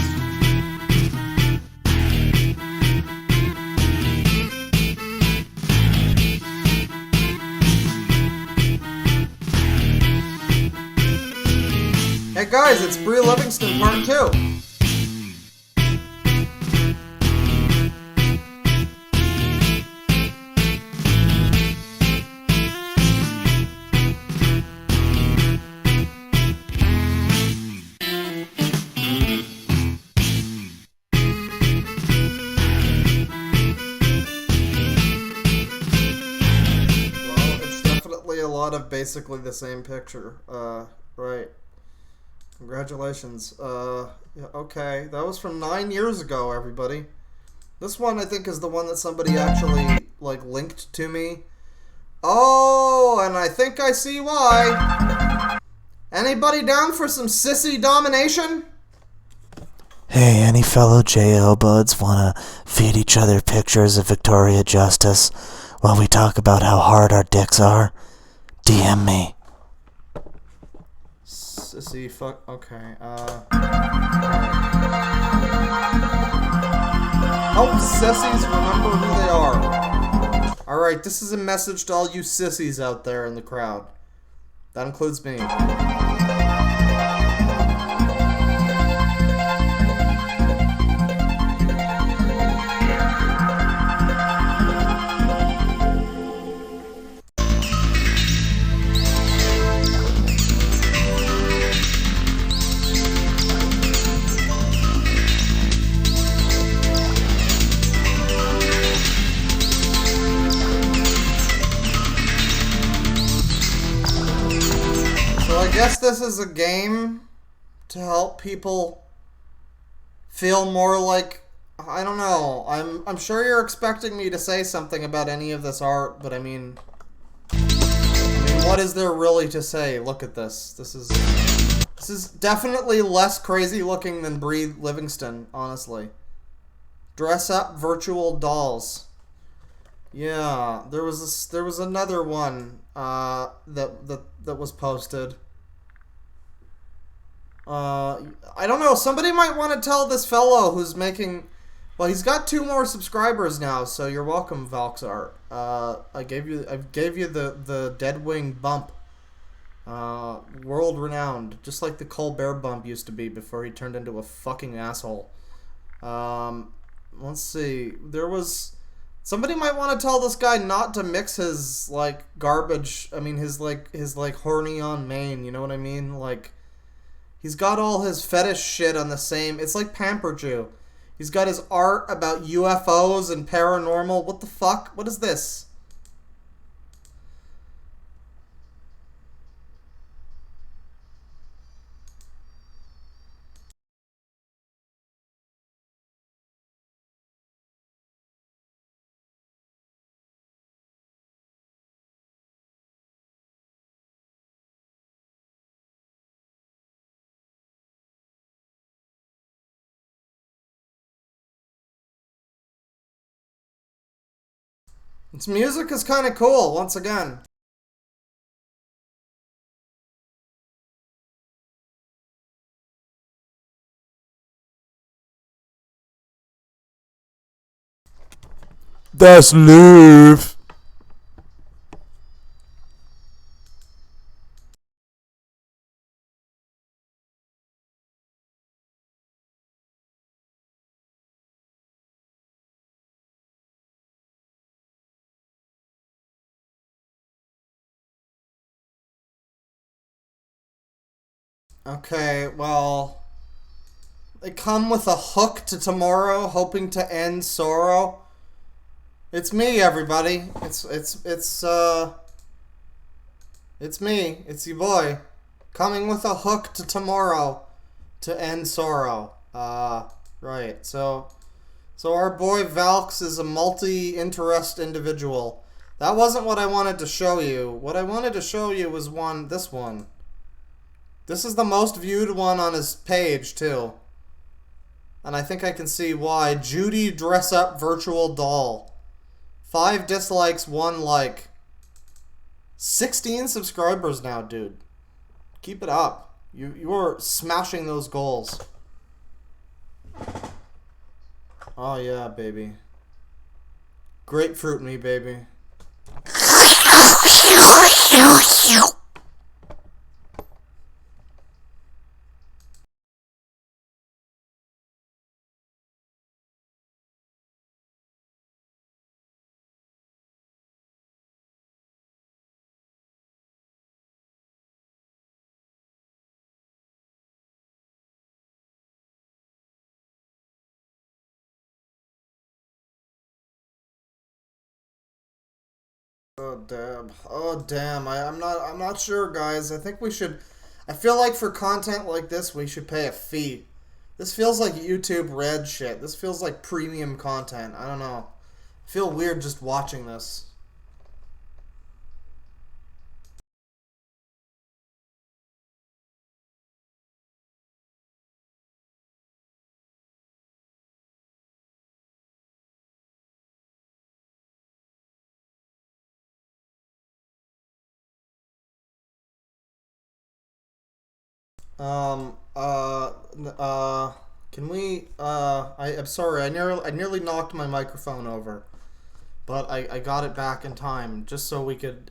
Hey guys, it's Brie Livingston Part 2. Of basically the same picture. Right. Congratulations. Yeah, okay. That was from 9 years ago, everybody. This one, I think, is the one that somebody actually, like, linked to me. Oh, and I think I see why. Anybody down for some sissy domination? Hey, any fellow JL buds wanna feed each other pictures of Victoria Justice while we talk about how hard our dicks are? DM me. Sissy, fuck, okay, help sissies remember who they are. Alright, this is a message to all you sissies out there in the crowd. That includes me. I guess this is a game to help people feel more like, I don't know. I'm sure you're expecting me to say something about any of this art, but I mean, what is there really to say? Look at this. This is definitely less crazy looking than Brie Livingston, honestly. Dress up virtual dolls. Yeah, there was another one that was posted. I don't know. Somebody might want to tell this fellow who's making. Well, he's got 2 more subscribers now, so you're welcome, Valksart. I gave you the Deadwing bump. World renowned, just like the Colbert bump used to be before he turned into a fucking asshole. Let's see. There was. Somebody might want to tell this guy not to mix his, like, garbage. I mean, his horny on main, you know what I mean? Like, he's got all his fetish shit on the same. It's like Pamper Jew. He's got his art about UFOs and paranormal. What the fuck? What is this? Its music is kind of cool, once again. That's love. Okay, well, they come with a hook to tomorrow, hoping to end sorrow. It's me, everybody. It's me. It's your boy, coming with a hook to tomorrow, to end sorrow. Right. So our boy Valks is a multi-interest individual. That wasn't what I wanted to show you. What I wanted to show you was this one. This is the most viewed one on his page, too. And I think I can see why. Judy Dress Up Virtual Doll. 5 dislikes, 1 like. 16 subscribers now, dude. Keep it up. You are smashing those goals. Oh, yeah, baby. Grapefruit me, baby. Oh damn! Oh damn! I'm not sure, guys. I think we should. I feel like for content like this, we should pay a fee. This feels like YouTube Red shit. This feels like premium content. I don't know. I feel weird just watching this. Can we, I'm sorry, I nearly knocked my microphone over, but I got it back in time, just so we could,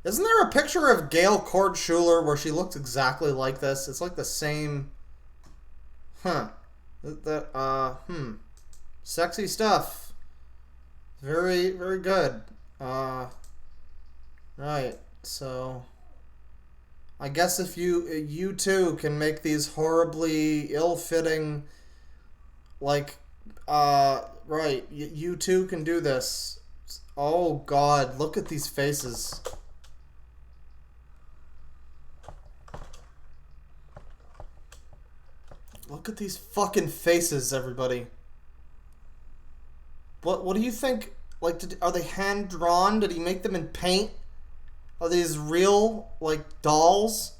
isn't there a picture of Gail Cord Schuler where she looks exactly like this? It's like the same, sexy stuff, very, very good, right, so... I guess if you too can make these horribly ill-fitting, like, right, you too can do this. Oh God, look at these faces. Look at these fucking faces, everybody. What do you think? Like, are they hand drawn? Did he make them in paint? Are these real, like, dolls?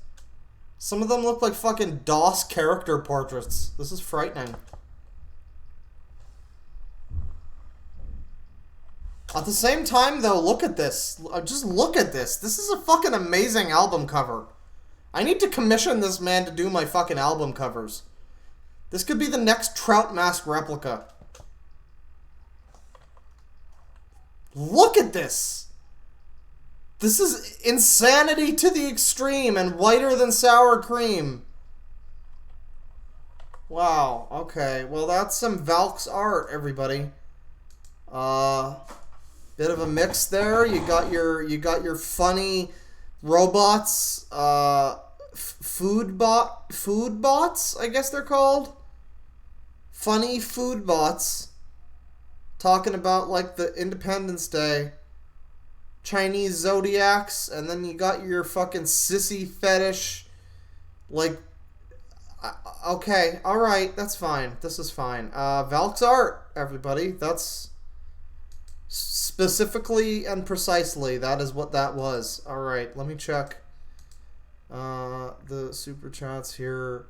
Some of them look like fucking DOS character portraits. This is frightening. At the same time, though, look at this. Just look at this. This is a fucking amazing album cover. I need to commission this man to do my fucking album covers. This could be the next Trout Mask replica. Look at this! This is insanity to the extreme and whiter than sour cream. Wow, okay. Well, that's some Valk's art, everybody. Bit of a mix there. You got your funny robots, food bots, I guess they're called. Funny food bots. Talking about, like, the Independence Day. Chinese zodiacs, and then you got your fucking sissy fetish. Like, okay, alright, that's fine. This is fine. Valk's art, everybody. That's specifically and precisely, that is what that was. Alright, let me check the super chats here.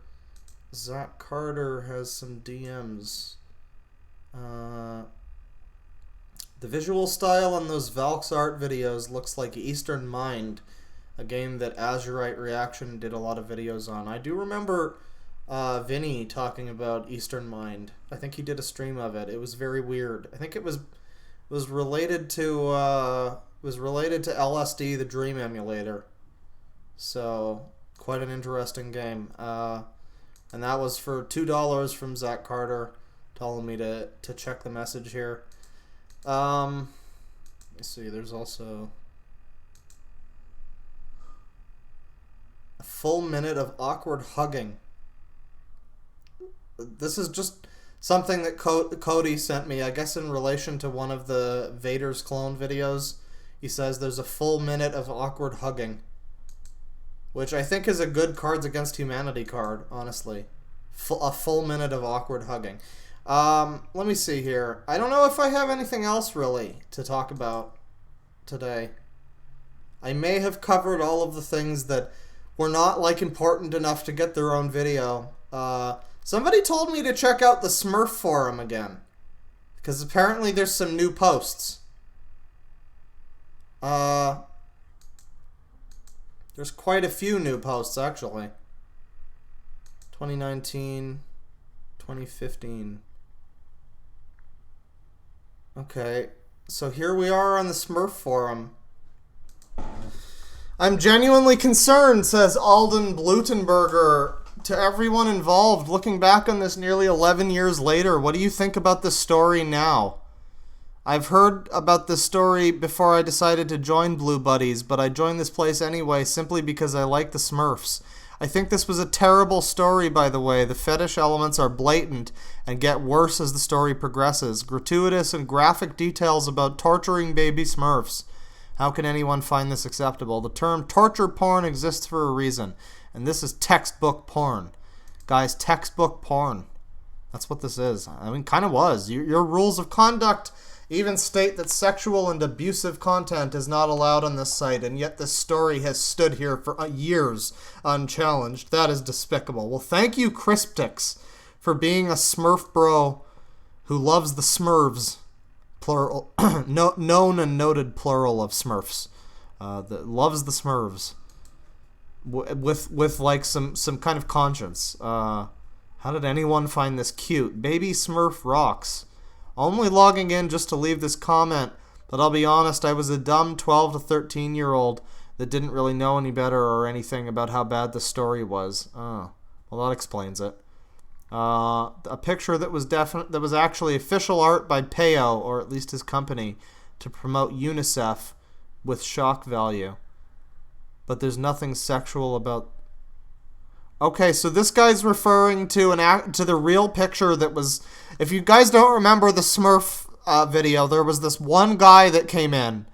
Zach Carter has some DMs. The visual style on those Valk's art videos looks like Eastern Mind, a game that Azurite Reaction did a lot of videos on. I do remember Vinny talking about Eastern Mind. I think he did a stream of it. It was very weird. I think it was related to LSD, the Dream Emulator. So quite an interesting game. And that was for $2 from Zach Carter, telling me to check the message here. Let's see, there's also a full minute of awkward hugging. This is just something that Cody sent me, I guess in relation to one of the Vader's clone videos. He says there's a full minute of awkward hugging, which I think is a good Cards Against Humanity card, honestly. A full minute of awkward hugging. Let me see here. I don't know if I have anything else really to talk about today. I may have covered all of the things that were not, like, important enough to get their own video. Somebody told me to check out the Smurf forum again, because apparently there's some new posts. There's quite a few new posts, actually. 2019, 2015. Okay, so here we are on the Smurf forum. I'm genuinely concerned, says Alden Blutenberger. To everyone involved, looking back on this nearly 11 years later, what do you think about this story now? I've heard about this story before I decided to join Blue Buddies, but I joined this place anyway simply because I like the Smurfs. I think this was a terrible story, by the way. The fetish elements are blatant and get worse as the story progresses. Gratuitous and graphic details about torturing baby Smurfs. How can anyone find this acceptable? The term torture porn exists for a reason, and this is textbook porn. Guys, textbook porn. That's what this is. I mean, kind of was. Your rules of conduct even state that sexual and abusive content is not allowed on this site, and yet this story has stood here for years unchallenged. That is despicable. Well, thank you, Crisptix, for being a Smurf bro who loves the Smurfs, plural, known and noted plural of Smurfs, that loves the Smurfs with like some kind of conscience. How did anyone find this cute? Baby Smurf rocks. Only logging in just to leave this comment, but I'll be honest, I was a dumb 12 to 13-year-old that didn't really know any better or anything about how bad the story was. Oh, well, that explains it. A picture that was actually official art by Peo, or at least his company, to promote UNICEF with shock value. But there's nothing sexual about... Okay, so this guy's referring to the real picture that was... If you guys don't remember the Smurf video, there was this one guy that came in.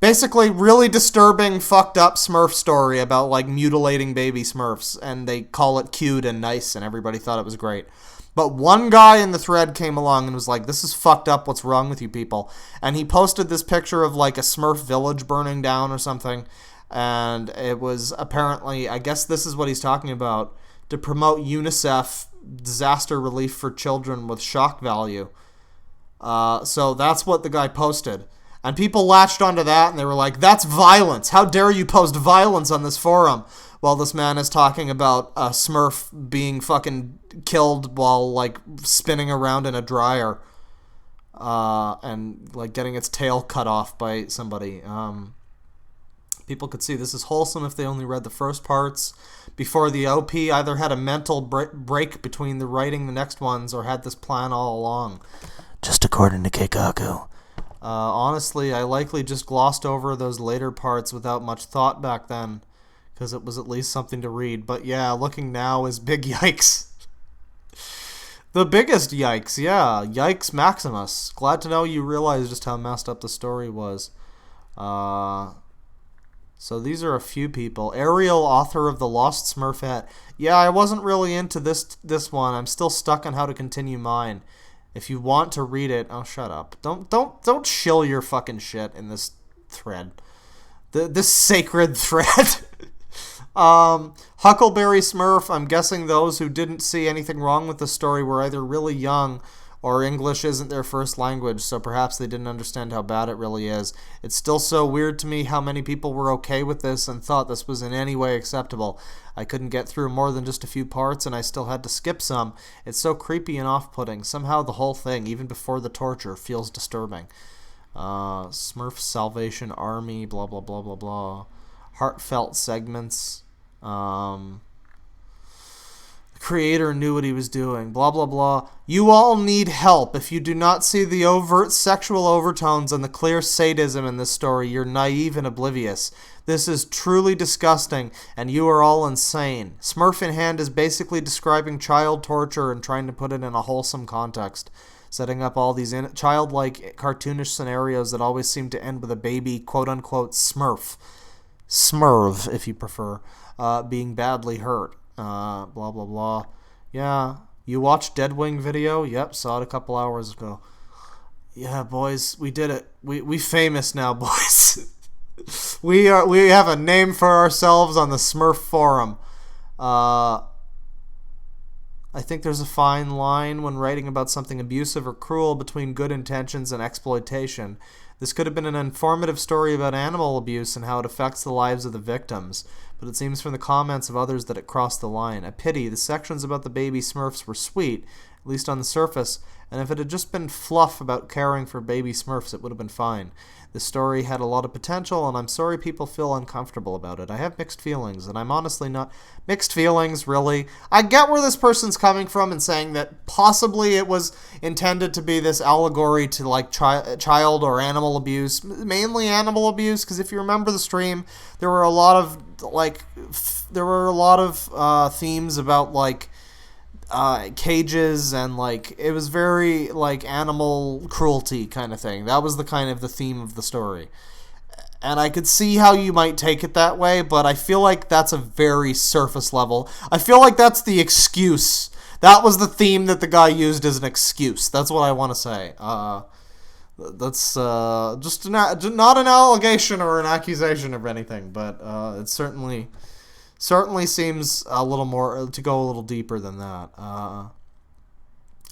Basically, really disturbing, fucked up Smurf story about, like, mutilating baby Smurfs, and they call it cute and nice, and everybody thought it was great. But one guy in the thread came along and was like, this is fucked up, what's wrong with you people? And he posted this picture of, like, a Smurf village burning down or something, and it was apparently, I guess this is what he's talking about, to promote UNICEF disaster relief for children with shock value. So that's what the guy posted. And people latched onto that, and they were like, that's violence. How dare you post violence on this forum? While this man is talking about a Smurf being fucking killed while, like, spinning around in a dryer. And, like, getting its tail cut off by somebody. People could see this is wholesome if they only read the first parts before the OP either had a mental break between the writing the next ones or had this plan all along. Just according to Keikaku. Honestly, I likely just glossed over those later parts without much thought back then, because it was at least something to read. But yeah, looking now is big yikes. The biggest yikes, yeah. Yikes Maximus. Glad to know you realize just how messed up the story was. So these are a few people. Ariel, author of The Lost Smurfette. Yeah, I wasn't really into this one. I'm still stuck on how to continue mine. If you want to read it, oh, shut up. Don't shill your fucking shit in this thread. This sacred thread. Huckleberry Smurf, I'm guessing those who didn't see anything wrong with the story were either really young or English isn't their first language, so perhaps they didn't understand how bad it really is. It's still so weird to me how many people were okay with this and thought this was in any way acceptable. I couldn't get through more than just a few parts, and I still had to skip some. It's so creepy and off-putting. Somehow the whole thing, even before the torture, feels disturbing. Smurf Salvation Army, blah, blah, blah, blah, blah. Heartfelt segments. The creator knew what he was doing. Blah, blah, blah. You all need help. If you do not see the overt sexual overtones and the clear sadism in this story, you're naive and oblivious. This is truly disgusting, and you are all insane. Smurf in Hand is basically describing child torture and trying to put it in a wholesome context, setting up all these childlike, cartoonish scenarios that always seem to end with a baby, quote-unquote, Smurf. Smurf, if you prefer, being badly hurt. Blah, blah, blah. Yeah, you watched Deadwing video? Yep, saw it a couple hours ago. Yeah, boys, we did it. We famous now, boys. We have a name for ourselves on the Smurf forum. I think there's a fine line when writing about something abusive or cruel between good intentions and exploitation. This could have been an informative story about animal abuse and how it affects the lives of the victims, but it seems from the comments of others that it crossed the line. A pity, the sections about the baby Smurfs were sweet, at least on the surface, and if it had just been fluff about caring for baby Smurfs, it would have been fine. The story had a lot of potential, and I'm sorry people feel uncomfortable about it. I have mixed feelings, and I'm honestly not... Mixed feelings, really? I get where this person's coming from in saying that possibly it was intended to be this allegory to, like, child or animal abuse. Mainly animal abuse, because if you remember the stream, there were a lot of, like... themes about, like... cages and like it was very like animal cruelty kind of thing. That was the kind of the theme of the story, and I could see how you might take it that way, but I feel like that's a very surface level. I feel like that's the excuse. That was the theme that the guy used as an excuse. That's what I want to say. That's just not an allegation or an accusation of anything, but it certainly seems a little more to go a little deeper than that.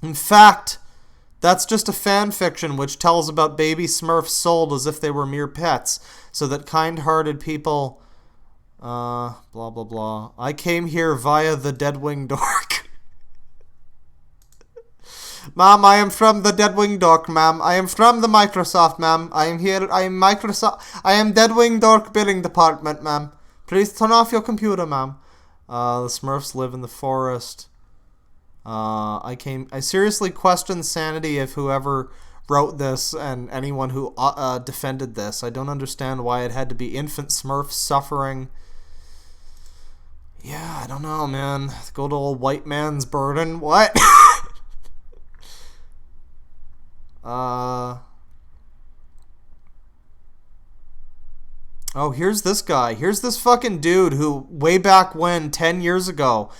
In fact, that's just a fan fiction which tells about baby Smurfs sold as if they were mere pets, so that kind-hearted people, blah blah blah. I came here via the Deadwing Dork. Ma'am, I am from the Deadwing Dork, ma'am. I am from the Microsoft, ma'am. I am here. I am Microsoft. I am Deadwing Dork billing department, ma'am. Please turn off your computer, ma'am. The Smurfs live in the forest. I seriously question sanity of whoever wrote this and anyone who defended this. I don't understand why it had to be infant Smurfs suffering. Yeah, I don't know, man. The good old white man's burden. What? Oh, here's this guy. Here's this fucking dude who, way back when, 10 years ago,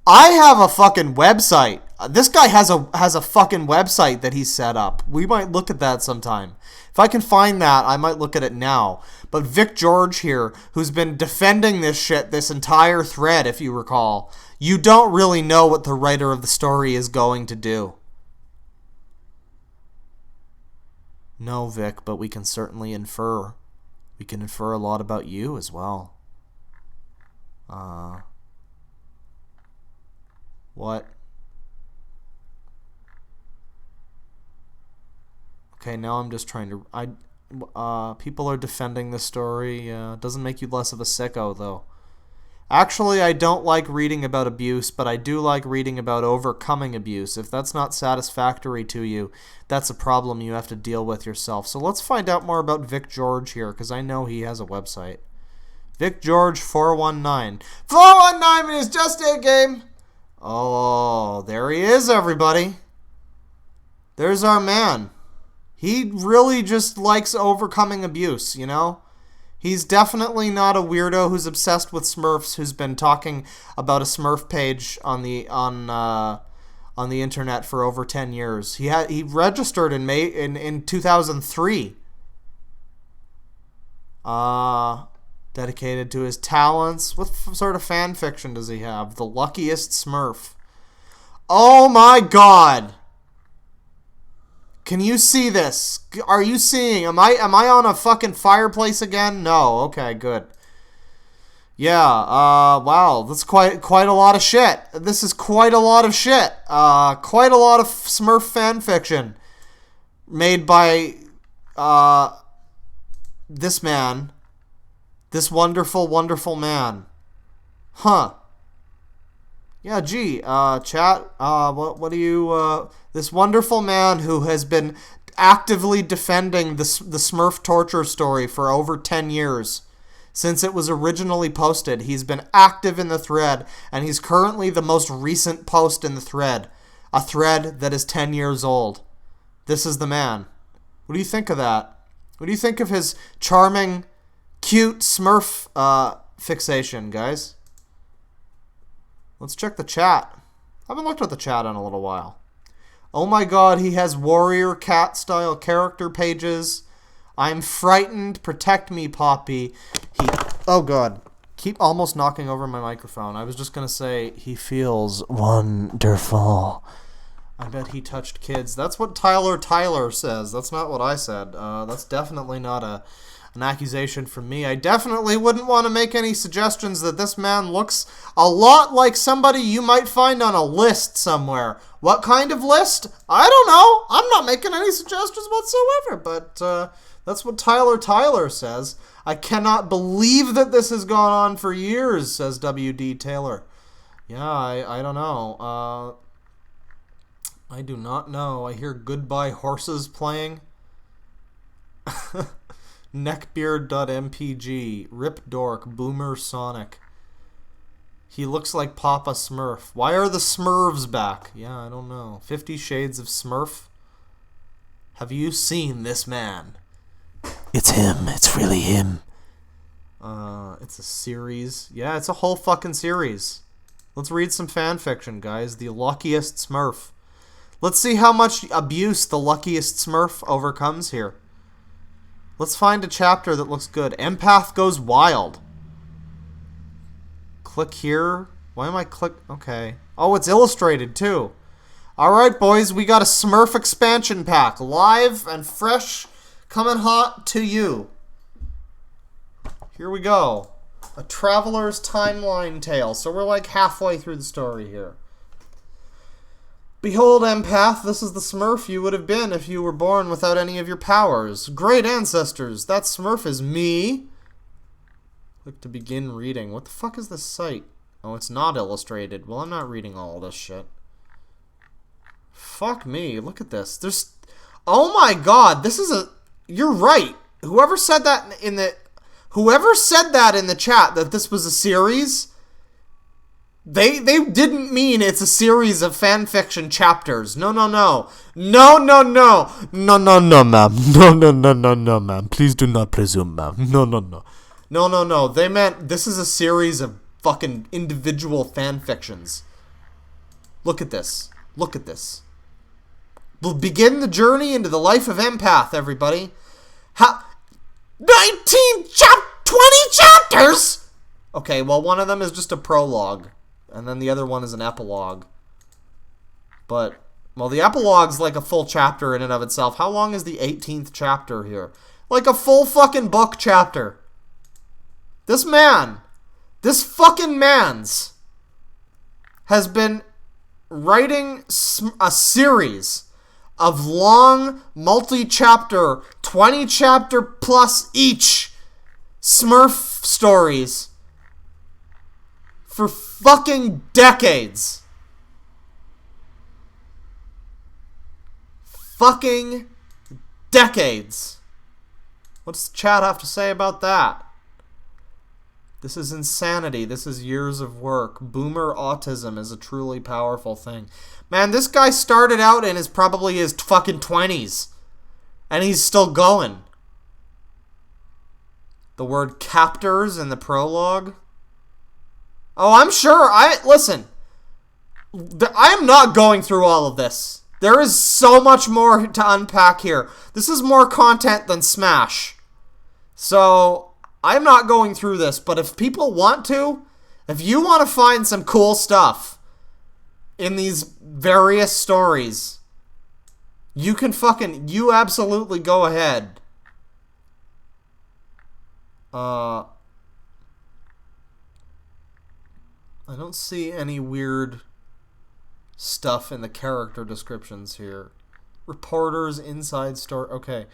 I have a fucking website. This guy has a fucking website that he set up. We might look at that sometime. If I can find that, I might look at it now. But Vic George here, who's been defending this shit, this entire thread, if you recall, you don't really know what the writer of the story is going to do. No, Vic, but we can certainly infer. We can infer a lot about you as well. What? Okay, now I'm just trying to... people are defending this story. Doesn't make you less of a sicko, though. Actually, I don't like reading about abuse, but I do like reading about overcoming abuse. If that's not satisfactory to you, that's a problem you have to deal with yourself. So let's find out more about Vic George here, because I know he has a website. Vic George 419. 419 is just a game! Oh, there he is, everybody. There's our man. He really just likes overcoming abuse, you know? He's definitely not a weirdo who's obsessed with Smurfs, who's been talking about a Smurf page on the internet for over 10 years. He registered in 2003. Dedicated to his talents. What sort of fan fiction does he have? The Luckiest Smurf. Oh my god! Can you see this? Are you seeing? Am I on a fucking fireplace again? No. Okay, good. Yeah, wow. That's quite a lot of shit. This is quite a lot of shit. Quite a lot of Smurf fan fiction made by this man. This wonderful, wonderful man. Huh. Yeah, gee, chat, what do you, this wonderful man who has been actively defending the Smurf torture story for over 10 years, since it was originally posted. He's been active in the thread, and he's currently the most recent post in the thread, a thread that is 10 years old. This is the man. What do you think of that? What do you think of his charming, cute Smurf, fixation, guys? Let's check the chat. I haven't looked at the chat in a little while. Oh my god, he has warrior cat style character pages. I'm frightened. Protect me, Poppy. Oh god. Keep almost knocking over my microphone. I was just gonna say, he feels wonderful. I bet he touched kids. That's what Tyler says. That's not what I said. That's definitely not an accusation from me. I definitely wouldn't want to make any suggestions that this man looks a lot like somebody you might find on a list somewhere. What kind of list? I don't know. I'm not making any suggestions whatsoever, but that's what Tyler says. I cannot believe that this has gone on for years, says W.D. Taylor. Yeah, I don't know. I do not know. I hear Goodbye Horses playing. Neckbeard.mpg, Rip Dork, Boomer Sonic. He looks like Papa Smurf. Why are the Smurfs back? Yeah, I don't know. 50 Shades of Smurf? Have you seen this man? It's him. It's really him. It's a series. Yeah, it's a whole fucking series. Let's read some fan fiction, guys. The Luckiest Smurf. Let's see how much abuse the Luckiest Smurf overcomes here. Let's find a chapter that looks good. Empath Goes Wild. Click here. Why am I Okay. Oh, it's illustrated too. Alright, boys. We got a Smurf expansion pack. Live and fresh. Coming hot to you. Here we go. A Traveler's Timeline Tale. So we're like halfway through the story here. Behold, Empath, this is the Smurf you would have been if you were born without any of your powers. Great ancestors, that Smurf is me. Click to begin reading. What the fuck is this site? Oh, it's not illustrated. Well, I'm not reading all this shit. Fuck me, look at this. There's... Oh my god, this is a... You're right. Whoever said that in the chat that this was a series... They didn't mean it's a series of fanfiction chapters. No, no, no. No, no, no. No, no, no, ma'am. No, no, no, no, no, ma'am. Please do not presume, ma'am. No, no, no. No, no, no. They meant this is a series of fucking individual fanfictions. Look at this. Look at this. We'll begin the journey into the life of Empath, everybody. 20 chapters? Okay, well, one of them is just a prologue. And then the other one is an epilogue. But, well, the epilogue's like a full chapter in and of itself. How long is the 18th chapter here? Like a full fucking book chapter. This man, this fucking man's, has been writing a series of long, multi-chapter, 20 chapter plus each Smurf stories for fucking decades. Fucking decades. What's the chat have to say about that? This is insanity. This is years of work. Boomer autism is a truly powerful thing. Man, this guy started out in probably his fucking 20s. And he's still going. The word captors in the prologue. Oh, I'm sure. Listen. I am not going through all of this. There is so much more to unpack here. This is more content than Smash. So I'm not going through this, but if people want to, if you want to find some cool stuff in these various stories, you absolutely go ahead. I don't see any weird stuff in the character descriptions here. Reporters, inside story. Okay.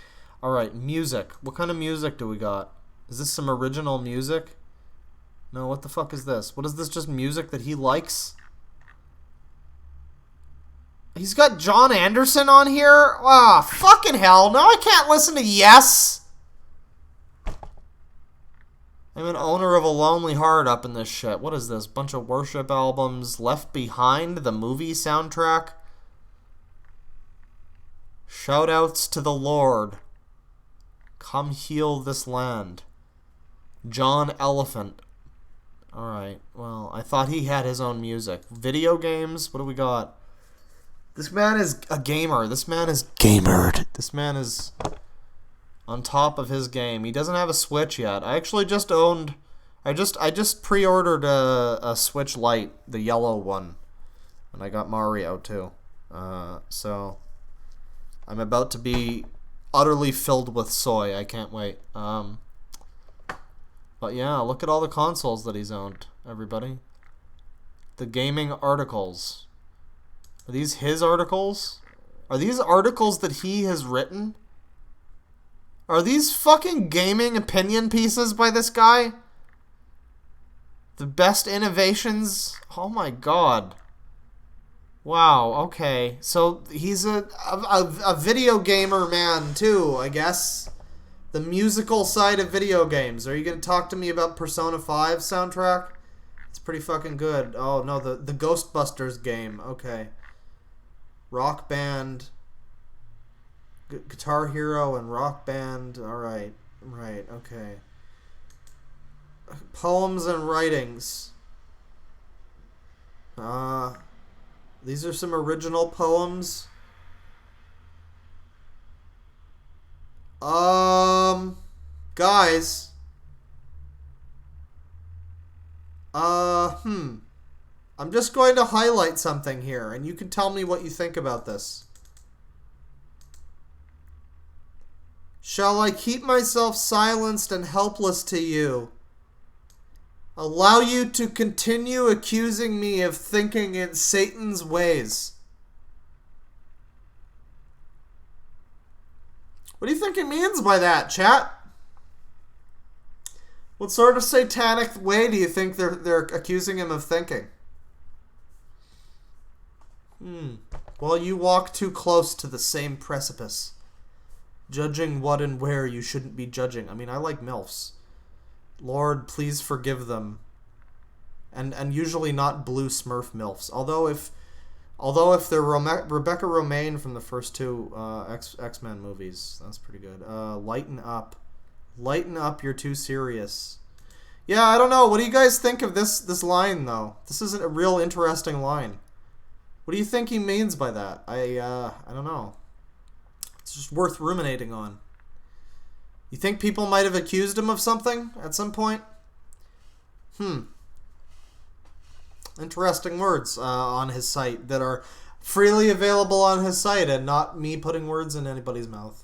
Alright, music. What kind of music do we got? Is this some original music? No, what the fuck is this? What is this, just music that he likes? He's got John Anderson on here? Ah, fucking hell. No, I can't listen to Yes. I'm an owner of a lonely heart up in this shit. What is this? Bunch of worship albums. Left Behind, the movie soundtrack. Shoutouts to the Lord. Come heal this land. John Elephant. Alright, well, I thought he had his own music. Video games? What do we got? This man is a gamer. This man is gamered. This man is on top of his game. He doesn't have a Switch yet. I actually just owned... I just pre-ordered a Switch Lite, the yellow one. And I got Mario, too. So I'm about to be utterly filled with soy. I can't wait. But yeah, look at all the consoles that he's owned, everybody. The gaming articles. Are these his articles? Are these articles that he has written? Are these fucking gaming opinion pieces by this guy? The best innovations? Oh my god. Wow, okay. So he's a video gamer man too, I guess. The musical side of video games. Are you going to talk to me about Persona 5 soundtrack? It's pretty fucking good. Oh no, the Ghostbusters game. Okay. Rock Band. Guitar Hero and Rock Band. Alright. Right, okay. Poems and writings. These are some original poems. Guys. I'm just going to highlight something here, and you can tell me what you think about this. Shall I keep myself silenced and helpless to you? Allow you to continue accusing me of thinking in Satan's ways? What do you think he means by that, chat? What sort of satanic way do you think they're accusing him of thinking? Well, you walk too close to the same precipice. Judging what and where you shouldn't be judging. I mean, I like MILFs. Lord, please forgive them. and usually not blue Smurf MILFs. Although if they're Rebecca Romaine from the first two X-Men movies, that's pretty good. Lighten up, you're too serious. Yeah, I don't know. What do you guys think of this line though? This isn't a real interesting line. What do you think he means by that? I don't know. It's just worth ruminating on. You think people might have accused him of something at some point? Interesting words on his site that are freely available on his site and not me putting words in anybody's mouth.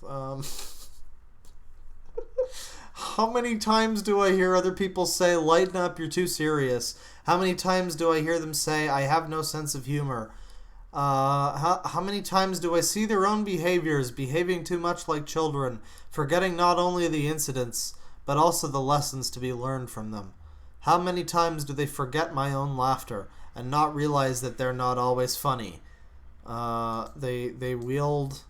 How many times do I hear other people say, lighten up, you're too serious? How many times do I hear them say, I have no sense of humor? How many times do I see their own behaviors behaving too much like children, forgetting not only the incidents, but also the lessons to be learned from them? How many times do they forget my own laughter and not realize that they're not always funny? They wield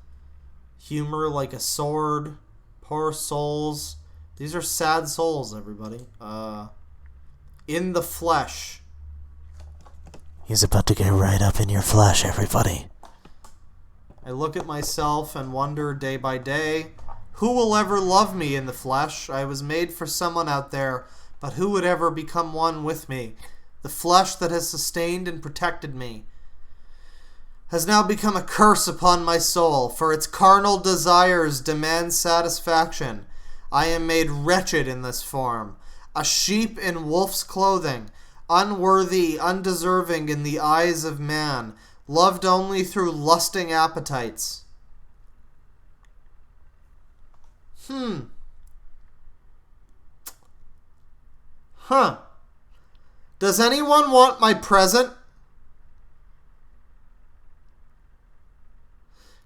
humor like a sword. Poor souls. These are sad souls, everybody. In the flesh. He's about to get right up in your flesh, everybody. I look at myself and wonder day by day, who will ever love me in the flesh? I was made for someone out there, but who would ever become one with me? The flesh that has sustained and protected me has now become a curse upon my soul, for its carnal desires demand satisfaction. I am made wretched in this form, a sheep in wolf's clothing, unworthy, undeserving in the eyes of man, loved only through lusting appetites. Does anyone want my present?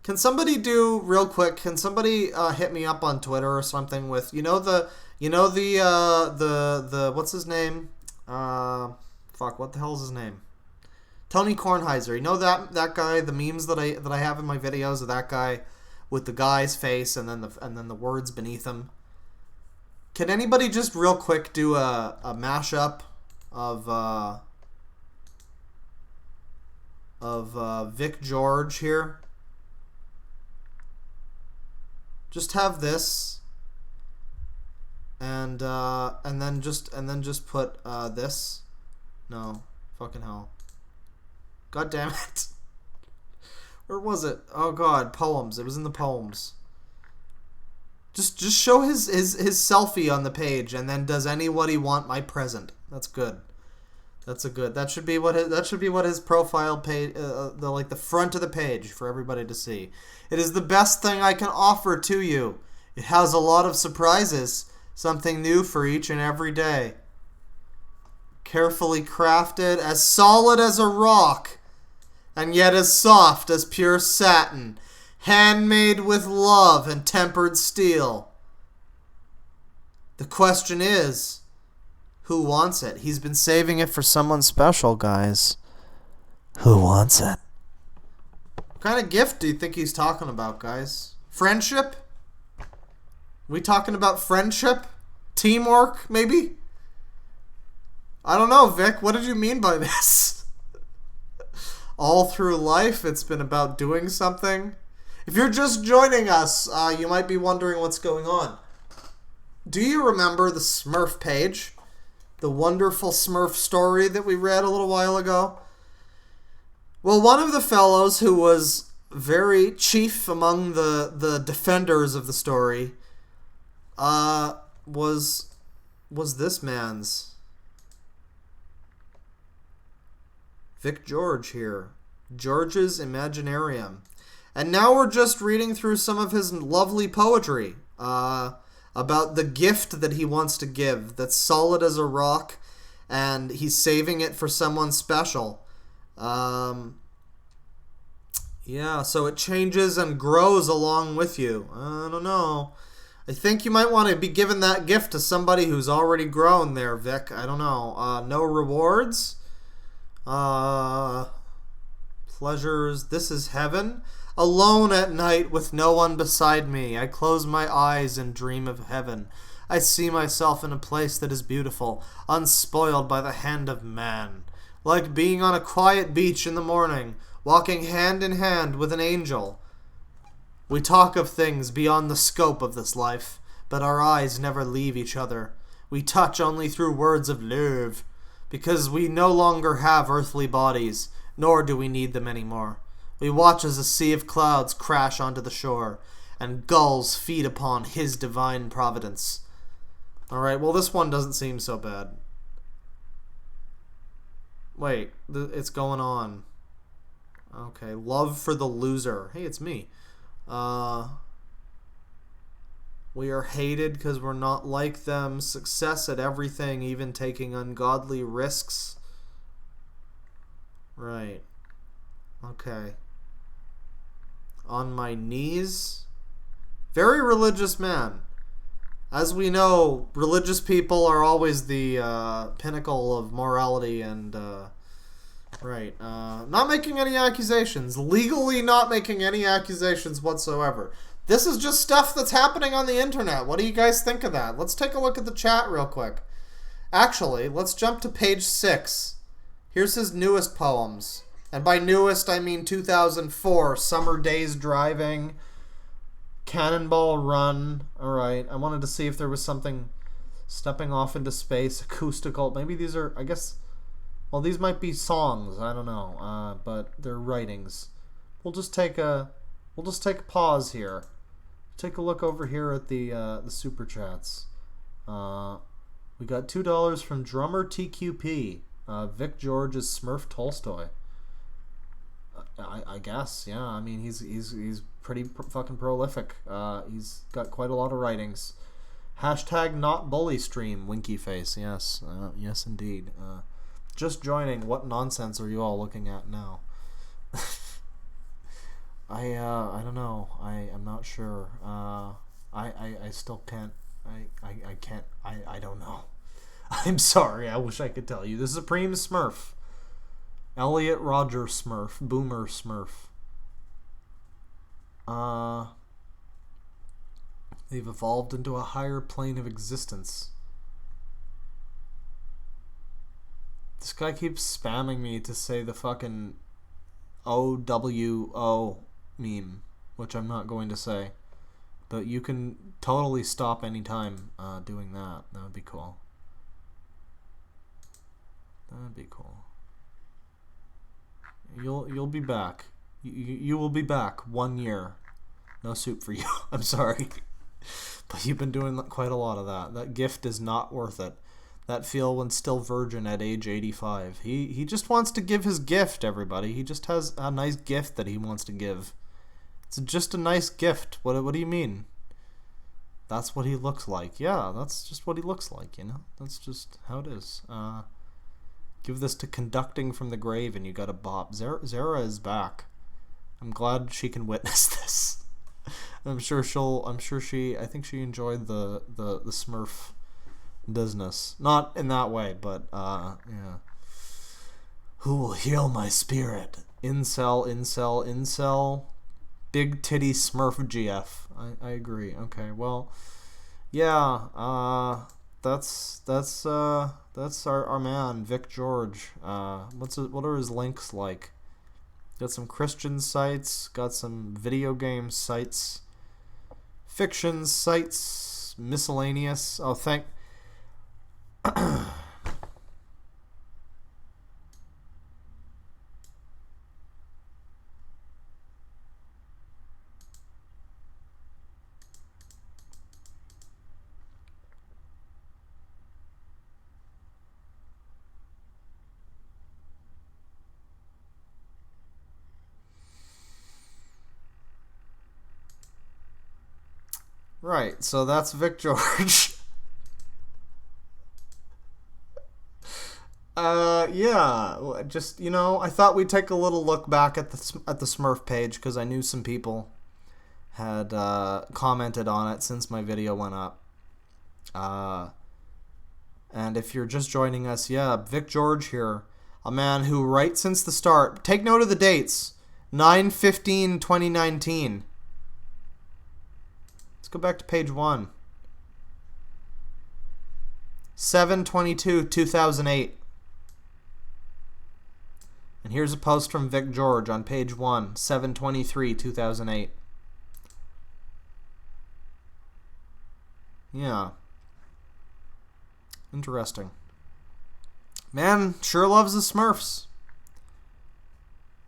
Can somebody do real quick? Can somebody hit me up on Twitter or something with the what's his name? What the hell's his name? Tony Kornheiser. You know that guy? The memes that I have in my videos of that guy with the guy's face and then the words beneath him. Can anybody just real quick do a mashup of Vic George here? Just have this, and then just put this. No, fucking hell. God damn it. Where was it? Oh god, poems. It was in the poems. Just show his selfie on the page, and then does anybody want my present? That's good. That should be what his profile page, the front of the page for everybody to see. It is the best thing I can offer to you. It has a lot of surprises, something new for each and every day. Carefully crafted, as solid as a rock, and yet as soft as pure satin, handmade with love and tempered steel. The question is, who wants it? He's been saving it for someone special, guys. Who wants it? What kind of gift do you think he's talking about, guys? Friendship? We talking about friendship? Teamwork, maybe? I don't know, Vic. What did you mean by this? All through life, it's been about doing something. If you're just joining us, you might be wondering what's going on. Do you remember the Smurf page? The wonderful Smurf story that we read a little while ago? Well, one of the fellows who was very chief among the defenders of the story was this man's. Vic George here. George's Imaginarium. And now we're just reading through some of his lovely poetry about the gift that he wants to give that's solid as a rock, and he's saving it for someone special. Yeah, so it changes and grows along with you. I don't know. I think you might want to be giving that gift to somebody who's already grown there, Vic. I don't know. No rewards? Pleasures. This is heaven. Alone at night with no one beside me, I close my eyes and dream of heaven. I see myself in a place that is beautiful, unspoiled by the hand of man. Like being on a quiet beach in the morning, walking hand in hand with an angel. We talk of things beyond the scope of this life, but our eyes never leave each other. We touch only through words of love, because we no longer have earthly bodies, nor do we need them anymore. We watch as a sea of clouds crash onto the shore, and gulls feed upon his divine providence. Alright, well this one doesn't seem so bad. Wait, it's going on. Okay, love for the loser. Hey, it's me. We are hated because we're not like them. Success at everything, even taking ungodly risks. Right. Okay. On my knees. Very religious man. As we know, religious people are always the pinnacle of morality and... Right. Not making any accusations. Legally not making any accusations whatsoever. This is just stuff that's happening on the internet. What do you guys think of that? Let's take a look at the chat real quick. Actually, let's jump to page 6. Here's his newest poems. And by newest, I mean 2004. Summer Days Driving. Cannonball Run. Alright, I wanted to see if there was something stepping off into space. Acoustical. Maybe these are, I guess... Well, these might be songs. I don't know. But they're writings. We'll just take a pause here. Take a look over here at the super chats. We got $2 from Drummer TQP. Vic George is Smurf Tolstoy. I guess, yeah. I mean, he's pretty fucking prolific. He's got quite a lot of writings. Hashtag not bully stream. Winky face. Yes, yes indeed. Just joining. What nonsense are you all looking at now? I don't know. I'm not sure. I still can't. I can't. I don't know. I'm sorry. I wish I could tell you. The Supreme Smurf. Elliot Roger Smurf. Boomer Smurf. They've evolved into a higher plane of existence. This guy keeps spamming me to say the fucking OWO meme, which I'm not going to say. But you can totally stop anytime doing that. That would be cool. That would be cool. You'll be back. You will be back 1 year. No soup for you. I'm sorry. But you've been doing quite a lot of that. That gift is not worth it. That feel when still virgin at age 85. He just wants to give his gift, everybody. He just has a nice gift that he wants to give. It's just a nice gift. What do you mean? That's what he looks like. Yeah, that's just what he looks like, you know? That's just how it is. Give this to Conducting from the Grave and you got a bop. Zara is back. I'm glad she can witness this. I think she enjoyed the Smurf business. Not in that way, but yeah. Who will heal my spirit? Incel. Big titty Smurf GF. I agree. Okay, well, yeah. That's our man Vic George. What are his links like? Got some Christian sites. Got some video game sites. Fiction sites. Miscellaneous. Oh, thank. Right, so that's Vic George. Yeah, just, you know, I thought we'd take a little look back at the Smurf page because I knew some people had commented on it since my video went up. And if you're just joining us, yeah, Vic George here, a man who right since the start, take note of the dates, 9/15/2019. Let's go back to page 1. 7/22/2008. And here's a post from Vic George on page 1, 7/23/2008. Yeah. Interesting. Man sure loves his Smurfs.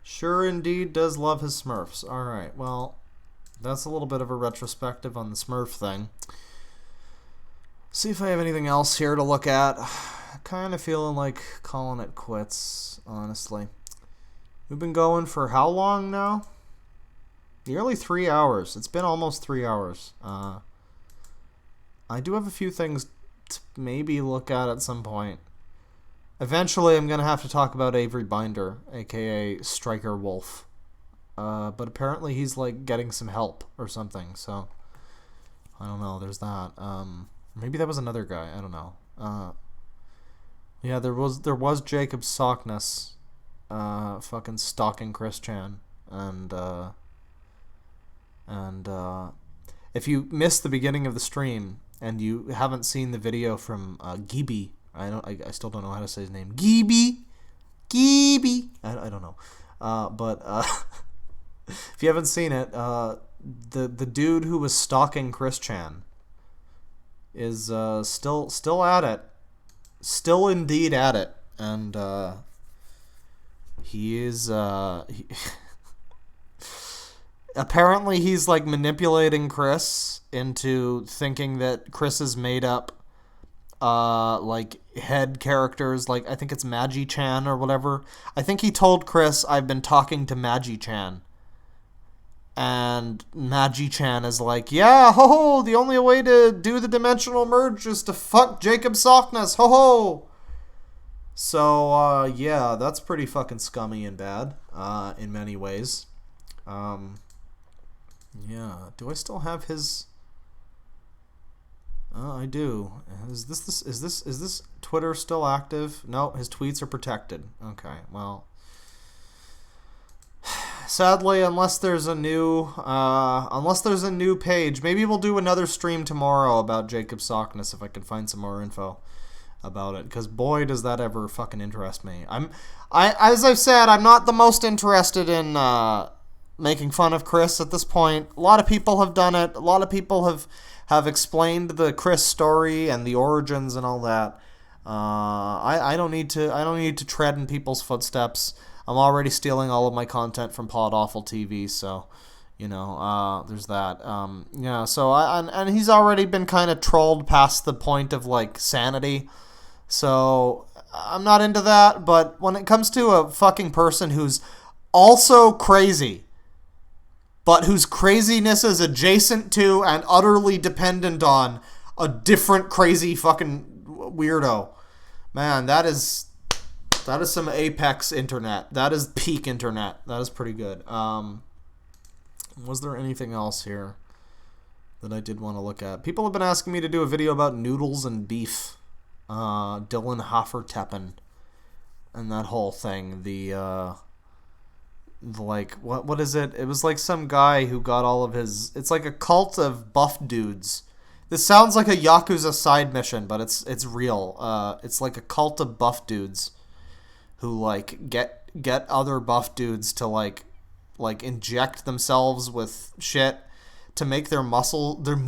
Sure indeed does love his Smurfs. Alright, well, that's a little bit of a retrospective on the Smurf thing. See if I have anything else here to look at. Kind of feeling like calling it quits, honestly. We've been going for how long now? Nearly 3 hours. It's been almost 3 hours. I do have a few things to maybe look at some point. Eventually, I'm going to have to talk about Avery Binder, aka Striker Wolf. But apparently he's like getting some help or something, so I don't know, there's that. Maybe that was another guy, I don't know. Yeah, there was Jacob Sockness fucking stalking Chris Chan, and if you missed the beginning of the stream and you haven't seen the video from Gibi, I still don't know how to say his name. Gibi. I don't know. But if you haven't seen it, the dude who was stalking Chris Chan is still at it. Still indeed at it. And he is apparently he's like manipulating Chris into thinking that Chris has made up like head characters, like I think it's Magi-chan or whatever. I think he told Chris, I've been talking to Magi-chan. And Magi-chan is like, yeah, ho ho, the only way to do the dimensional merge is to fuck Jacob Sockness, ho ho. So, yeah, that's pretty fucking scummy and bad, in many ways. Yeah, do I still have his... I do. Is this Twitter still active? No, his tweets are protected. Okay, well... Sadly, unless there's a new page, maybe we'll do another stream tomorrow about Jacob Sockness if I can find some more info about it, because boy does that ever fucking interest me. As I've said, I'm not the most interested in making fun of Chris at this point. A lot of people have done it. A lot of people have explained the Chris story and the origins and all that. I don't need to tread in people's footsteps. I'm already stealing all of my content from Pod Awful TV, so you know, there's that. Yeah, so and he's already been kind of trolled past the point of like sanity. So I'm not into that, but when it comes to a fucking person who's also crazy, but whose craziness is adjacent to and utterly dependent on a different crazy fucking weirdo, man, that is some apex internet. That is peak internet. That is pretty good. Was there anything else here that I did want to look at? People have been asking me to do a video about noodles and beef. Dylan Hofferteppen and that whole thing. The like, what is it? It was like some guy who got all of his... It's like a cult of buff dudes. This sounds like a Yakuza side mission, but it's real. It's like a cult of buff dudes who like get other buff dudes to like inject themselves with shit to make their muscles bigger,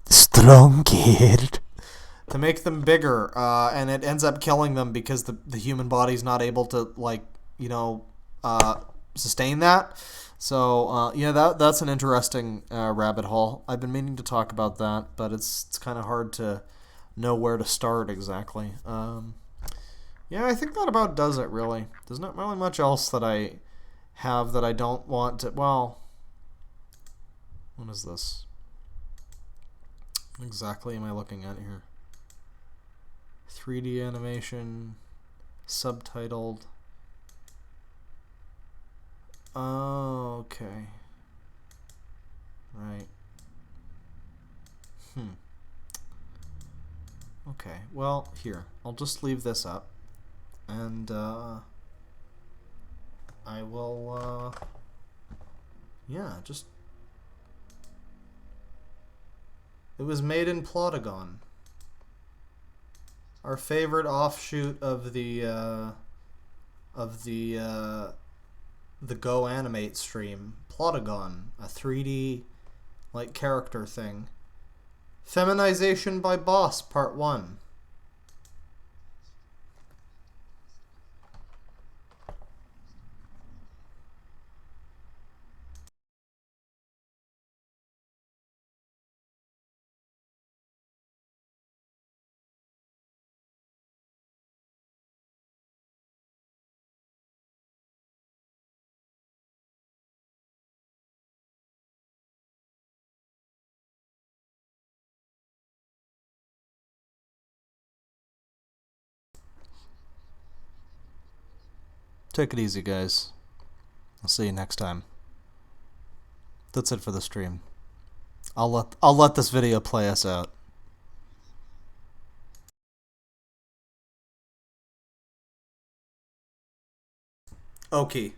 stronger, to make them bigger, and it ends up killing them because the human body's not able to like, you know, sustain that. So yeah, that's an interesting rabbit hole. I've been meaning to talk about that, but it's kind of hard to know where to start exactly. Yeah, I think that about does it, really. There's not really much else that I have that I don't want to... Well, what is this? What exactly am I looking at here? 3D animation, subtitled. Oh, okay. Right. Okay, well, here. I'll just leave this up. And, I will, yeah, just... It was made in Plotagon. Our favorite offshoot of the Go Animate stream. Plotagon, a 3D like character thing. Feminization by Boss, Part 1. Take it easy, guys. I'll see you next time. That's it for the stream. I'll let this video play us out. Okay.